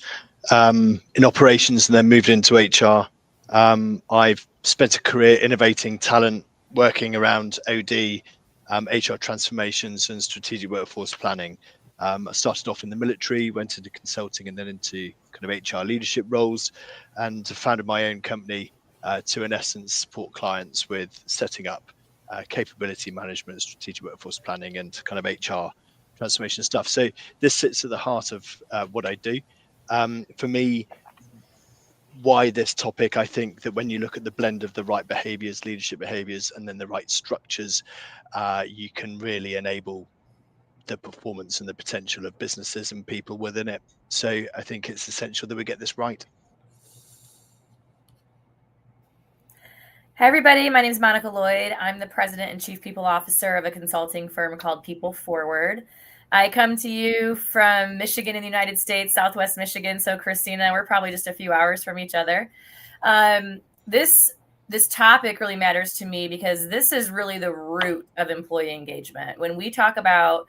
in operations and then moved into HR. I've spent a career innovating talent, working around OD, HR transformations and strategic workforce planning. I started off in the military, went into consulting and then into kind of HR leadership roles, and founded my own company to, in essence, support clients with setting up capability management, strategic workforce planning, and kind of HR transformation stuff. So this sits at the heart of what I do. For me, why this topic? I think that when you look at the blend of the right behaviors, leadership behaviors, and then the right structures, you can really enable the performance and the potential of businesses and people within it. So I think it's essential that we get this right. Hi, everybody. My name is Monica Lloyd. I'm the president and chief people officer of a consulting firm called People Forward. I come to you from Michigan in the United States, Southwest Michigan. So Christina, we're probably just a few hours from each other. This topic really matters to me because this is really the root of employee engagement. When we talk about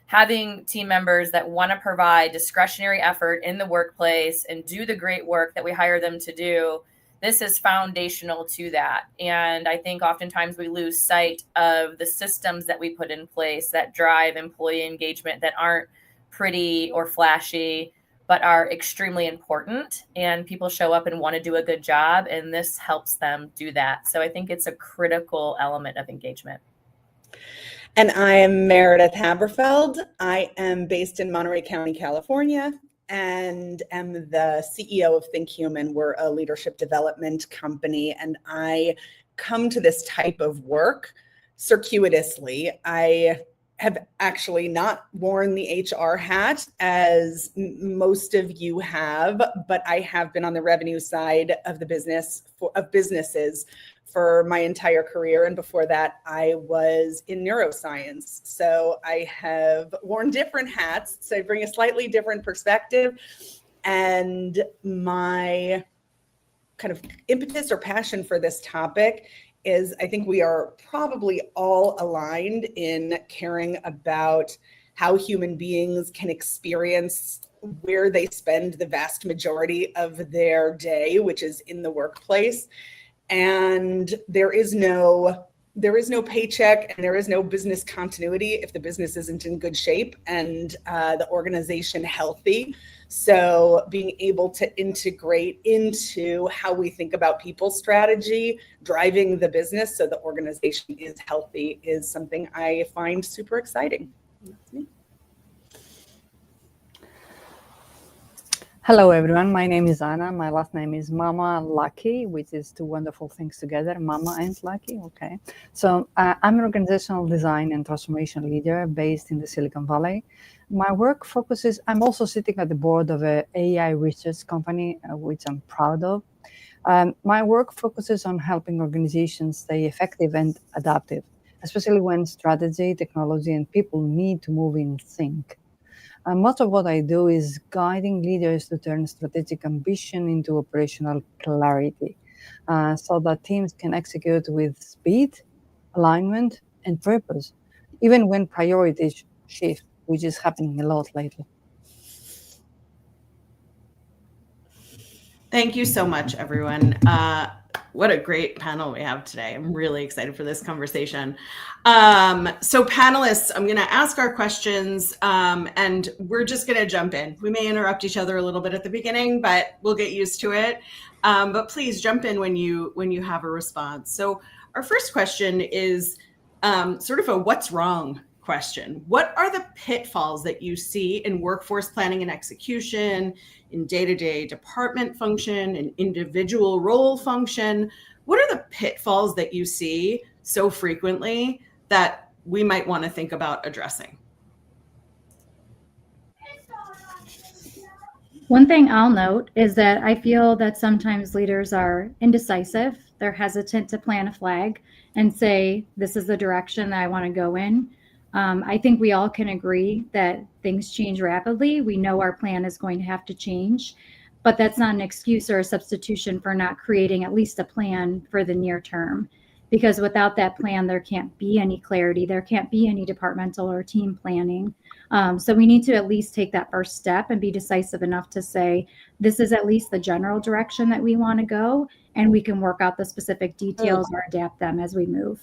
having team members that want to provide discretionary effort in the workplace and do the great work that we hire them to do, this is foundational to that. And I think oftentimes we lose sight of the systems that we put in place that drive employee engagement that aren't pretty or flashy, but are extremely important. And people show up and want to do a good job, and this helps them do that. So I think it's a critical element of engagement. And I am Meredith Haberfeld. I am based in Monterey County, California, and am the CEO of Think Human. We're a leadership development company, and I come to this type of work circuitously. I have actually not worn the HR hat as most of you have, but I have been on the revenue side of the businesses for my entire career. And before that, I was in neuroscience. So I have worn different hats. So I bring a slightly different perspective. And my kind of impetus or passion for this topic is I think we are probably all aligned in caring about how human beings can experience where they spend the vast majority of their day, which is in the workplace. And there is no paycheck and there is no business continuity if the business isn't in good shape and the organization healthy. So being able to integrate into how we think about people strategy, driving the business so the organization is healthy is something I find super exciting. That's me. Hello, everyone. My name is Anna. My last name is Mama Lucky, which is two wonderful things together, Mama and Lucky. Okay. So I'm an organizational design and transformation leader based in the Silicon Valley. My work focuses, I'm also sitting at the board of an AI research company, which I'm proud of. My work focuses on helping organizations stay effective and adaptive, especially when strategy, technology, and people need to move in sync. Most of what I do is guiding leaders to turn strategic ambition into operational clarity so that teams can execute with speed, alignment, and purpose, even when priorities shift, which is happening a lot lately. Thank you so much, everyone. What a great panel we have today. I'm really excited for this conversation. So panelists, I'm going to ask our questions and we're just going to jump in. We may interrupt each other a little bit at the beginning, but we'll get used to it. But please jump in when you have a response. So our first question is sort of a what's wrong question. What are the pitfalls that you see in workforce planning and execution, in day-to-day department function, in individual role function? What are the pitfalls that you see so frequently that we might want to think about addressing? One thing I'll note is that I feel that sometimes leaders are indecisive. They're hesitant to plant a flag and say, this is the direction that I want to go in. I think we all can agree that things change rapidly. We know our plan is going to have to change, but that's not an excuse or a substitution for not creating at least a plan for the near term. Because without that plan, there can't be any clarity. There can't be any departmental or team planning. So we need to at least take that first step and be decisive enough to say, this is at least the general direction that we want to go, and we can work out the specific details or adapt them as we move.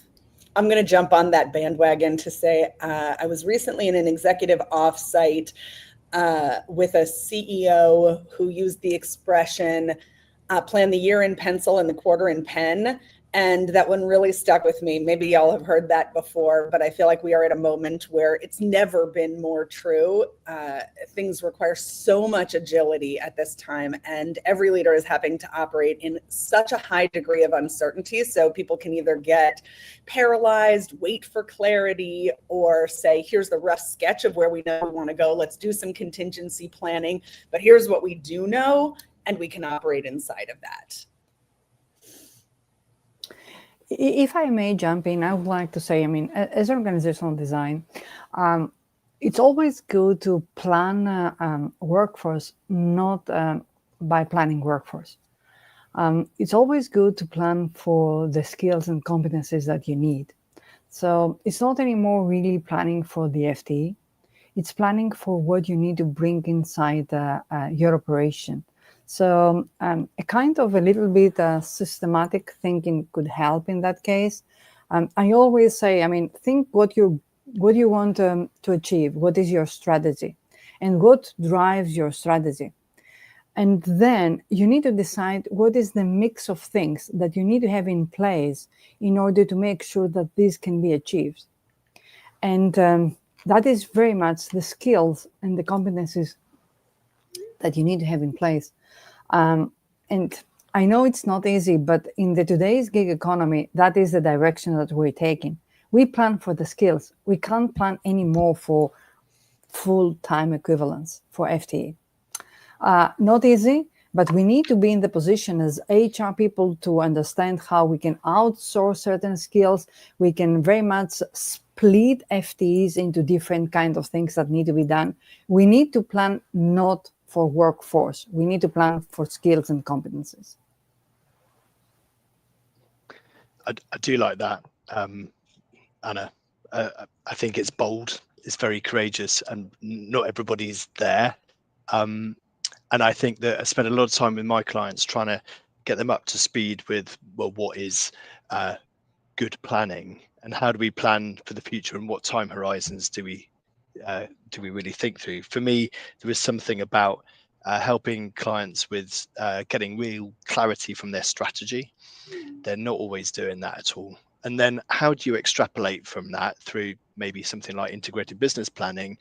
I'm going to jump on that bandwagon to say I was recently in an executive offsite with a CEO who used the expression, plan the year in pencil and the quarter in pen. And that one really stuck with me. Maybe y'all have heard that before, but I feel like we are at a moment where it's never been more true. Things require so much agility at this time, and every leader is having to operate in such a high degree of uncertainty. So people can either get paralyzed, wait for clarity, or say, here's the rough sketch of where we know we want to go. Let's do some contingency planning, but here's what we do know, and we can operate inside of that. If I may jump in, I would like to say, I mean, as organizational design, it's always good to plan workforce, not by planning workforce. It's always good to plan for the skills and competencies that you need. So it's not anymore really planning for the FTE. It's planning for what you need to bring inside your operation. So a kind of a little bit systematic thinking could help in that case. I always say, I mean, think what you want to achieve, what is your strategy, and what drives your strategy. And then you need to decide what is the mix of things that you need to have in place in order to make sure that this can be achieved. And that is very much the skills and the competencies that you need to have in place. And I know it's not easy, but in the today's gig economy, that is the direction that we're taking. We plan for the skills. We can't plan anymore for full-time equivalents for FTE. Not easy, but we need to be in the position as HR people to understand how we can outsource certain skills. We can very much split FTEs into different kinds of things that need to be done. We need to plan not for workforce. We need to plan for skills and competencies. I do like that, Anna. I think it's bold, it's very courageous, and not everybody's there. And I think that I spend a lot of time with my clients trying to get them up to speed with, well, what is good planning, and how do we plan for the future, and what time horizons do we really think through? For me, there is something about helping clients with getting real clarity from their strategy. They're not always doing that at all. And then how do you extrapolate from that through maybe something like integrated business planning,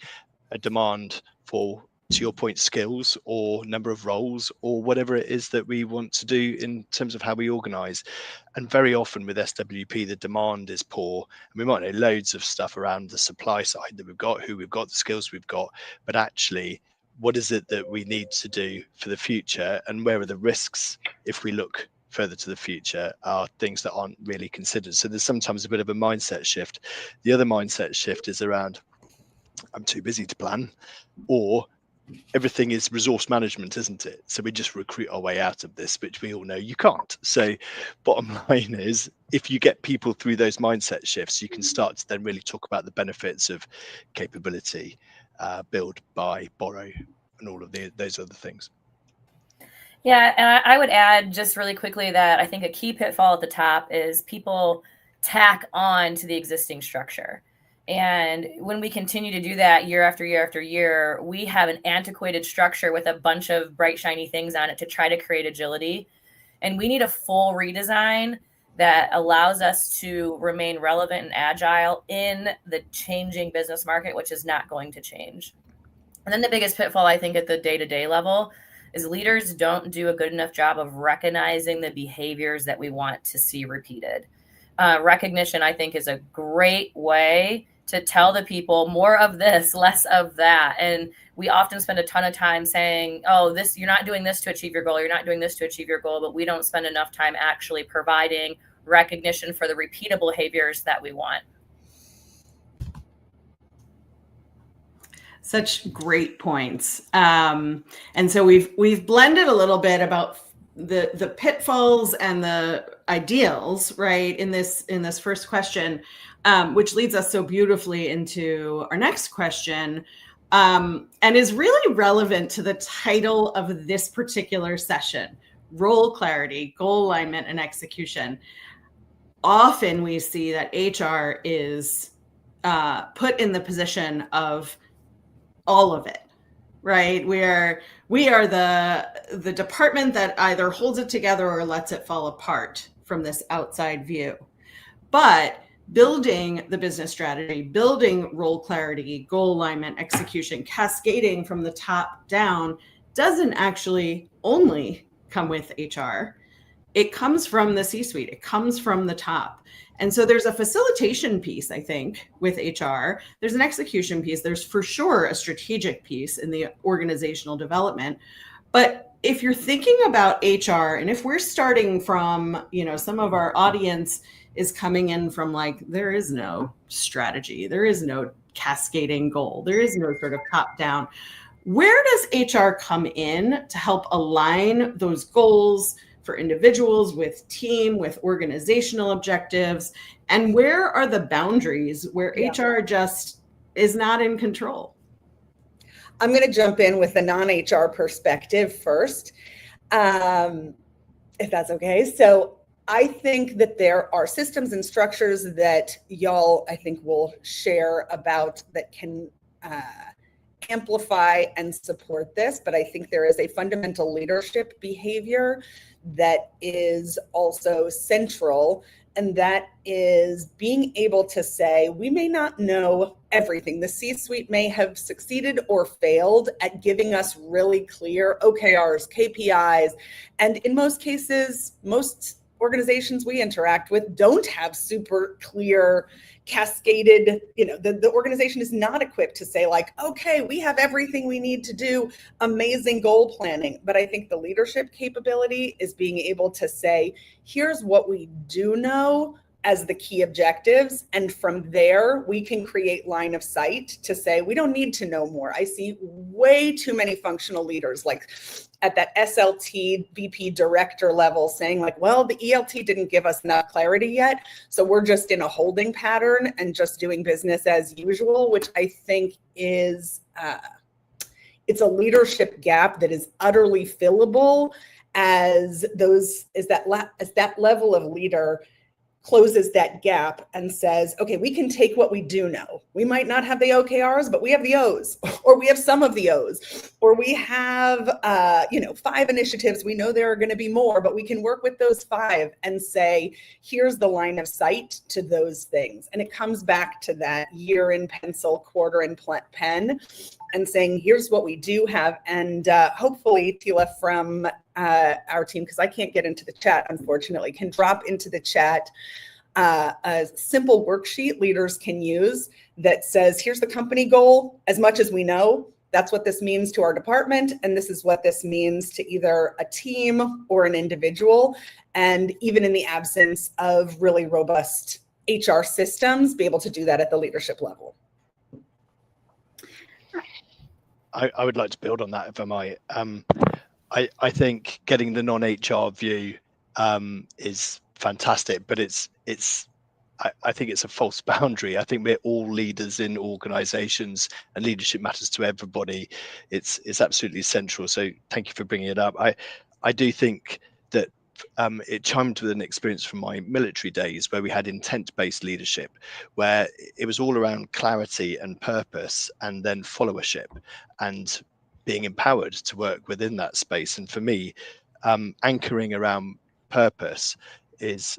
a demand for, to your point, skills or number of roles or whatever it is that we want to do in terms of how we organize. And very often with SWP, the demand is poor. And we might know loads of stuff around the supply side that we've got, who we've got, the skills we've got, but actually, what is it that we need to do for the future, and where are the risks if we look further to the future, are things that aren't really considered. So there's sometimes a bit of a mindset shift. The other mindset shift is around, I'm too busy to plan, or everything is resource management, isn't it? So we just recruit our way out of this, which we all know you can't. So bottom line is, if you get people through those mindset shifts, you can start to then really talk about the benefits of capability, build, buy, borrow, and all of those other things. Yeah, and I would add just really quickly that I think a key pitfall at the top is people tack on to the existing structure. And when we continue to do that year after year after year, we have an antiquated structure with a bunch of bright, shiny things on it to try to create agility. And we need a full redesign that allows us to remain relevant and agile in the changing business market, which is not going to change. And then the biggest pitfall, I think, at the day-to-day level is leaders don't do a good enough job of recognizing the behaviors that we want to see repeated. Recognition, I think, is a great way to tell the people more of this, less of that. And we often spend a ton of time saying, oh, this, you're not doing this to achieve your goal. You're not doing this to achieve your goal, but we don't spend enough time actually providing recognition for the repeatable behaviors that we want. Such great points. And so we've blended a little bit about the pitfalls and the ideals, right, in this first question, which leads us so beautifully into our next question, and is really relevant to the title of this particular session: role clarity, goal alignment, and execution. Often we see that HR is put in the position of all of it, right? We are the department that either holds it together or lets it fall apart from this outside view. But building the business strategy, building role clarity, goal alignment, execution, cascading from the top down doesn't actually only come with HR. It comes from the C-suite. It comes from the top. And so there's a facilitation piece, I think, with HR. There's an execution piece. There's for sure a strategic piece in the organizational development. But if you're thinking about HR, and if we're starting from, some of our audience is coming in from like, there is no strategy, there is no cascading goal, there is no sort of top down. Where does HR come in to help align those goals for individuals with team, with organizational objectives? And where are the boundaries where HR just is not in control? I'm going to jump in with the non-HR perspective first, if that's okay. So I think that there are systems and structures that y'all, I think, will share about that can amplify and support this. But I think there is a fundamental leadership behavior that is also central, and that is being able to say, we may not know everything. The C-suite may have succeeded or failed at giving us really clear OKRs, KPIs, and in most cases, most organizations we interact with don't have super clear cascaded, the organization is not equipped to say like, okay, we have everything we need to do amazing goal planning. But I think the leadership capability is being able to say, here's what we do know as the key objectives. And from there, we can create line of sight to say, we don't need to know more. I see way too many functional leaders like at that SLT, VP director level saying like, well, the ELT didn't give us enough clarity yet. So we're just in a holding pattern and just doing business as usual, which I think is, it's a leadership gap that is utterly fillable as that level of leader closes that gap and says, okay, we can take what we do know. We might not have the OKRs, but we have the O's, or we have some of the O's, or we have, 5 initiatives. We know there are going to be more, but we can work with those 5 and say, here's the line of sight to those things. And it comes back to that year in pencil, quarter in pen, and saying, here's what we do have. And hopefully Tila from our team, because I can't get into the chat, unfortunately, can drop into the chat a simple worksheet leaders can use that says, here's the company goal, as much as we know, that's what this means to our department, and this is what this means to either a team or an individual. And even in the absence of really robust HR systems, be able to do that at the leadership level. I would like to build on that, if I might. I think getting the non-HR view is fantastic, but I think it's a false boundary. I think we're all leaders in organizations, and leadership matters to everybody. It's absolutely central. So thank you for bringing it up. I do think that it chimed with an experience from my military days where we had intent-based leadership, where it was all around clarity and purpose, and then followership and being empowered to work within that space. And for me, anchoring around purpose is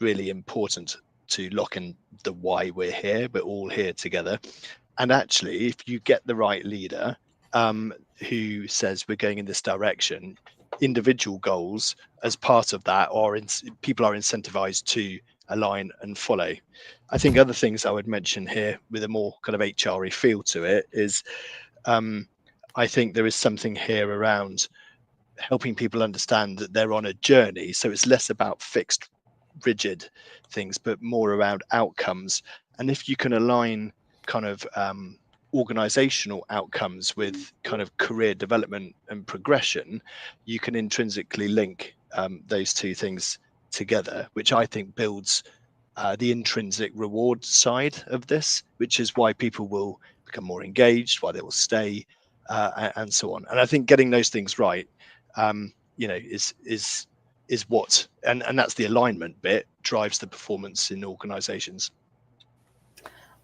really important to lock in the why we're here. We're all here together. And actually, if you get the right leader who says we're going in this direction, individual goals as part of that, or people are incentivized to align and follow. I think other things I would mention here with a more kind of HRE feel to it is I think there is something here around helping people understand that they're on a journey. So it's less about fixed, rigid things, but more around outcomes. And if you can align kind of organizational outcomes with kind of career development and progression, you can intrinsically link those two things together, which I think builds the intrinsic reward side of this, which is why people will become more engaged, why they will stay, and so on. And I think getting those things right, is what, and that's the alignment bit, drives the performance in organizations.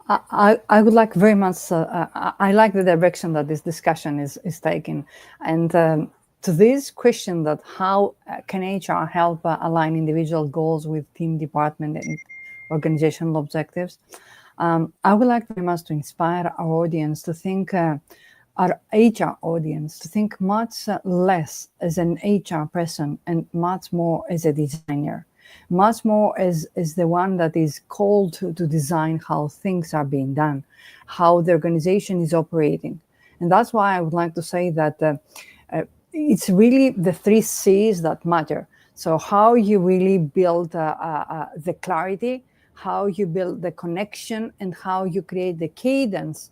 I would like very much, I like the direction that this discussion is taking. And to this question that how can HR help align individual goals with team, department, and organizational objectives, I would like very much to inspire our audience to think, our HR audience, to think much less as an HR person and much more as a designer, much more as the one that is called to design how things are being done, how the organization is operating. And that's why I would like to say that it's really the 3 C's that matter. So how you really build the clarity, how you build the connection, and how you create the cadence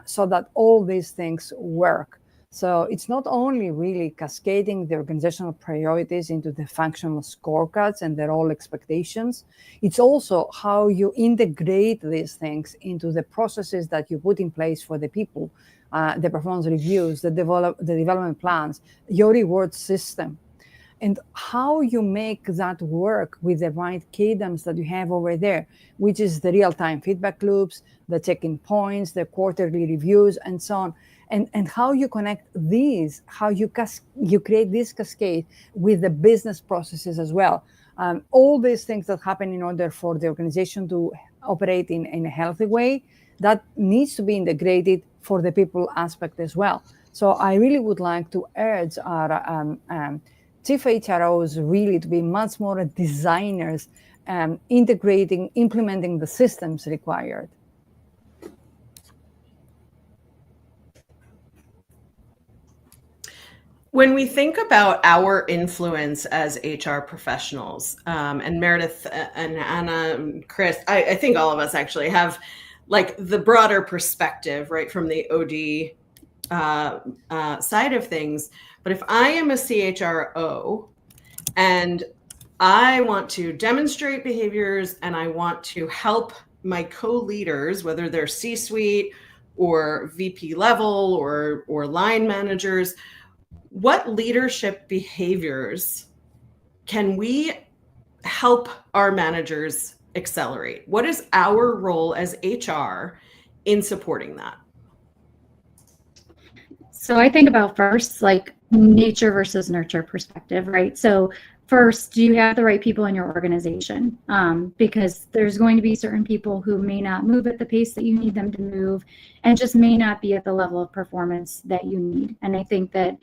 so that all these things work. So it's not only really cascading the organizational priorities into the functional scorecards and their role expectations, it's also how you integrate these things into the processes that you put in place for the people, the performance reviews, the development plans, your reward system, and how you make that work with the right cadence that you have over there, which is the real-time feedback loops, the check-in points, the quarterly reviews, and so on. And how you connect these, how you create this cascade with the business processes as well. All these things that happen in order for the organization to operate in a healthy way, that needs to be integrated for the people aspect as well. So I really would like to urge our chief HROs really to be much more designers, implementing the systems required. When we think about our influence as HR professionals, and Meredith and Anna and Chris, I think all of us actually have like the broader perspective, right, from the OD side of things. But if I am a CHRO and I want to demonstrate behaviors and I want to help my co-leaders, whether they're C-suite or VP level or line managers, what leadership behaviors can we help our managers accelerate? What is our role as HR in supporting that? So I think about first, like nature versus nurture perspective, right? So first, do you have the right people in your organization? Because there's going to be certain people who may not move at the pace that you need them to move and just may not be at the level of performance that you need. And I think that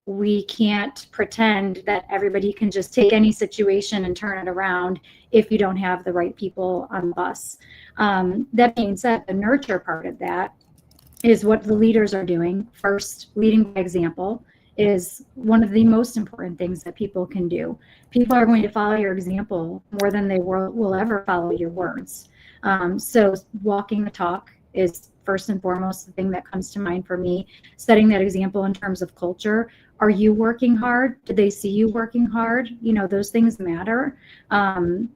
we can't pretend that everybody can just take any situation and turn it around if you don't have the right people on the bus. That being said, the nurture part of that is what the leaders are doing. First, leading by example is one of the most important things that people can do. People are going to follow your example more than they will ever follow your words. So walking the talk is first and foremost the thing that comes to mind for me. Setting that example in terms of culture. Are you working hard? Do they see you working hard? You know, those things matter.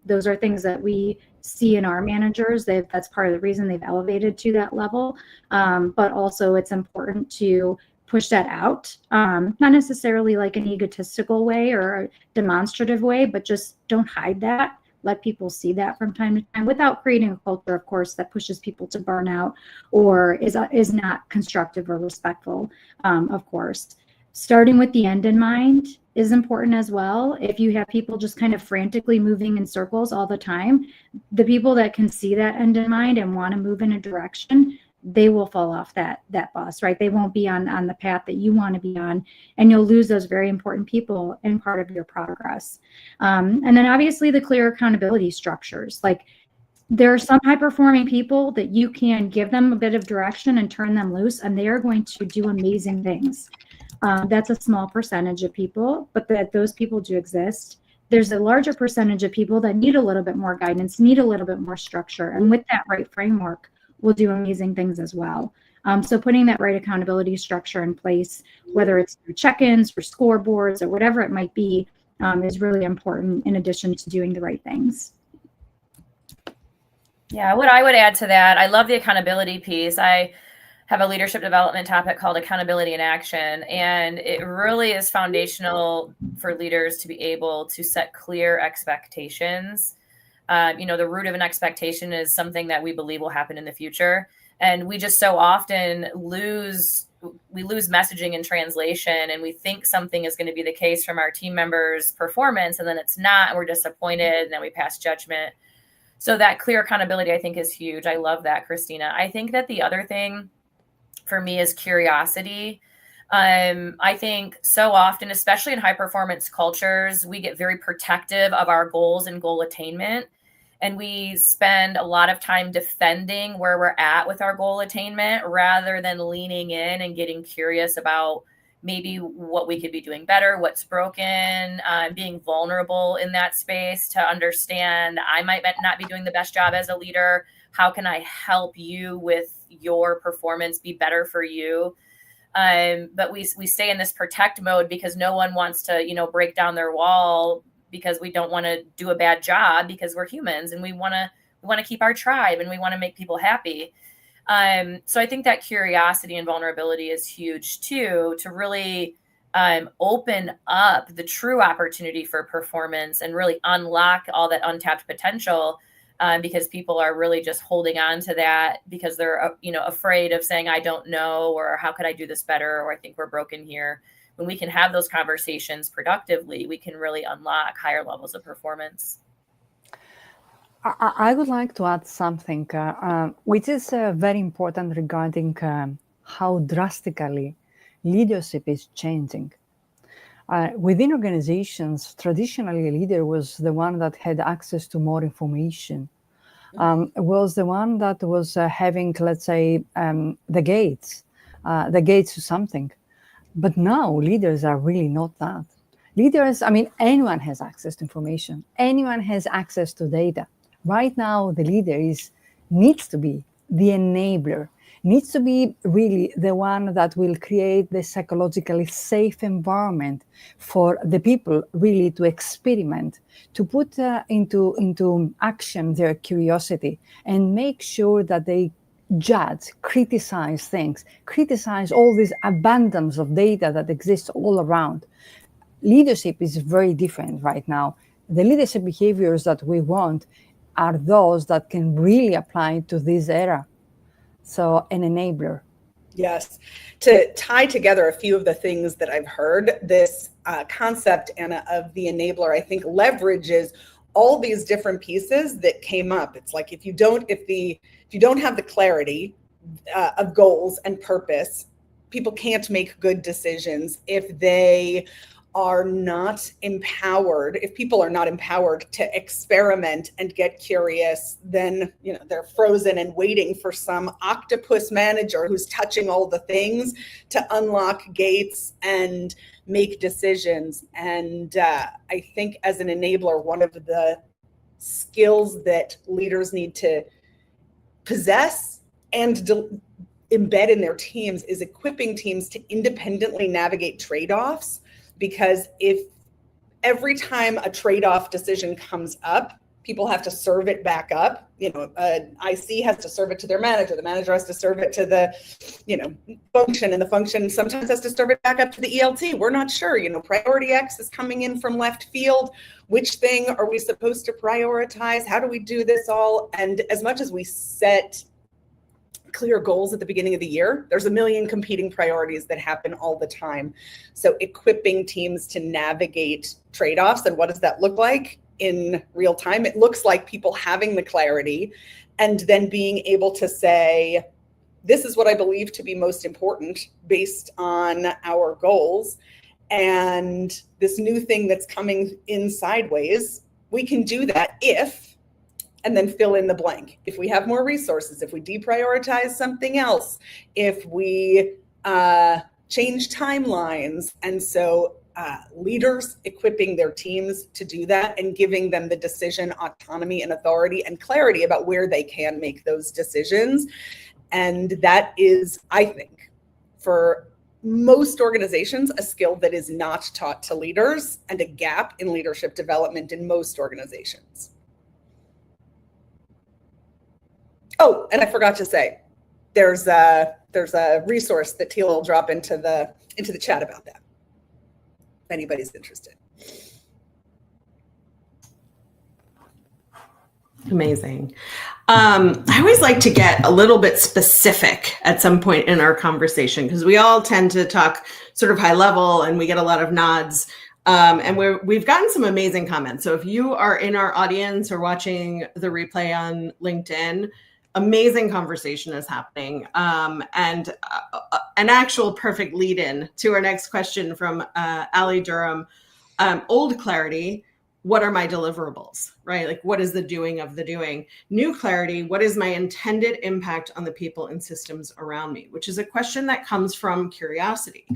Those are things that we see in our managers. That's part of the reason they've elevated to that level. But also it's important to push that out, not necessarily like an egotistical way or a demonstrative way, but just don't hide that. Let people see that from time to time without creating a culture, of course, that pushes people to burnout or is not constructive or respectful, of course. Starting with the end in mind is important as well. If you have people just kind of frantically moving in circles all the time, the people that can see that end in mind and want to move in a direction, they will fall off that bus, right? They won't be on the path that you want to be on, and you'll lose those very important people in part of your progress. And then obviously the clear accountability structures. Like there are some high-performing people that you can give them a bit of direction and turn them loose, and they are going to do amazing things. That's a small percentage of people, but that those people do exist. There's a larger percentage of people that need a little bit more guidance, need a little bit more structure, and with that right framework, will do amazing things as well. So putting that right accountability structure in place, whether it's through check-ins or scoreboards or whatever it might be, is really important in addition to doing the right things. Yeah, what I would add to that, I love the accountability piece. I have a leadership development topic called accountability in action, and it really is foundational for leaders to be able to set clear expectations. The root of an expectation is something that we believe will happen in the future. And we just so often lose we lose messaging in translation, and we think something is going to be the case from our team members' performance, and then it's not, and we're disappointed, and then we pass judgment. So that clear accountability, I think, is huge. I love that, Christina. I think that the other thing for me is curiosity. I think so often, especially in high performance cultures, we get very protective of our goals and goal attainment. And we spend a lot of time defending where we're at with our goal attainment rather than leaning in and getting curious about maybe what we could be doing better, what's broken, being vulnerable in that space to understand I might not be doing the best job as a leader. How can I help you with your performance be better for you? But we stay in this protect mode because no one wants to, break down their wall, because we don't want to do a bad job, because we're humans and we want to keep our tribe and we want to make people happy. So I think that curiosity and vulnerability is huge too, to really open up the true opportunity for performance and really unlock all that untapped potential, because people are really just holding on to that because they're afraid of saying, I don't know, or how could I do this better, or I think we're broken here. When we can have those conversations productively, we can really unlock higher levels of performance. I would like to add something, which is very important regarding how drastically leadership is changing. Within organizations, traditionally, a leader was the one that had access to more information, was the one that was having, let's say, the gates to something. But now leaders are really not that. Leaders, anyone has access to information. Anyone has access to data. Right now, the leader needs to be the enabler, needs to be really the one that will create the psychologically safe environment for the people really to experiment, to put into action their curiosity and make sure that they judge, criticize things, criticize all this abundance of data that exists all around. Leadership is very different right now. The leadership behaviors that we want are those that can really apply to this era. So an enabler. Yes. To tie together a few of the things that I've heard, this concept, Anna, of the enabler, I think leverages all these different pieces that came up. It's like if you don't have the clarity of goals and purpose, people can't make good decisions. If they are not empowered, if people are not empowered to experiment and get curious, then they're frozen and waiting for some octopus manager who's touching all the things to unlock gates and make decisions. And I think as an enabler, one of the skills that leaders need to possess and embed in their teams is equipping teams to independently navigate trade-offs. Because if every time a trade-off decision comes up, people have to serve it back up. An IC has to serve it to their manager. The manager has to serve it to the, function, and the function sometimes has to serve it back up to the ELT. We're not sure. Priority X is coming in from left field. Which thing are we supposed to prioritize? How do we do this all? And as much as we set clear goals at the beginning of the year, there's a million competing priorities that happen all the time. So equipping teams to navigate trade-offs, and what does that look like in real time? It looks like people having the clarity and then being able to say, this is what I believe to be most important based on our goals. And this new thing that's coming in sideways, we can do that if, and then fill in the blank. If we have more resources, if we deprioritize something else, if we change timelines. And so leaders equipping their teams to do that and giving them the decision autonomy and authority and clarity about where they can make those decisions. And that is, I think, for most organizations, a skill that is not taught to leaders and a gap in leadership development in most organizations. Oh, and I forgot to say, there's a resource that Teal will drop into the chat about that, if anybody's interested. Amazing. I always like to get a little bit specific at some point in our conversation, because we all tend to talk sort of high level and we get a lot of nods. And we've gotten some amazing comments. So if you are in our audience or watching the replay on LinkedIn, amazing conversation is happening. And an actual perfect lead in to our next question from Ali Durham. Old clarity, what are my deliverables, right? Like, what is the doing of the doing? New clarity, what is my intended impact on the people and systems around me? Which is a question that comes from curiosity.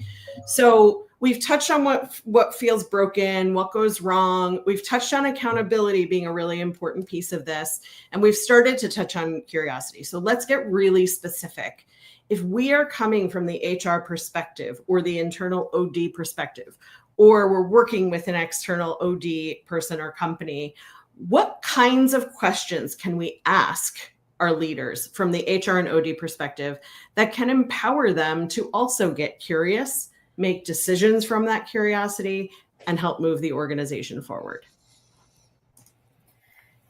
So we've touched on what feels broken, what goes wrong. We've touched on accountability being a really important piece of this. And we've started to touch on curiosity. So let's get really specific. If we are coming from the HR perspective or the internal OD perspective, or we're working with an external OD person or company, what kinds of questions can we ask our leaders from the HR and OD perspective that can empower them to also get curious, make decisions from that curiosity, and help move the organization forward?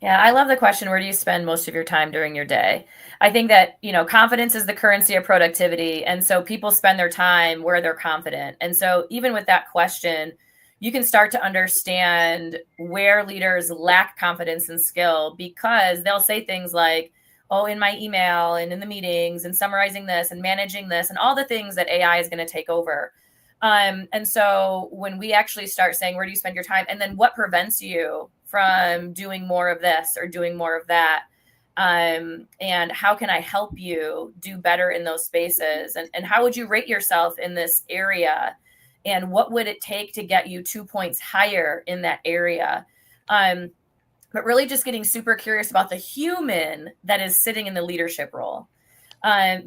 Yeah, I love the question, where do you spend most of your time during your day? I think that, confidence is the currency of productivity. And so people spend their time where they're confident. And so even with that question, you can start to understand where leaders lack confidence and skill, because they'll say things like, oh, in my email and in the meetings and summarizing this and managing this and all the things that AI is going to take over. And so when we actually start saying, where do you spend your time? And then what prevents you from doing more of this or doing more of that? And how can I help you do better in those spaces? And how would you rate yourself in this area? And what would it take to get you 2 points higher in that area? But really just getting super curious about the human that is sitting in the leadership role.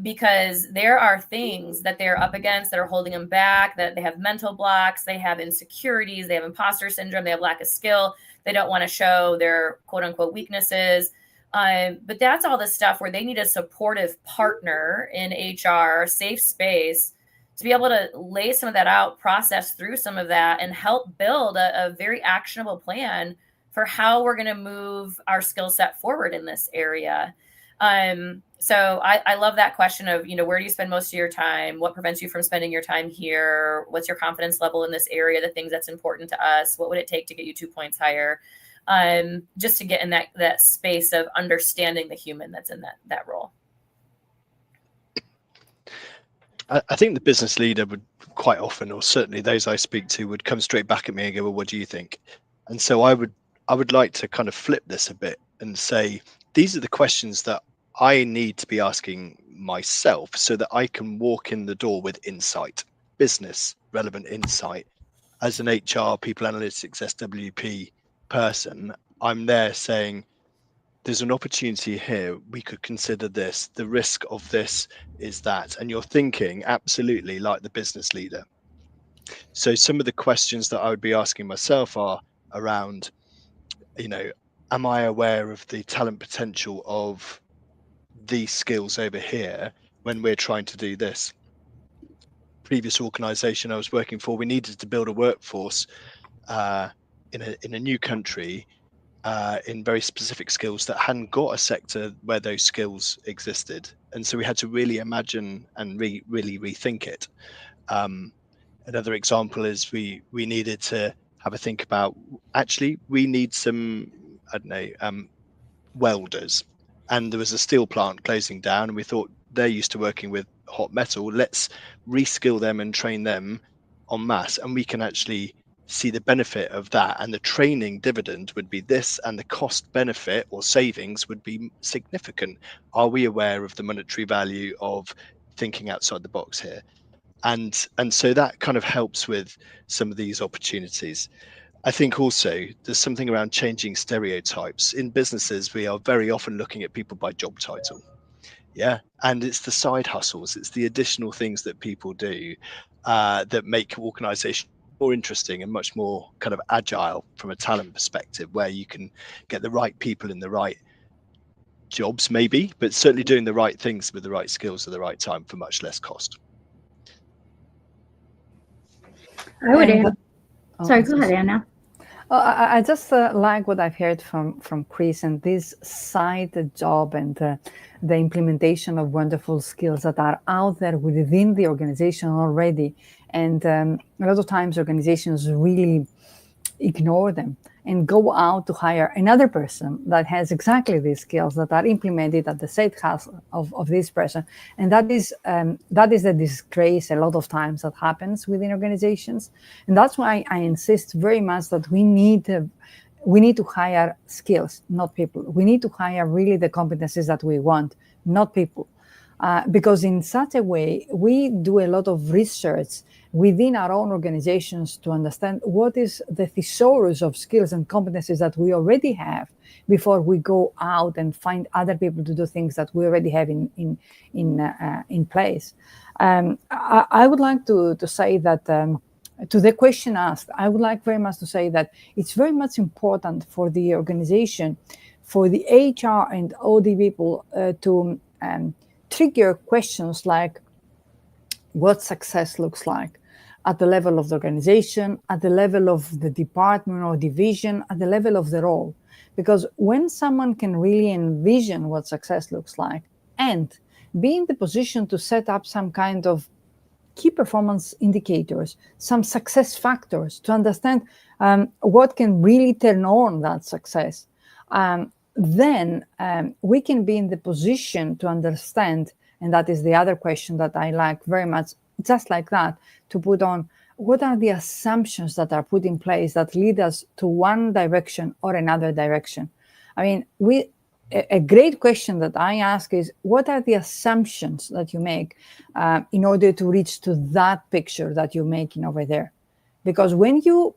Because there are things that they're up against that are holding them back, that they have mental blocks, they have insecurities, they have imposter syndrome, they have lack of skill, they don't want to show their quote unquote weaknesses. But that's all the stuff where they need a supportive partner in HR, safe space, to be able to lay some of that out, process through some of that, and help build a very actionable plan for how we're going to move our skill set forward in this area. So I love that question of, where do you spend most of your time? What prevents you from spending your time here? What's your confidence level in this area? The things that's important to us. What would it take to get you 2 points higher? Just to get in that space of understanding the human that's in that role. I think the business leader would quite often, or certainly those I speak to, would come straight back at me and go, well, what do you think? And so I would like to kind of flip this a bit and say, these are the questions that I need to be asking myself so that I can walk in the door with insight, business relevant insight. As an HR, people analytics, SWP person, I'm there saying, there's an opportunity here. We could consider this. The risk of this is that. And you're thinking absolutely like the business leader. So some of the questions that I would be asking myself are around, am I aware of the talent potential of these skills over here when we're trying to do this? Previous organization I was working for, we needed to build a workforce in a new country in very specific skills that hadn't got a sector where those skills existed. And so we had to really imagine and really rethink it. Another example is we needed to have a think about, actually, we need some, welders. And there was a steel plant closing down, and we thought they're used to working with hot metal. Let's reskill them and train them en masse, and we can actually see the benefit of that. And the training dividend would be this, and the cost benefit or savings would be significant. Are we aware of the monetary value of thinking outside the box here? And so that kind of helps with some of these opportunities. I think also there's something around changing stereotypes. In businesses, we are very often looking at people by job title. Yeah. And it's the side hustles, it's the additional things that people do that make organizations more interesting and much more kind of agile from a talent perspective, where you can get the right people in the right jobs, maybe, but certainly doing the right things with the right skills at the right time for much less cost. I would add. Sorry, go ahead, Anna. I just like what I've heard from Chris and this side job and the implementation of wonderful skills that are out there within the organization already. And a lot of times organizations really ignore them and go out to hire another person that has exactly these skills that are implemented at the same task of this person. And that is a disgrace a lot of times that happens within organizations. And that's why I insist very much that we need to hire skills, not people. We need to hire really the competencies that we want, not people. Because in such a way, we do a lot of research within our own organizations to understand what is the thesaurus of skills and competencies that we already have before we go out and find other people to do things that we already have in place. I would like to say that to the question asked, I would like very much to say that it's very much important for the organization, for the HR and OD people to trigger questions like what success looks like at the level of the organization, at the level of the department or division, at the level of the role. Because when someone can really envision what success looks like and be in the position to set up some kind of key performance indicators, some success factors to understand what can really turn on that success, then we can be in the position to understand, and that is the other question that I like very much, just like that, to put on what are the assumptions that are put in place that lead us to one direction or another direction. I mean, a great question that I ask is, what are the assumptions that you make in order to reach to that picture that you're making over there? Because when you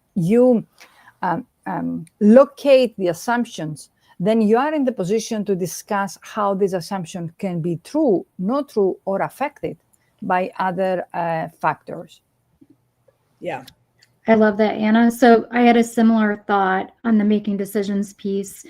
locate the assumptions, then you are in the position to discuss how this assumption can be true, not true, or affected by other factors. Yeah. I love that, Anna. So I had a similar thought on the making decisions piece,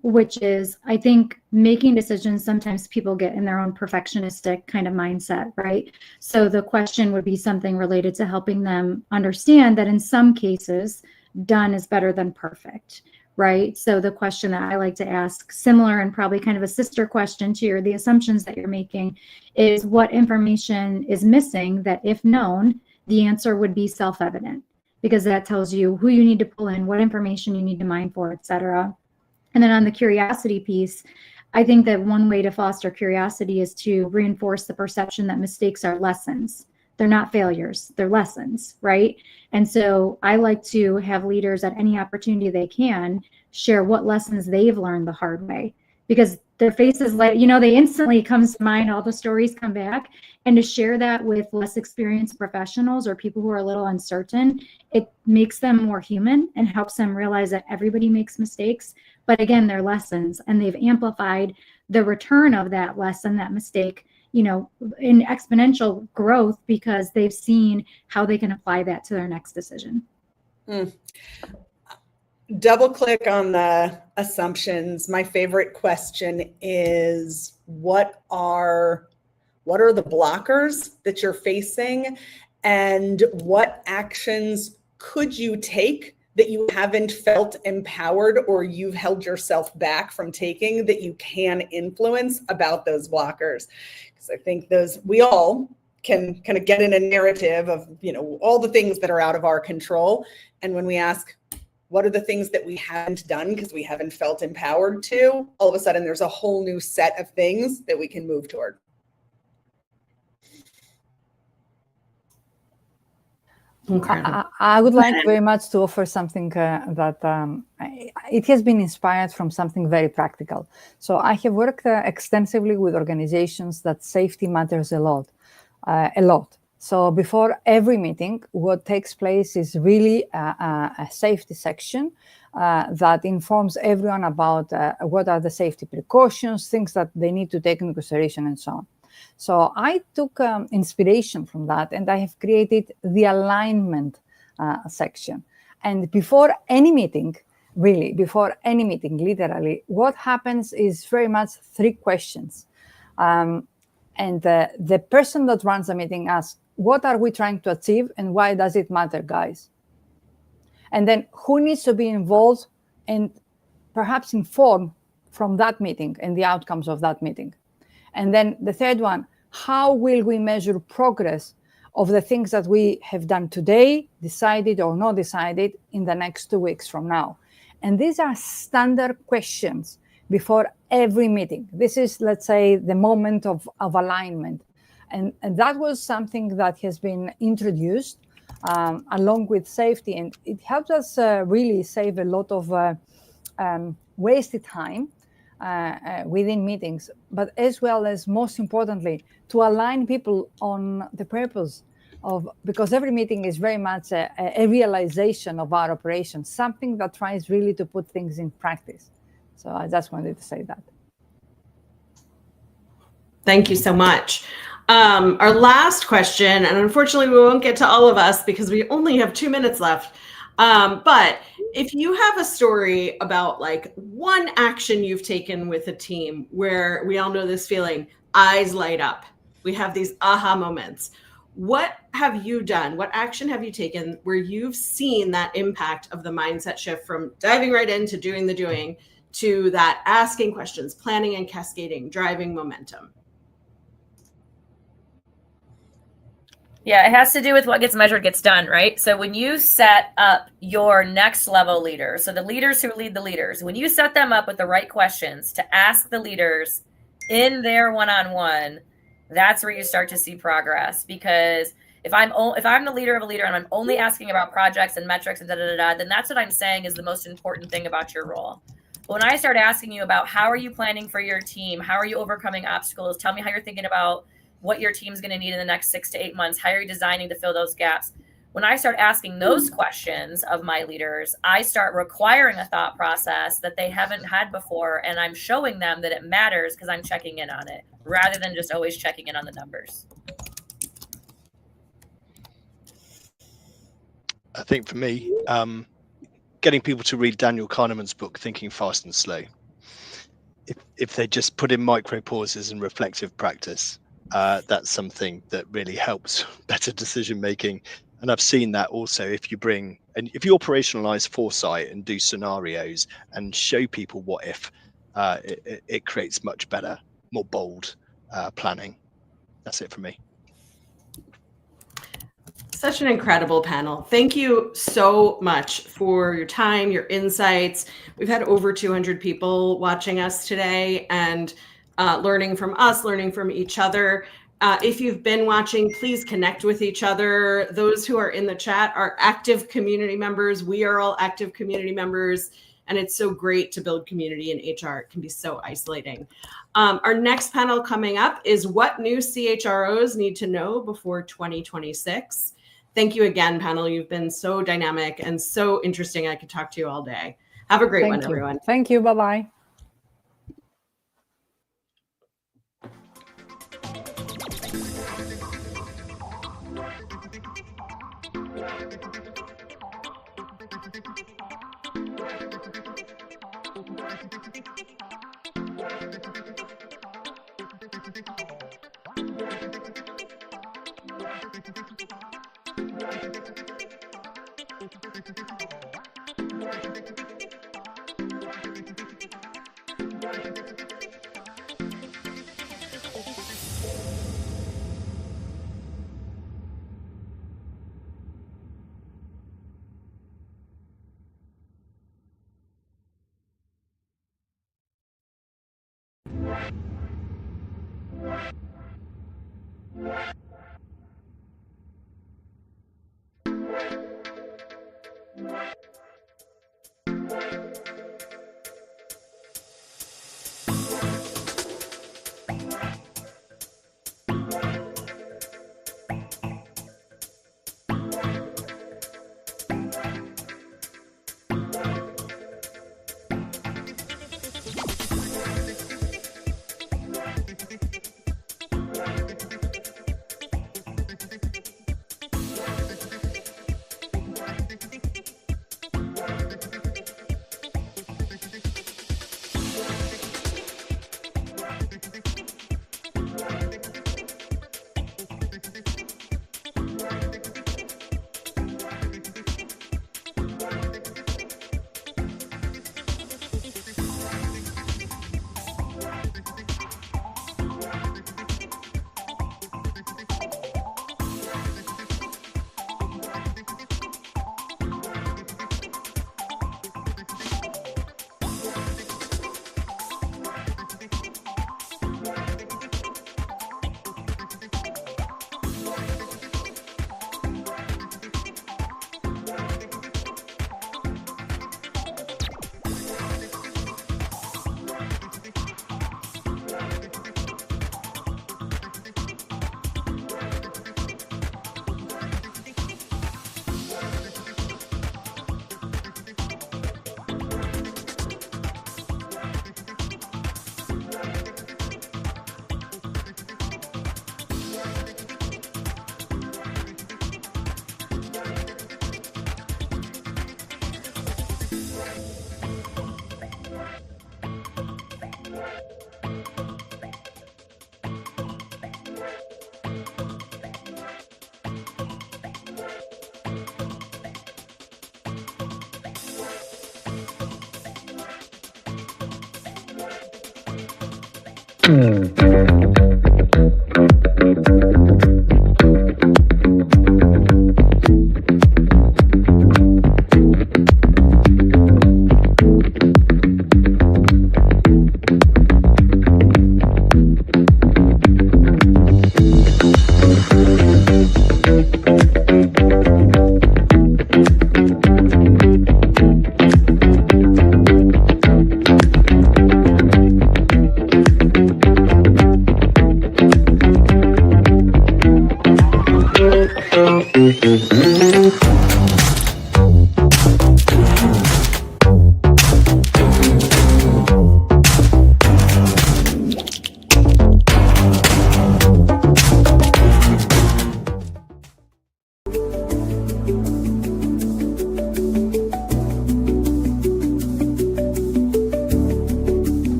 which is, I think making decisions, sometimes people get in their own perfectionistic kind of mindset, right? So the question would be something related to helping them understand that in some cases, done is better than perfect, right? So the question that I like to ask, similar and probably kind of a sister question to the assumptions that you're making, is what information is missing that if known, the answer would be self-evident, because that tells you who you need to pull in, what information you need to mine for, et cetera. And then on the curiosity piece, I think that one way to foster curiosity is to reinforce the perception that mistakes are lessons. They're not failures, they're lessons, right? And so I like to have leaders at any opportunity they can share what lessons they've learned the hard way, because their faces, like, they instantly comes to mind, all the stories come back. And to share that with less experienced professionals or people who are a little uncertain, it makes them more human and helps them realize that everybody makes mistakes. But again, they're lessons, and they've amplified the return of that lesson, that mistake, in exponential growth, because they've seen how they can apply that to their next decision. Double click on the assumptions. My favorite question is, what are the blockers that you're facing, and what actions could you take that you haven't felt empowered or you've held yourself back from taking that you can influence about those blockers? Because I think we all can kind of get in a narrative of, all the things that are out of our control. And when we ask, what are the things that we haven't done because we haven't felt empowered to, all of a sudden there's a whole new set of things that we can move toward. I would like very much to offer something that it has been inspired from something very practical. So I have worked extensively with organizations that safety matters a lot. So before every meeting, what takes place is really a safety section that informs everyone about what are the safety precautions, things that they need to take into consideration, and so on. So I took inspiration from that, and I have created the alignment section. And before any meeting, literally, what happens is very much 3 questions. And the person that runs the meeting asks, what are we trying to achieve and why does it matter, guys? And then who needs to be involved and perhaps informed from that meeting and the outcomes of that meeting. And then the third one, how will we measure progress of the things that we have done today, decided or not decided, in the next 2 weeks from now? And these are standard questions before every meeting. This is, let's say, the moment of alignment. And that was something that has been introduced along with safety. And it helps us really save a lot of wasted time within meetings, but as well as, most importantly, to align people on the purpose of, because every meeting is very much a realization of our operation, something that tries really to put things in practice. So I just wanted to say that. Thank you so much. Our last question, and unfortunately we won't get to all of us because we only have 2 minutes left. But if you have a story about like one action you've taken with a team where we all know this feeling, eyes light up, we have these aha moments. What have you done? What action have you taken where you've seen that impact of the mindset shift from diving right into doing the doing to that asking questions, planning and cascading, driving momentum? Yeah, it has to do with what gets measured gets done, right? So when you set up your next level leaders, so the leaders who lead the leaders, when you set them up with the right questions to ask the leaders in their one-on-one, that's where you start to see progress. Because if I'm the leader of a leader and I'm only asking about projects and metrics and then that's what I'm saying is the most important thing about your role. But when I start asking you about how are you planning for your team, how are you overcoming obstacles, tell me how you're thinking about what your team's going to need in the next 6 to 8 months, how are you designing to fill those gaps? When I start asking those questions of my leaders, I start requiring a thought process that they haven't had before, and I'm showing them that it matters because I'm checking in on it rather than just always checking in on the numbers. I think for me, getting people to read Daniel Kahneman's book, Thinking Fast and Slow. If they just put in micro pauses and reflective practice, that's something that really helps better decision making. And I've seen that also if you operationalize foresight and do scenarios and show people what if, it creates much better, more bold planning. That's it for me. Such an incredible panel. Thank you so much for your time, your insights. We've had over 200 people watching us today and learning from us, learning from each other. If you've been watching, please connect with each other. Those who are in the chat are active community members. We are all active community members, and it's so great to build community in HR. It can be so isolating. Our next panel coming up is what new CHROs need to know before 2026. Thank you again, panel. You've been so dynamic and so interesting. I could talk to you all day. Have a great one, everyone. Thank you. Bye-bye.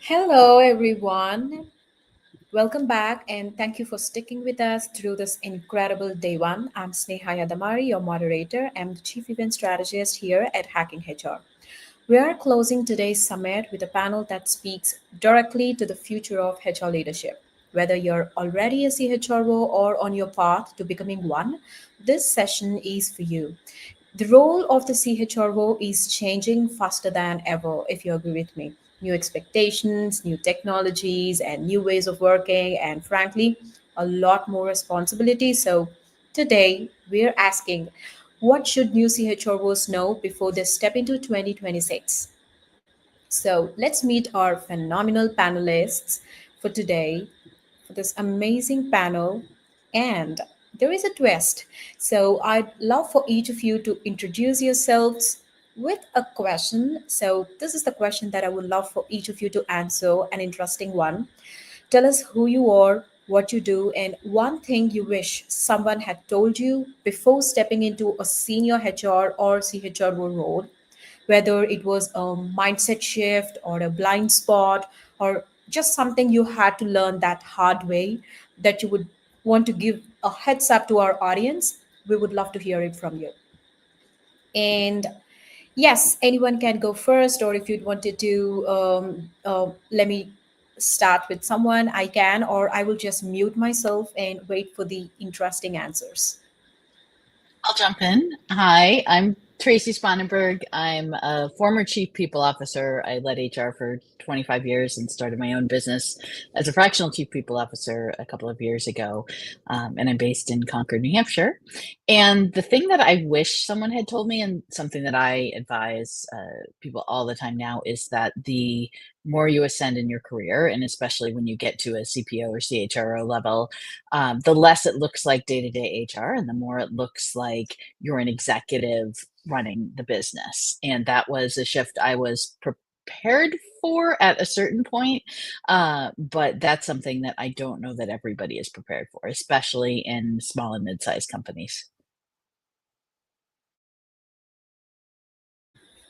Hello, everyone. Welcome back, and thank you for sticking with us through this incredible day one. I'm Sneha Yadamari, your moderator. I'm the Chief Event Strategist here at Hacking HR. We are closing today's summit with a panel that speaks directly to the future of HR leadership. Whether you're already a CHRO or on your path to becoming one, this session is for you. The role of the CHRO is changing faster than ever, if you agree with me. New expectations, new technologies, and new ways of working, and frankly, a lot more responsibility. So, today we're asking, what should new CHROs know before they step into 2026? So, let's meet our phenomenal panelists for today for this amazing panel. And there is a twist. So I'd love for each of you to introduce yourselves with a question. So this is the question that I would love for each of you to answer, an interesting one. Tell us who you are, what you do, and one thing you wish someone had told you before stepping into a senior HR or CHRO role, whether it was a mindset shift or a blind spot or just something you had to learn that hard way that you would want to give a heads up to our audience. We would love to hear it from you. And yes, anyone can go first, or if you'd wanted to, let me start with someone, I can, or I will just mute myself and wait for the interesting answers. I'll jump in. Hi, I'm Tracy Spanenberg. I'm a former Chief People Officer. I led HR for 25 years and started my own business as a fractional Chief People Officer a couple of years ago. And I'm based in Concord, New Hampshire. And the thing that I wish someone had told me, and something that I advise people all the time now, is that the more you ascend in your career, and especially when you get to a CPO or CHRO level, the less it looks like day-to-day HR, and the more it looks like you're an executive running the business. And that was a shift I was prepared for at a certain point, but that's something that I don't know that everybody is prepared for, especially in small and mid-sized companies.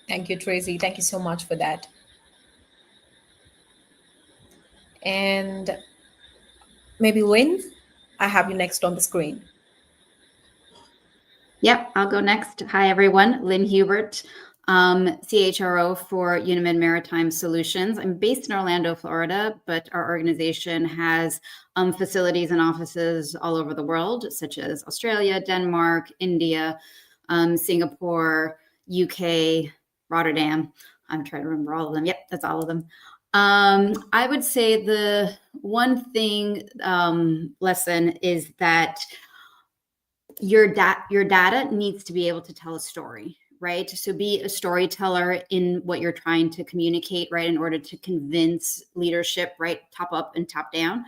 Thank you, Tracy. Thank you so much for that. And maybe Lynn, I have you next on the screen. Yep, I'll go next. Hi, everyone. Lynn Hubert, CHRO for Unimed Maritime Solutions. I'm based in Orlando, Florida, but our organization has facilities and offices all over the world, such as Australia, Denmark, India, Singapore, UK, Rotterdam. I'm trying to remember all of them. Yep, that's all of them. I would say the one thing lesson is that your data needs to be able to tell a story, right? So be a storyteller in what you're trying to communicate, right? In order to convince leadership, right? Top up and top down.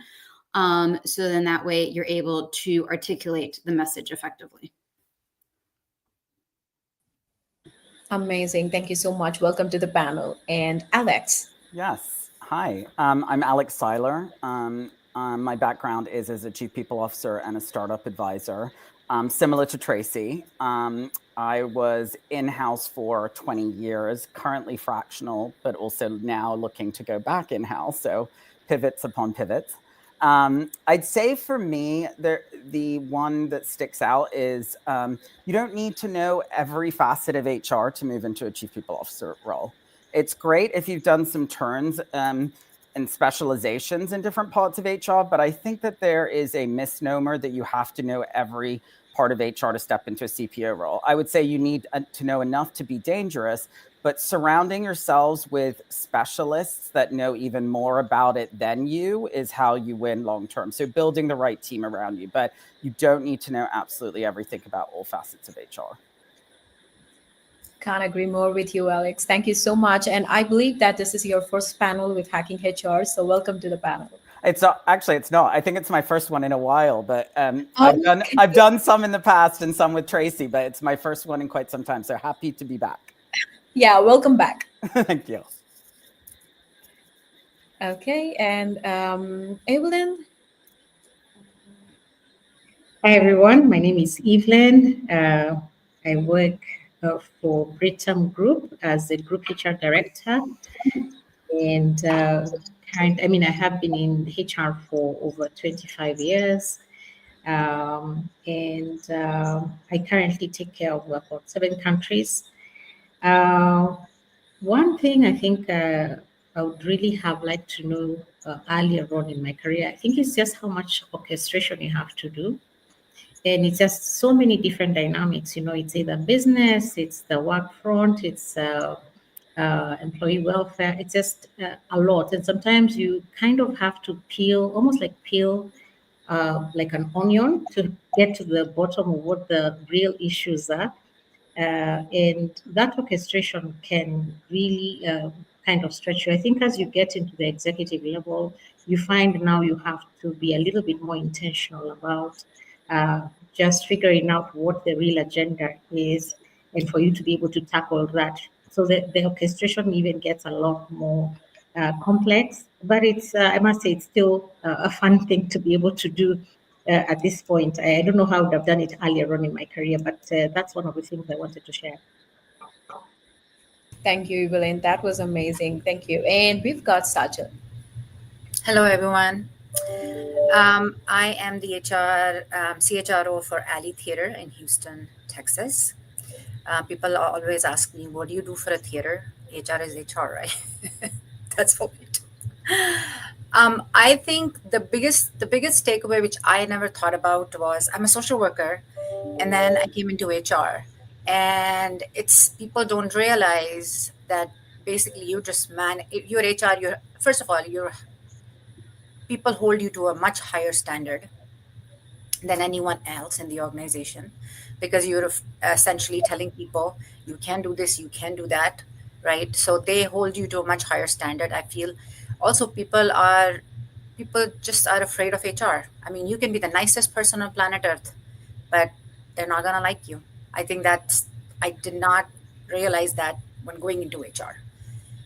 So then that way you're able to articulate the message effectively. Amazing. Thank you so much. Welcome to the panel. And Alex. Yes. Hi, I'm Alex Seiler. I'm My background is as a chief people officer and a startup advisor. Similar to Tracy, I was in-house for 20 years, currently fractional, but also now looking to go back in-house, so pivots upon pivots. I'd say for me, the one that sticks out is you don't need to know every facet of HR to move into a chief people officer role. It's great if you've done some turns and specializations in different parts of HR, but I think that there is a misnomer that you have to know every part of HR to step into a CPO role. I would say you need to know enough to be dangerous, but surrounding yourselves with specialists that know even more about it than you is how you win long term. So building the right team around you, but you don't need to know absolutely everything about all facets of HR. Can't agree more with you, Alex. Thank you so much. And I believe that this is your first panel with Hacking HR. So welcome to the panel. It's not, actually, it's not. I think it's my first one in a while, but I've done some in the past and some with Tracy, but it's my first one in quite some time. So happy to be back. Yeah, welcome back. Thank you. Okay, and Evelyn. Hi, everyone. My name is Evelyn. I work for Britam Group as the Group HR Director. And I have been in HR for over 25 years. I currently take care of about 7 countries. One thing I think I would really have liked to know earlier on in my career, I think it's just how much orchestration you have to do. And it's just so many different dynamics. It's either business, it's the work front, it's employee welfare. It's just a lot. And sometimes you kind of have to peel like an onion to get to the bottom of what the real issues are. And that orchestration can really kind of stretch you. I think as you get into the executive level, you find now you have to be a little bit more intentional about just figuring out what the real agenda is and for you to be able to tackle that. So the orchestration even gets a lot more complex, but it's, I must say, it's still a fun thing to be able to do at this point. I don't know how I would have done it earlier on in my career, but that's one of the things I wanted to share. Thank you, Evelyn. That was amazing. Thank you. And we've got Sajal. Hello, everyone. I am the CHRO for Alley Theater in Houston, Texas. People always ask me, what do you do for a theater? HR is HR, right? That's what we do. I think the biggest takeaway, which I never thought about, was I'm a social worker, and then I came into HR. And it's people don't realize that basically you just your HR, first of all, people hold you to a much higher standard than anyone else in the organization, because you're essentially telling people you can do this, you can do that, right? So they hold you to a much higher standard. I feel also people just are afraid of HR. I mean, you can be the nicest person on planet Earth, but they're not gonna like you. I think I did not realize that when going into HR.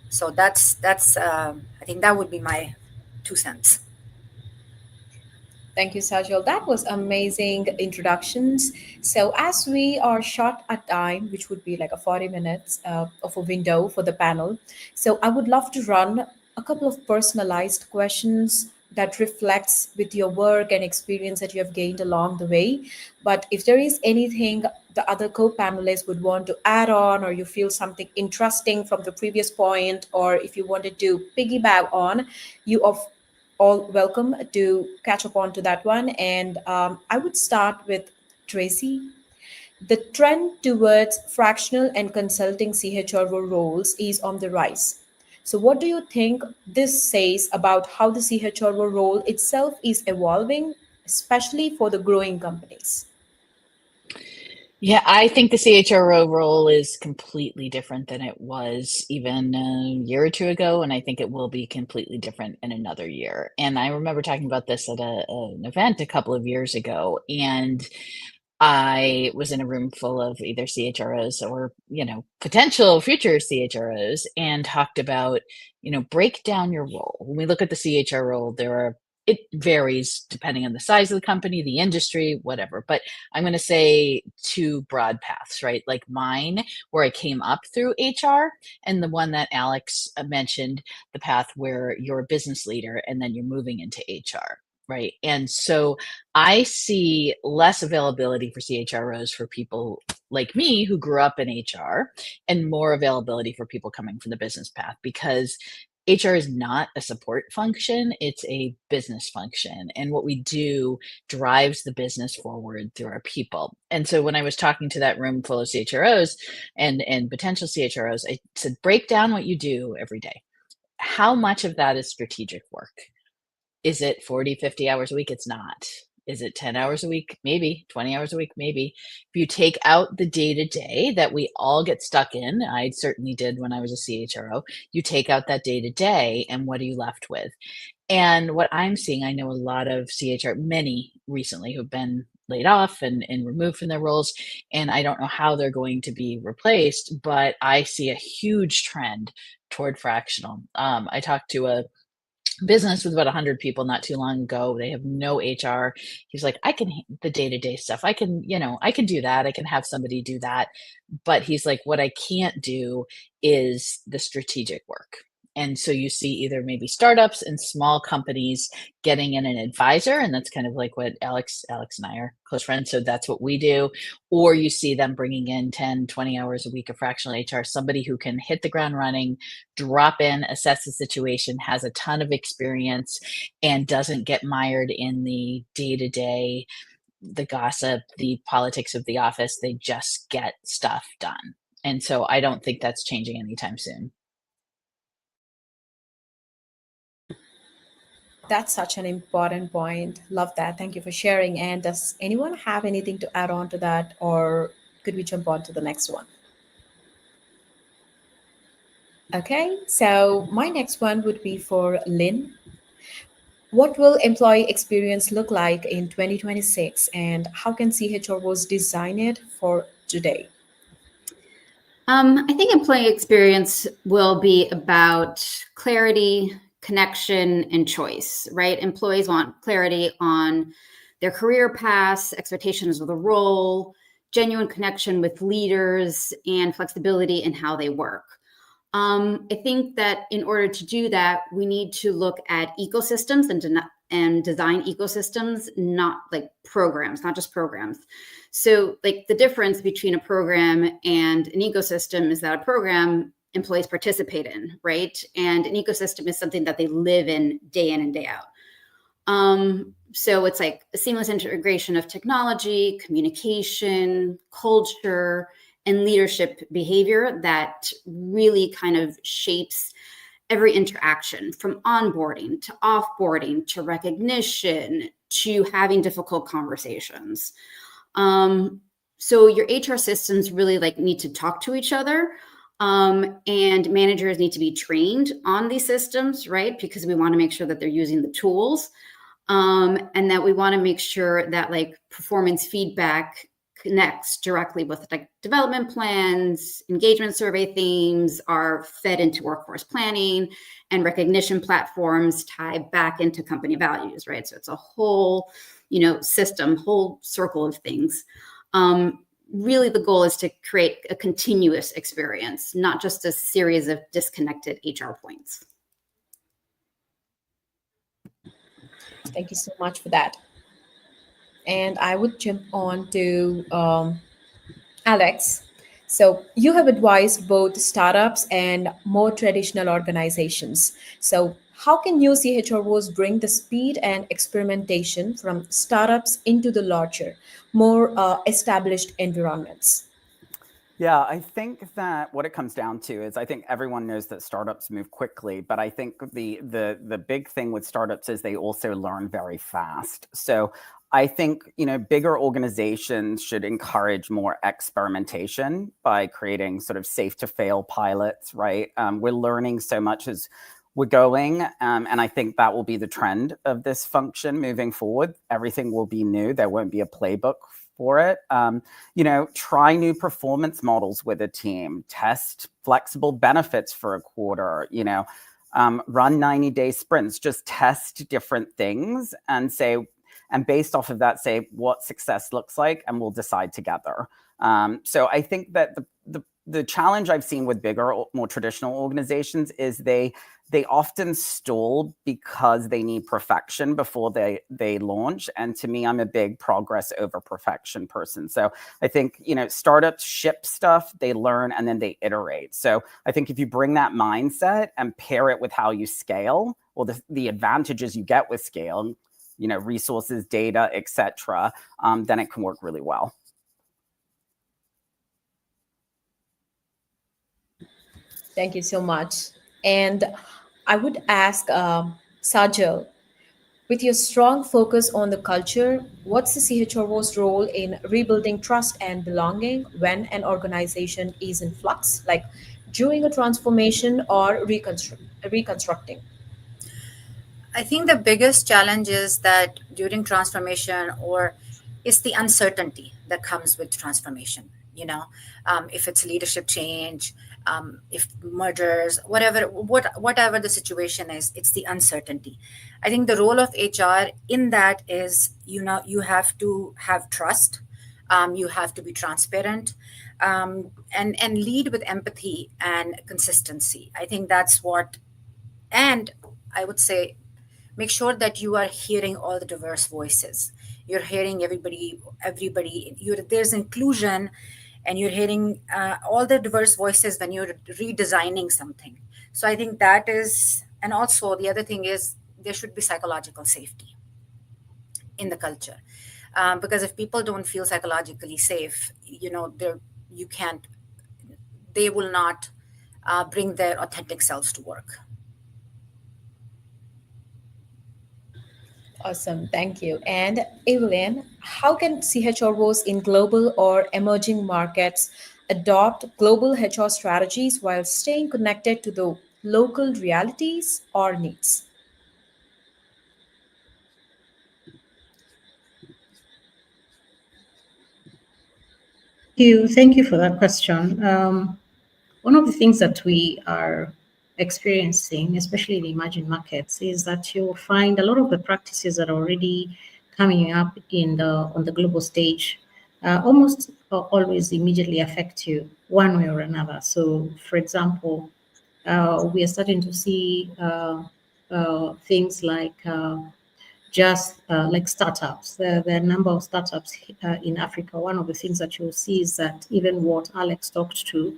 So that's I think that would be my 2 cents. Thank you, Sajal. That was amazing introductions. So as we are short at time, which would be like a 40 minutes of a window for the panel, so I would love to run a couple of personalized questions that reflects with your work and experience that you have gained along the way. But if there is anything the other co-panelists would want to add on, or you feel something interesting from the previous point, or if you wanted to piggyback on, you are all welcome to catch up on to that one. And I would start with Tracy. The trend towards fractional and consulting CHRO roles is on the rise. So what do you think this says about how the CHRO role itself is evolving, especially for the growing companies? Yeah, I think the CHRO role is completely different than it was even a year or two ago, and I think it will be completely different in another year. And I remember talking about this at an event a couple of years ago, and I was in a room full of either CHROs or, potential future CHROs, and talked about, break down your role. When we look at the CHRO role, there are it varies depending on the size of the company, the industry, whatever. But I'm going to say two broad paths, right? Like mine, where I came up through HR, and the one that Alex mentioned, the path where you're a business leader and then you're moving into HR, right? And so I see less availability for CHROs for people like me who grew up in HR, and more availability for people coming from the business path, because HR is not a support function, it's a business function. And what we do drives the business forward through our people. And so when I was talking to that room full of CHROs and potential CHROs, I said, break down what you do every day. How much of that is strategic work? Is it 40, 50 hours a week? It's not. Is it 10 hours a week? Maybe. 20 hours a week? Maybe. If you take out the day-to-day that we all get stuck in, I certainly did when I was a CHRO, you take out that day-to-day, and what are you left with? And what I'm seeing, I know a lot of many recently who've been laid off and removed from their roles, and I don't know how they're going to be replaced, but I see a huge trend toward fractional. I talked to a business with about 100 people not too long ago. They have no HR. He's like, I can the day-to-day stuff. I can do that. I can have somebody do that. But he's like, what I can't do is the strategic work. And so you see either maybe startups and small companies getting in an advisor, and that's kind of like what Alex and I are close friends, so that's what we do. Or you see them bringing in 10, 20 hours a week of fractional HR, somebody who can hit the ground running, drop in, assess the situation, has a ton of experience, and doesn't get mired in the day-to-day, the gossip, the politics of the office. They just get stuff done. And so I don't think that's changing anytime soon. That's such an important point. Love that. Thank you for sharing. And does anyone have anything to add on to that, or could we jump on to the next one? Okay, so my next one would be for Lynn. What will employee experience look like in 2026, and how can CHROs design it for today? I think employee experience will be about clarity, connection, and choice, right? Employees want clarity on their career paths, expectations of the role, genuine connection with leaders, and flexibility in how they work. I think that in order to do that, we need to look at ecosystems and design ecosystems, not like programs, not just programs. So like the difference between a program and an ecosystem is that a program employees participate in, right? And an ecosystem is something that they live in and day out. So it's like a seamless integration of technology, communication, culture, and leadership behavior that really kind of shapes every interaction, from onboarding to offboarding to recognition to having difficult conversations. So your HR systems really like need to talk to each other. And managers need to be trained on these systems, right? Because we want to make sure that they're using the tools, and that we want to make sure that like performance feedback connects directly with like development plans, engagement survey themes are fed into workforce planning, and platforms tie back into company values, right? So it's a whole, system, whole circle of things. Really, the goal is to create a continuous experience, not just a series of disconnected HR points. Thank you so much for that. And I would jump on to Alex. So you have advised both startups and more traditional organizations. So how can new CHROs bring the speed and experimentation from startups into the larger, more established environments? Yeah, I think that what it comes down to is I think everyone knows that startups move quickly, but I think the big thing with startups is they also learn very fast. So I think, bigger organizations should encourage more experimentation by creating sort of safe to fail pilots, right? We're learning so much as we're going, and I think that will be the trend of this function moving forward. Everything will be new. There won't be a playbook for it. Try new performance models with a team, test flexible benefits for a quarter, run 90-day sprints, just test different things and based off of that, say what success looks like, and we'll decide together. So I think that the challenge I've seen with bigger, more traditional organizations is they often stall because they need perfection before they launch. And to me, I'm a big progress over perfection person. So I think, startups ship stuff, they learn, and then they iterate. So I think if you bring that mindset and pair it with how you scale, or the advantages you get with scale, resources, data, etc., then it can work really well. Thank you so much. And I would ask Sajal, with your strong focus on the culture, what's the CHRO's role in rebuilding trust and belonging when an organization is in flux, like during a transformation or reconstructing? I think the biggest challenge is that during transformation, or it's the uncertainty that comes with transformation. If it's leadership change, if mergers, whatever the situation is, it's the uncertainty. I think the role of HR in that is, you have to have trust, you have to be transparent, and lead with empathy and consistency. I think that's what, and I would say, make sure that you are hearing all the diverse voices. You're hearing everybody. There's inclusion, and you're hearing all the diverse voices when you're redesigning something. So I think that is, and also the other thing is, there should be psychological safety in the culture, because if people don't feel psychologically safe, they will not bring their authentic selves to work. Awesome, thank you. And Evelyn, how can CHROs in global or emerging markets adopt global HR strategies while staying connected to the local realities or needs? Thank you for that question. One of the things that we are experiencing, especially in emerging markets, is that you'll find a lot of the practices that are already coming up on the global stage almost always immediately affect you one way or another. So, for example, we are starting to see things like like startups. There are a number of startups in Africa. One of the things that you'll see is that even what Alex talked to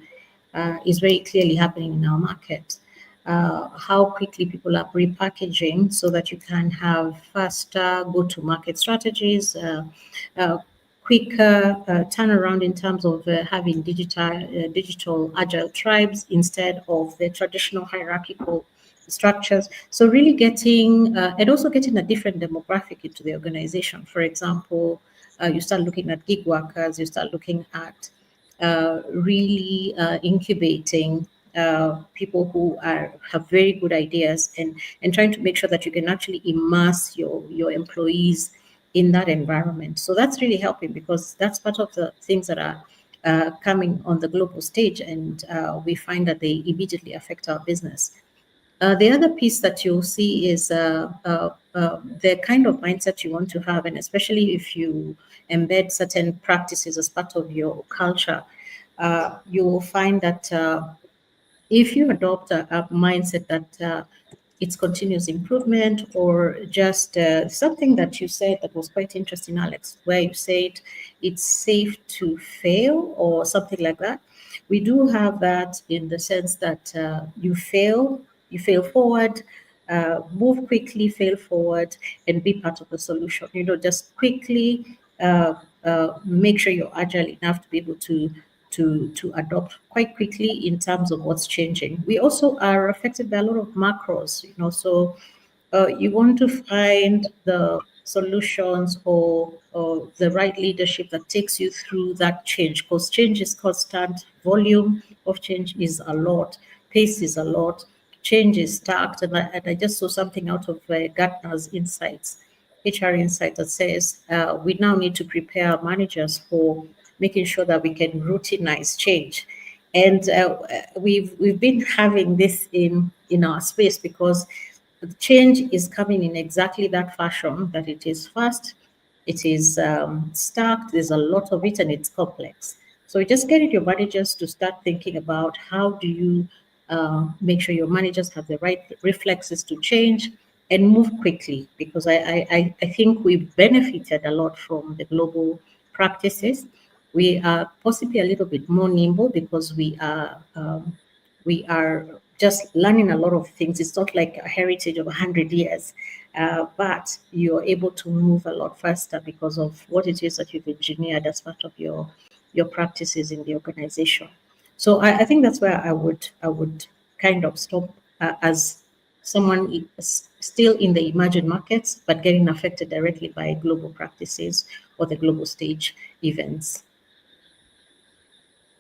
is very clearly happening in our market. How quickly people are repackaging so that you can have faster go-to-market strategies, quicker turnaround in terms of having digital agile tribes instead of the traditional hierarchical structures. So really getting, and also getting a different demographic into the organization. For example, you start looking at gig workers, you start looking at really incubating people who have very good ideas and trying to make sure that you can actually immerse your employees in that environment. So that's really helping, because that's part of the things that are coming on the global stage, and we find that they immediately affect our business. The other piece that you'll see is the kind of mindset you want to have, and especially if you embed certain practices as part of your culture, you will find that if you adopt a mindset that it's continuous improvement, or just something that you said that was quite interesting, Alex, where you said it's safe to fail or something like that. We do have that in the sense that you fail forward, move quickly, fail forward, and be part of the solution. Just quickly make sure you're agile enough to be able to adopt quite quickly in terms of what's changing. We also are affected by a lot of macros, so you want to find the solutions or the right leadership that takes you through that change, because change is constant, volume of change is a lot, pace is a lot, change is stacked. And I just saw something out of Gartner's Insights, HR Insight, that says we now need to prepare managers for making sure that we can routinize change. And we've been having this in in our space, because the change is coming in exactly that fashion, that it is fast, it is stacked, there's a lot of it, and it's complex. So you just get your managers to start thinking about how do you make sure your managers have the right reflexes to change and move quickly, because I think we've benefited a lot from the global practices. We are possibly a little bit more nimble because we are just learning a lot of things. It's not like a heritage of 100 years, but you're able to move a lot faster because of what it is that you've engineered as part of your practices in the organization. So I think that's where I would kind of stop as someone still in the emerging markets, but getting affected directly by global practices or the global stage events.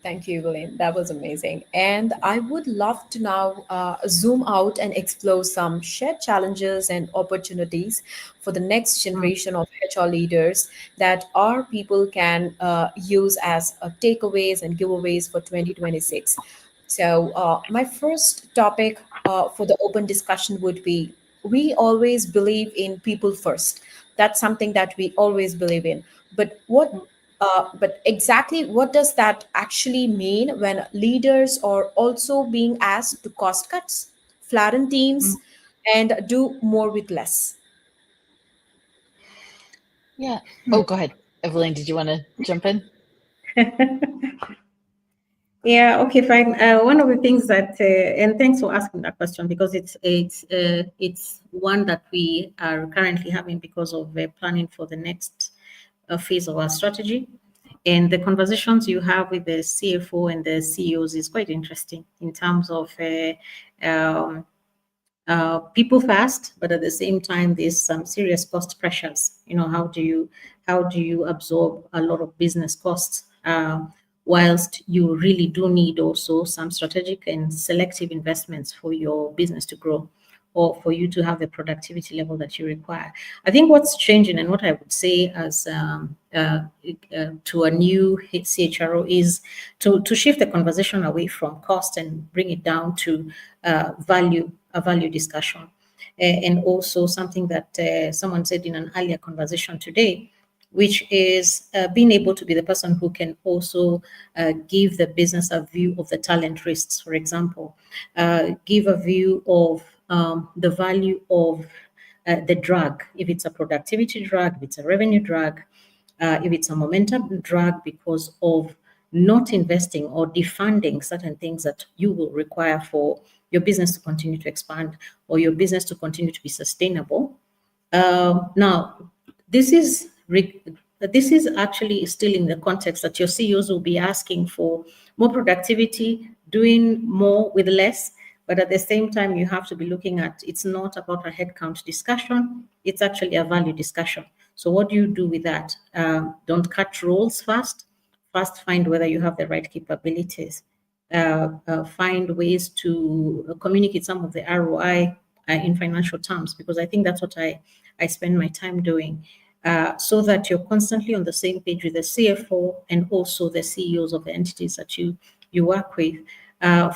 Thank you, Evelyn. That was amazing. And I would love to now zoom out and explore some shared challenges and opportunities for the next generation of HR leaders that our people can use as takeaways and giveaways for 2026. So my first topic for the open discussion would be, we always believe in people first. That's something that we always believe in. But but exactly what does that actually mean when leaders are also being asked to cost cuts, flatten teams, and do more with less? Yeah. Oh, go ahead. Evelyn, did you want to jump in? Yeah, okay, fine. One of the things that, and thanks for asking that question, because it's one that we are currently having because of planning for the next phase of our strategy. And the conversations you have with the CFO and the CEOs is quite interesting in terms of people fast, but at the same time, there's some serious cost pressures. You know, how do you absorb a lot of business costs whilst you really do need also some strategic and selective investments for your business to grow, or for you to have the productivity level that you require. I think what's changing, and what I would say as to a new CHRO, is to shift the conversation away from cost and bring it down to a value discussion. And also something that someone said in an earlier conversation today, which is being able to be the person who can also give the business a view of the talent risks, for example, give a view of the value of the drag, if it's a productivity drag, if it's a revenue drag, if it's a momentum drag because of not investing or defunding certain things that you will require for your business to continue to expand or your business to continue to be sustainable. Now, this is actually still in the context that your CEOs will be asking for more productivity, doing more with less. But at the same time, you have to be looking at, it's not about a headcount discussion, it's actually a value discussion. So what do you do with that? Don't cut roles fast. First, find whether you have the right capabilities. Find ways to communicate some of the ROI in financial terms, because I think that's what I spend my time doing, so that you're constantly on the same page with the CFO and also the CEOs of the entities that you work with.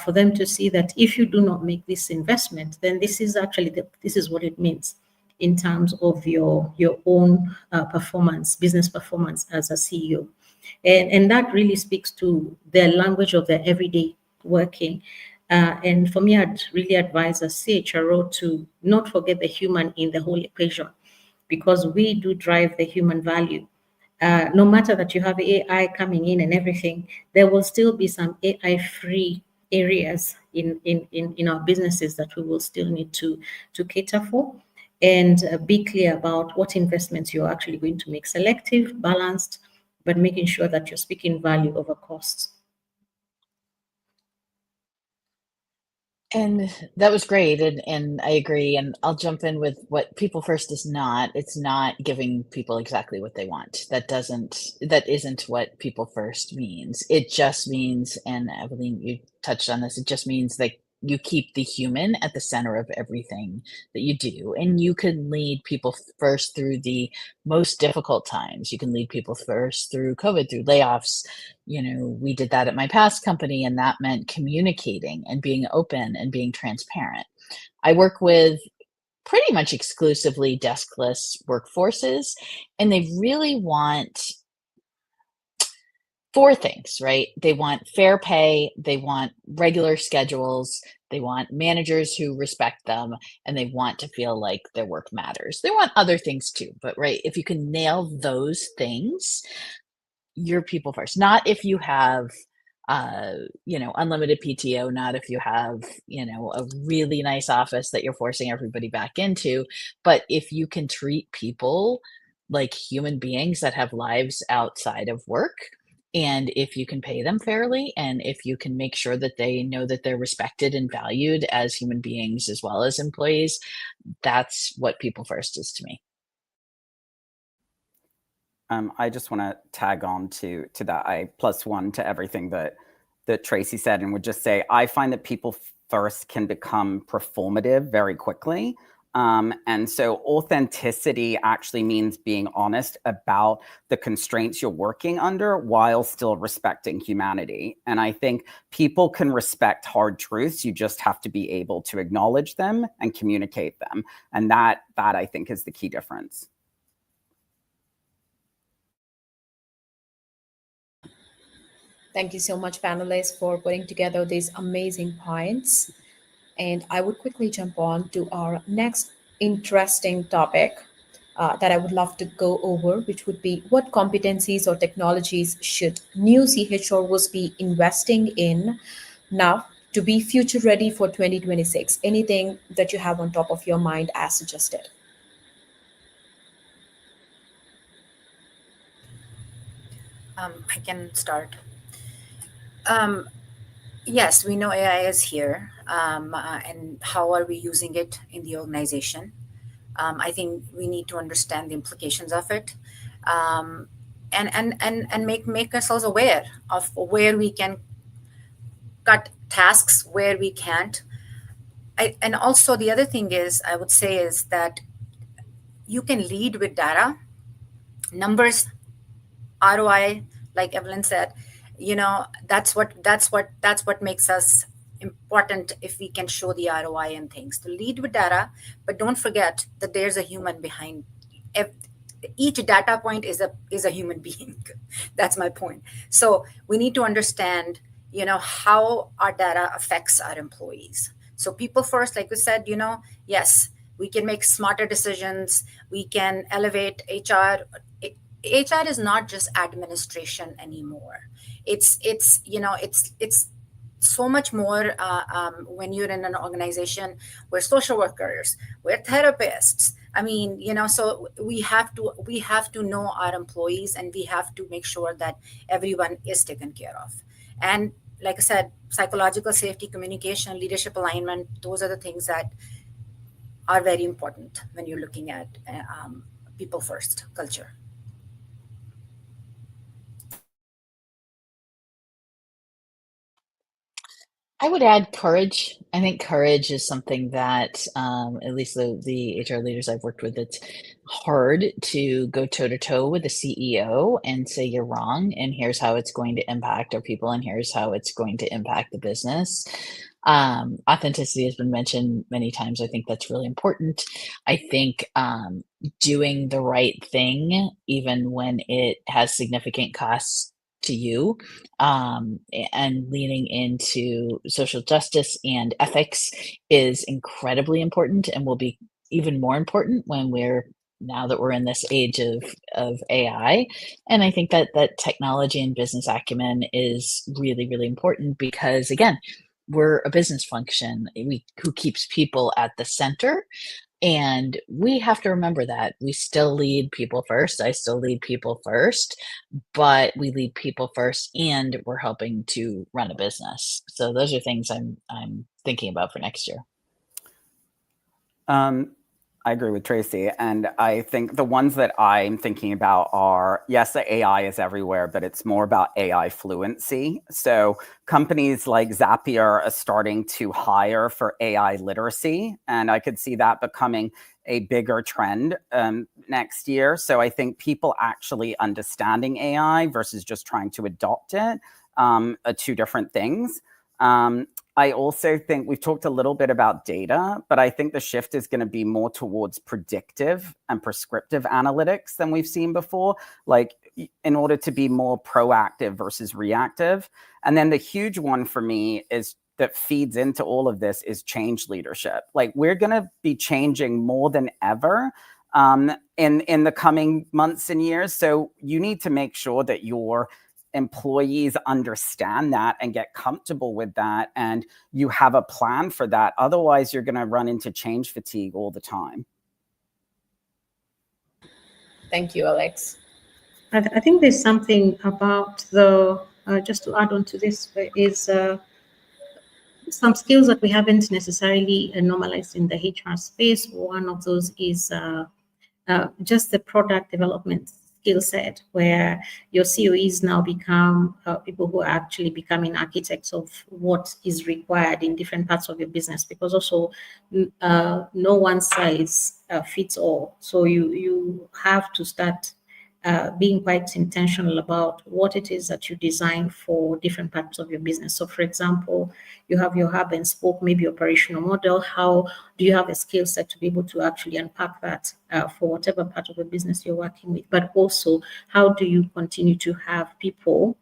For them to see that if you do not make this investment, then this is actually this is what it means in terms of your own performance, business performance as a CEO. And that really speaks to the language of the everyday working. And for me, I'd really advise a CHRO to not forget the human in the whole equation, because we do drive the human value. No matter that you have AI coming in and everything, there will still be some AI-free areas in our businesses that we will still need to cater for, and be clear about what investments you're actually going to make, selective, balanced, but making sure that you're speaking value over costs. And that was great. And I agree. And I'll jump in with what people first is not. It's not giving people exactly what they want. That isn't what people first means. It just means, and Evelyn, you touched on this, it just means that you keep the human at the center of everything that you do. And you can lead people first through the most difficult times. You can lead people first through COVID, through layoffs. We did that at my past company, and that meant communicating and being open and being transparent. I work with pretty much exclusively deskless workforces, and they really want 4 things, right? They want fair pay, they want regular schedules, they want managers who respect them, and they want to feel like their work matters. They want other things too, but right, if you can nail those things, you're people first. Not if you have unlimited PTO, not if you have, a really nice office that you're forcing everybody back into, but if you can treat people like human beings that have lives outside of work, and if you can pay them fairly, and if you can make sure that they know that they're respected and valued as human beings as well as employees, that's what people first is to me. I just want to tag on to that. I +1 to everything that Tracy said, and would just say I find that people first can become performative very quickly. And so authenticity actually means being honest about the constraints you're working under while still respecting humanity. And I think people can respect hard truths. You just have to be able to acknowledge them and communicate them. And that I think is the key difference. Thank you so much, panelists, for putting together these amazing points. And I would quickly jump on to our next interesting topic that I would love to go over, which would be what competencies or technologies should new CHROs be investing in now to be future ready for 2026? Anything that you have on top of your mind as suggested? I can start. Yes, we know AI is here, and how are we using it in the organization? I think we need to understand the implications of it, and make ourselves aware of where we can cut tasks, where we can't. And also the other thing is, I would say, is that you can lead with data, numbers, ROI, like Evelyn said. That's what makes us important. If we can show the ROI and things, to lead with data, but don't forget that there's a human behind each data point is a human being. That's my point. So we need to understand how our data affects our employees. So people first, like we said, yes, we can make smarter decisions, we can elevate HR. HR is not just administration anymore. It's so much more. When you're in an organization, we're social workers, we're therapists. I mean, so we have to know our employees, and we have to make sure that everyone is taken care of. And like I said, psychological safety, communication, leadership alignment, those are the things that are very important when you're looking at people first culture. I would add courage. I think courage is something that, at least the HR leaders I've worked with, it's hard to go toe to toe with the CEO and say you're wrong, and here's how it's going to impact our people, and here's how it's going to impact the business. Authenticity has been mentioned many times. I think that's really important. I think doing the right thing, even when it has significant costs to you, and leaning into social justice and ethics is incredibly important, and will be even more important now that we're in this age of AI. And I think that technology and business acumen is really, really important, because again, we're a business function who keeps people at the center. And we have to remember that we still lead people first. I still lead people first, but we lead people first, and we're helping to run a business. So those are things I'm thinking about for next year. I agree with Tracy. And I think the ones that I'm thinking about are, yes, the AI is everywhere, but it's more about AI fluency. So companies like Zapier are starting to hire for AI literacy. And I could see that becoming a bigger trend next year. So I think people actually understanding AI versus just trying to adopt it are two different things. I also think we've talked a little bit about data, but I think the shift is going to be more towards predictive and prescriptive analytics than we've seen before, like in order to be more proactive versus reactive. And then the huge one for me is that feeds into all of this is change leadership. Like we're going to be changing more than ever in the coming months and years. So you need to make sure that your employees understand that and get comfortable with that, and you have a plan for that. Otherwise, you're going to run into change fatigue all the time. Thank you, Alex. I think there's something about the, just to add on to this, is some skills that we haven't necessarily normalized in the HR space. One of those is just the product development skill set, where your COEs now become people who are actually becoming architects of what is required in different parts of your business, because also no one size fits all. So you have to start being quite intentional about what it is that you design for different parts of your business. So for example, you have your hub and spoke, maybe operational model. How do you have a skill set to be able to actually unpack that for whatever part of the business you're working with? But also, how do you continue to have people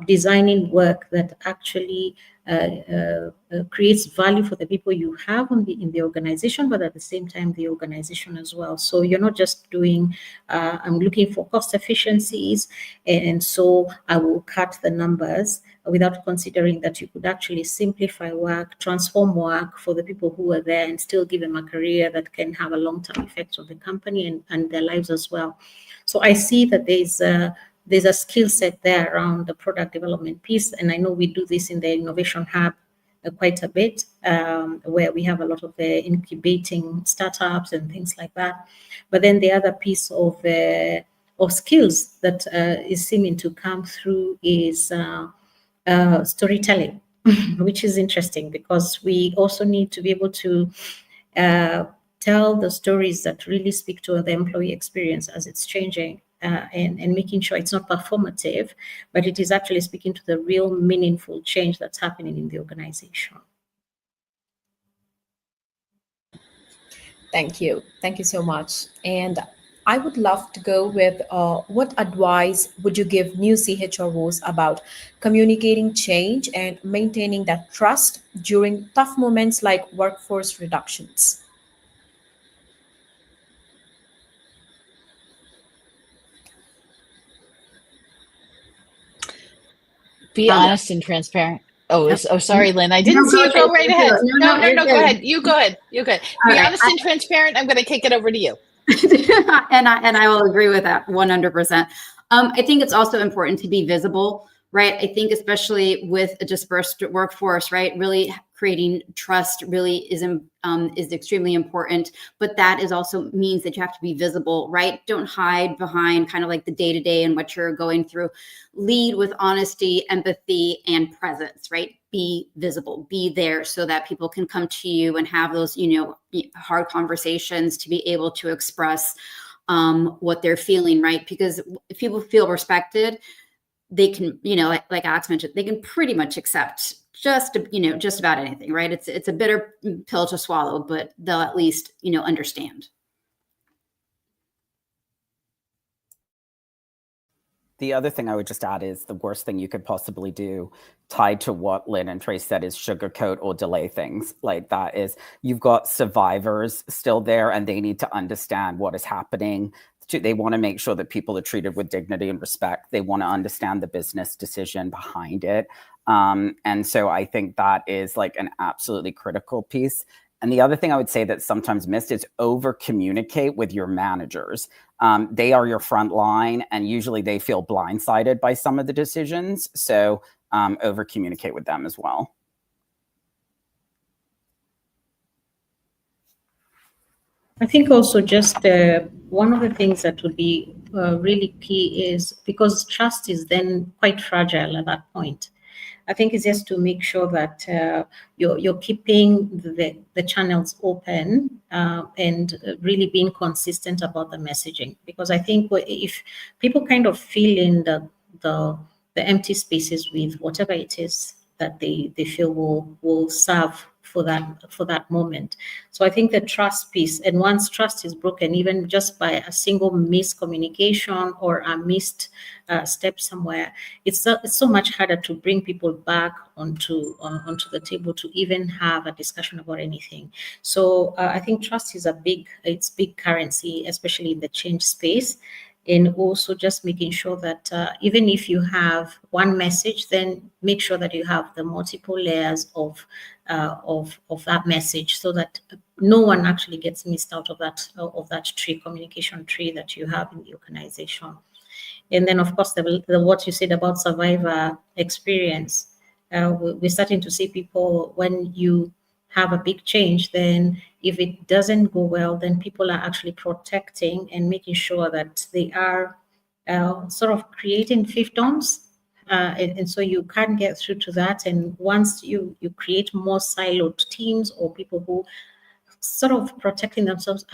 designing work that actually creates value for the people you have in the organization, but at the same time, the organization as well. So you're not just doing, I'm looking for cost efficiencies, and so I will cut the numbers without considering that you could actually simplify work, transform work for the people who are there, and still give them a career that can have a long-term effect on the company and their lives as well. So I see that there's a skill set there around the product development piece. And I know we do this in the Innovation Hub quite a bit, where we have a lot of the incubating startups and things like that. But then the other piece of skills that is seeming to come through is storytelling, which is interesting because we also need to be able to tell the stories that really speak to the employee experience as it's changing. And making sure it's not performative, but it is actually speaking to the real meaningful change that's happening in the organization. Thank you. Thank you so much. And I would love to go with what advice would you give new CHROs about communicating change and maintaining that trust during tough moments like workforce reductions? Be honest and transparent. Oh, sorry, Lynn. I didn't see you go right ahead. No, go ahead. You go ahead. You go ahead. Be honest and transparent. I'm going to kick it over to you. and I will agree with that 100%. I think it's also important to be visible, right? I think especially with a dispersed workforce, right? Really creating trust really is extremely important, but that is also means that you have to be visible, right? Don't hide behind kind of like the day-to-day and what you're going through. Lead with honesty, empathy, and presence, right? Be visible, be there so that people can come to you and have those, hard conversations to be able to express what they're feeling, right? Because if people feel respected, they can, like Alex mentioned, they can pretty much accept just about anything, right? It's a bitter pill to swallow, but they'll at least, understand. The other thing I would just add is the worst thing you could possibly do, tied to what Lynn and Trace said, is sugarcoat or delay things. Like that is, you've got survivors still there and they need to understand what is happening. They want to make sure that people are treated with dignity and respect. They want to understand the business decision behind it. And so I think that is like an absolutely critical piece. And the other thing I would say that's sometimes missed is over communicate with your managers. They are your front line, and usually they feel blindsided by some of the decisions. So over communicate with them as well. I think also just one of the things that would be really key is because trust is then quite fragile at that point. I think it's just to make sure that you're keeping the channels open and really being consistent about the messaging. Because I think if people kind of fill in the empty spaces with whatever it is that they feel will serve for that moment. So I think the trust piece, and once trust is broken, even just by a single miscommunication or a missed step somewhere, it's so much harder to bring people back onto the table to even have a discussion about anything. So I think trust is it's big currency, especially in the change space. And also just making sure that even if you have one message, then make sure that you have the multiple layers of that message, so that no one actually gets missed out of that communication tree that you have in the organization. And then, of course, the what you said about survivor experience, we're starting to see people, when you have a big change, then if it doesn't go well, then people are actually protecting and making sure that they are sort of creating fiefdoms. And so you can't get through to that. And once you create more siloed teams or people who sort of protecting themselves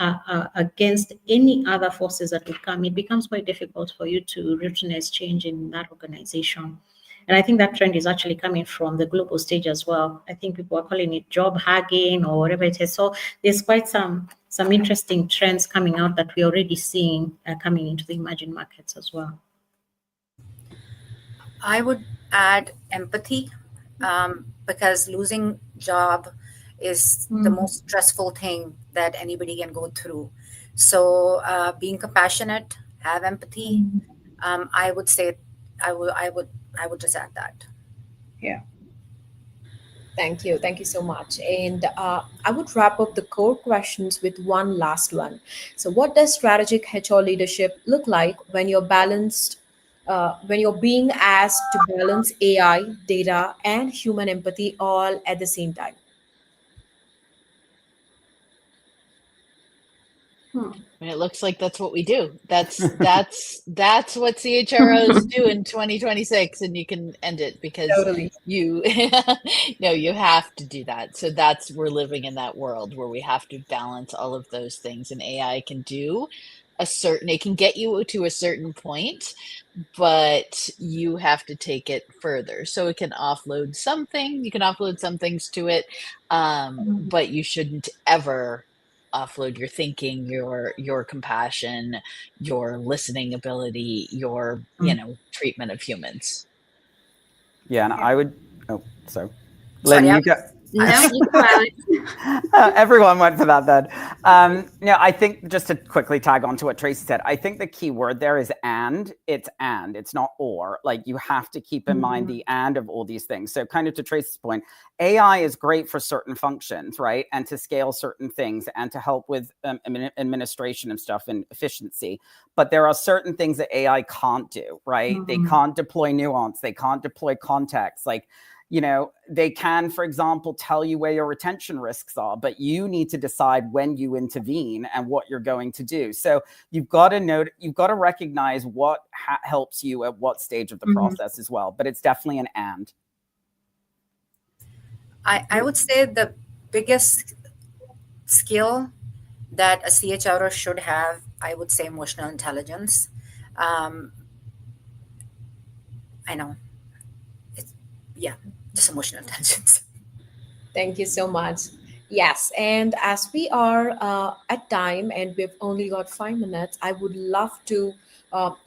against any other forces that would come, it becomes quite difficult for you to routinize change in that organization. And I think that trend is actually coming from the global stage as well. I think people are calling it job hacking or whatever it is. So there's quite some interesting trends coming out that we're already seeing coming into the emerging markets as well. I would add empathy, because losing job is the most stressful thing that anybody can go through. So being compassionate, have empathy. I would say I would just add that. Yeah. Thank you. Thank you so much. And I would wrap up the core questions with one last one. So what does strategic HR leadership look like when you're being asked to balance AI, data, and human empathy all at the same time? And it looks like that's what we do. That's what CHROs do in 2026, and you can end it because Totally. you you have to do that. So we're living in that world where we have to balance all of those things, and AI can do it can get you to a certain point, but you have to take it further. So it can offload something. You can offload some things to it, but you shouldn't ever offload your thinking, your compassion, your listening ability, your treatment of humans. Yeah, and I would. Oh, sorry. Sorry, Lynn, you go. No, you go, Alex. Everyone went for that then. I think just to quickly tag on to what Tracy said, I think the key word there is and. It's not or. Like, you have to keep in mind the and of all these things. So kind of to Tracy's point, AI is great for certain functions, right? And to scale certain things and to help with administration and stuff and efficiency. But there are certain things that AI can't do, right? They can't deploy nuance. They can't deploy context. Like, they can, for example, tell you where your retention risks are, but you need to decide when you intervene and what you're going to do. So you've got to recognize what helps you at what stage of the process as well. But it's definitely an and. I would say the biggest skill that a CHRO should have, I would say emotional intelligence. I know. Just emotional intelligence. Thank you so much. Yes, and as we are at time and we've only got 5 minutes, I would love to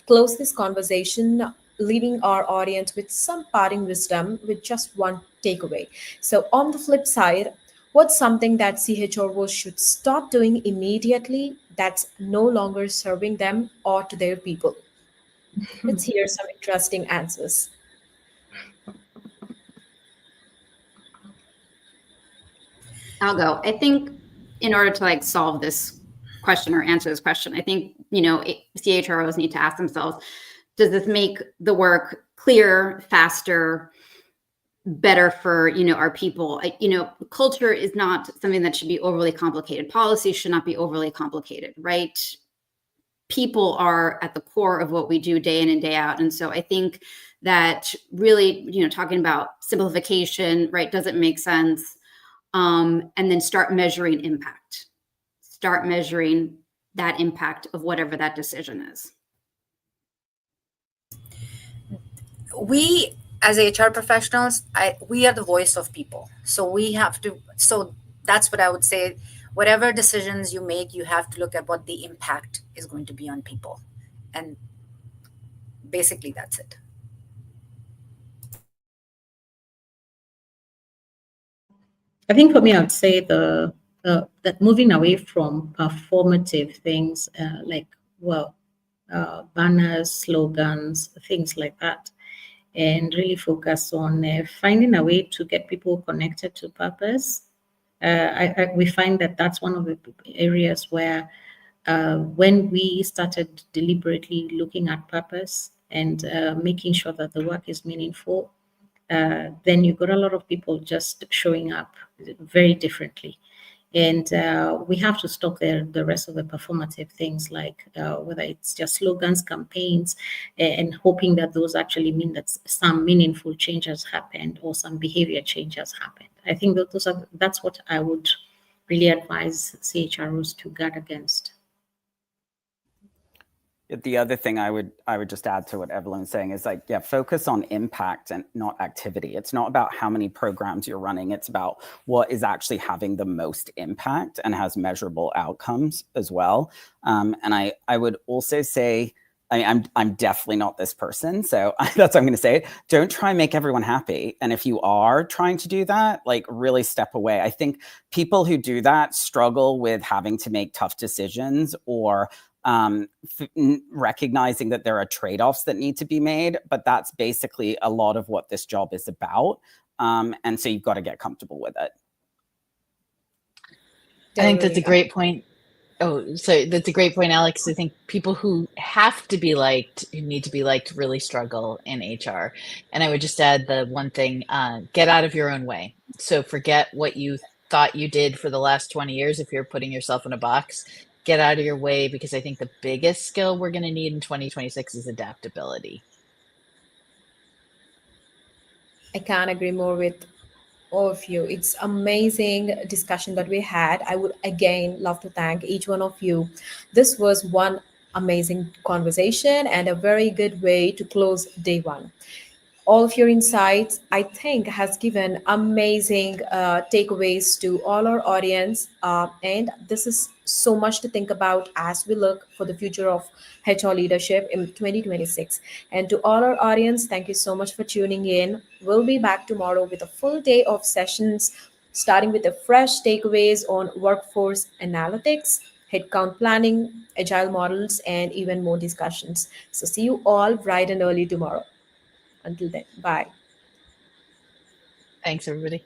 close this conversation, leaving our audience with some parting wisdom with just one takeaway. So on the flip side, what's something that CHROs should stop doing immediately that's no longer serving them or to their people? Let's hear some interesting answers. I'll go. I think in order to solve this question or answer this question, I think, CHROs need to ask themselves, does this make the work clearer, faster, better for, our people. Culture is not something that should be overly complicated. Policy should not be overly complicated, right? People are at the core of what we do day in and day out. And so I think that really, talking about simplification, right, doesn't make sense. And then start measuring impact. Start measuring that impact of whatever that decision is. We, as HR professionals, we are the voice of people. So that's what I would say. Whatever decisions you make, you have to look at what the impact is going to be on people. And basically that's it. I think for me, I would say that moving away from performative things banners, slogans, things like that, and really focus on finding a way to get people connected to purpose. We find that that's one of the areas where when we started deliberately looking at purpose and making sure that the work is meaningful, then you got a lot of people just showing up very differently. And we have to stop the rest of the performative things, like whether it's just slogans, campaigns, and hoping that those actually mean that some meaningful change has happened or some behavior change has happened. I think that's what I would really advise CHROs to guard against. The other thing I would just add to what Evelyn's saying is focus on impact and not activity. It's not about how many programs you're running. It's about what is actually having the most impact and has measurable outcomes as well. And I would also say, I'm definitely not this person, so that's what I'm going to say. Don't try and make everyone happy. And if you are trying to do that, really step away. I think people who do that struggle with having to make tough decisions or recognizing that there are trade-offs that need to be made, but that's basically a lot of what this job is about. And so you've got to get comfortable with it. I think that's a great point. Oh, so that's a great point, Alex. I think people who have to be liked, who need to be liked, really struggle in HR. And I would just add the one thing, get out of your own way. So forget what you thought you did for the last 20 years if you're putting yourself in a box. Get out of your way, because I think the biggest skill we're going to need in 2026 is adaptability. I can't agree more with all of you. It's amazing discussion that we had. I would again love to thank each one of you. This was one amazing conversation and a very good way to close day one. All of your insights, I think, has given amazing takeaways to all our audience. And this is so much to think about as we look for the future of HR leadership in 2026. And to all our audience, thank you so much for tuning in. We'll be back tomorrow with a full day of sessions, starting with the fresh takeaways on workforce analytics, headcount planning, agile models, and even more discussions. So see you all bright and early tomorrow. Until then, bye. Thanks, everybody.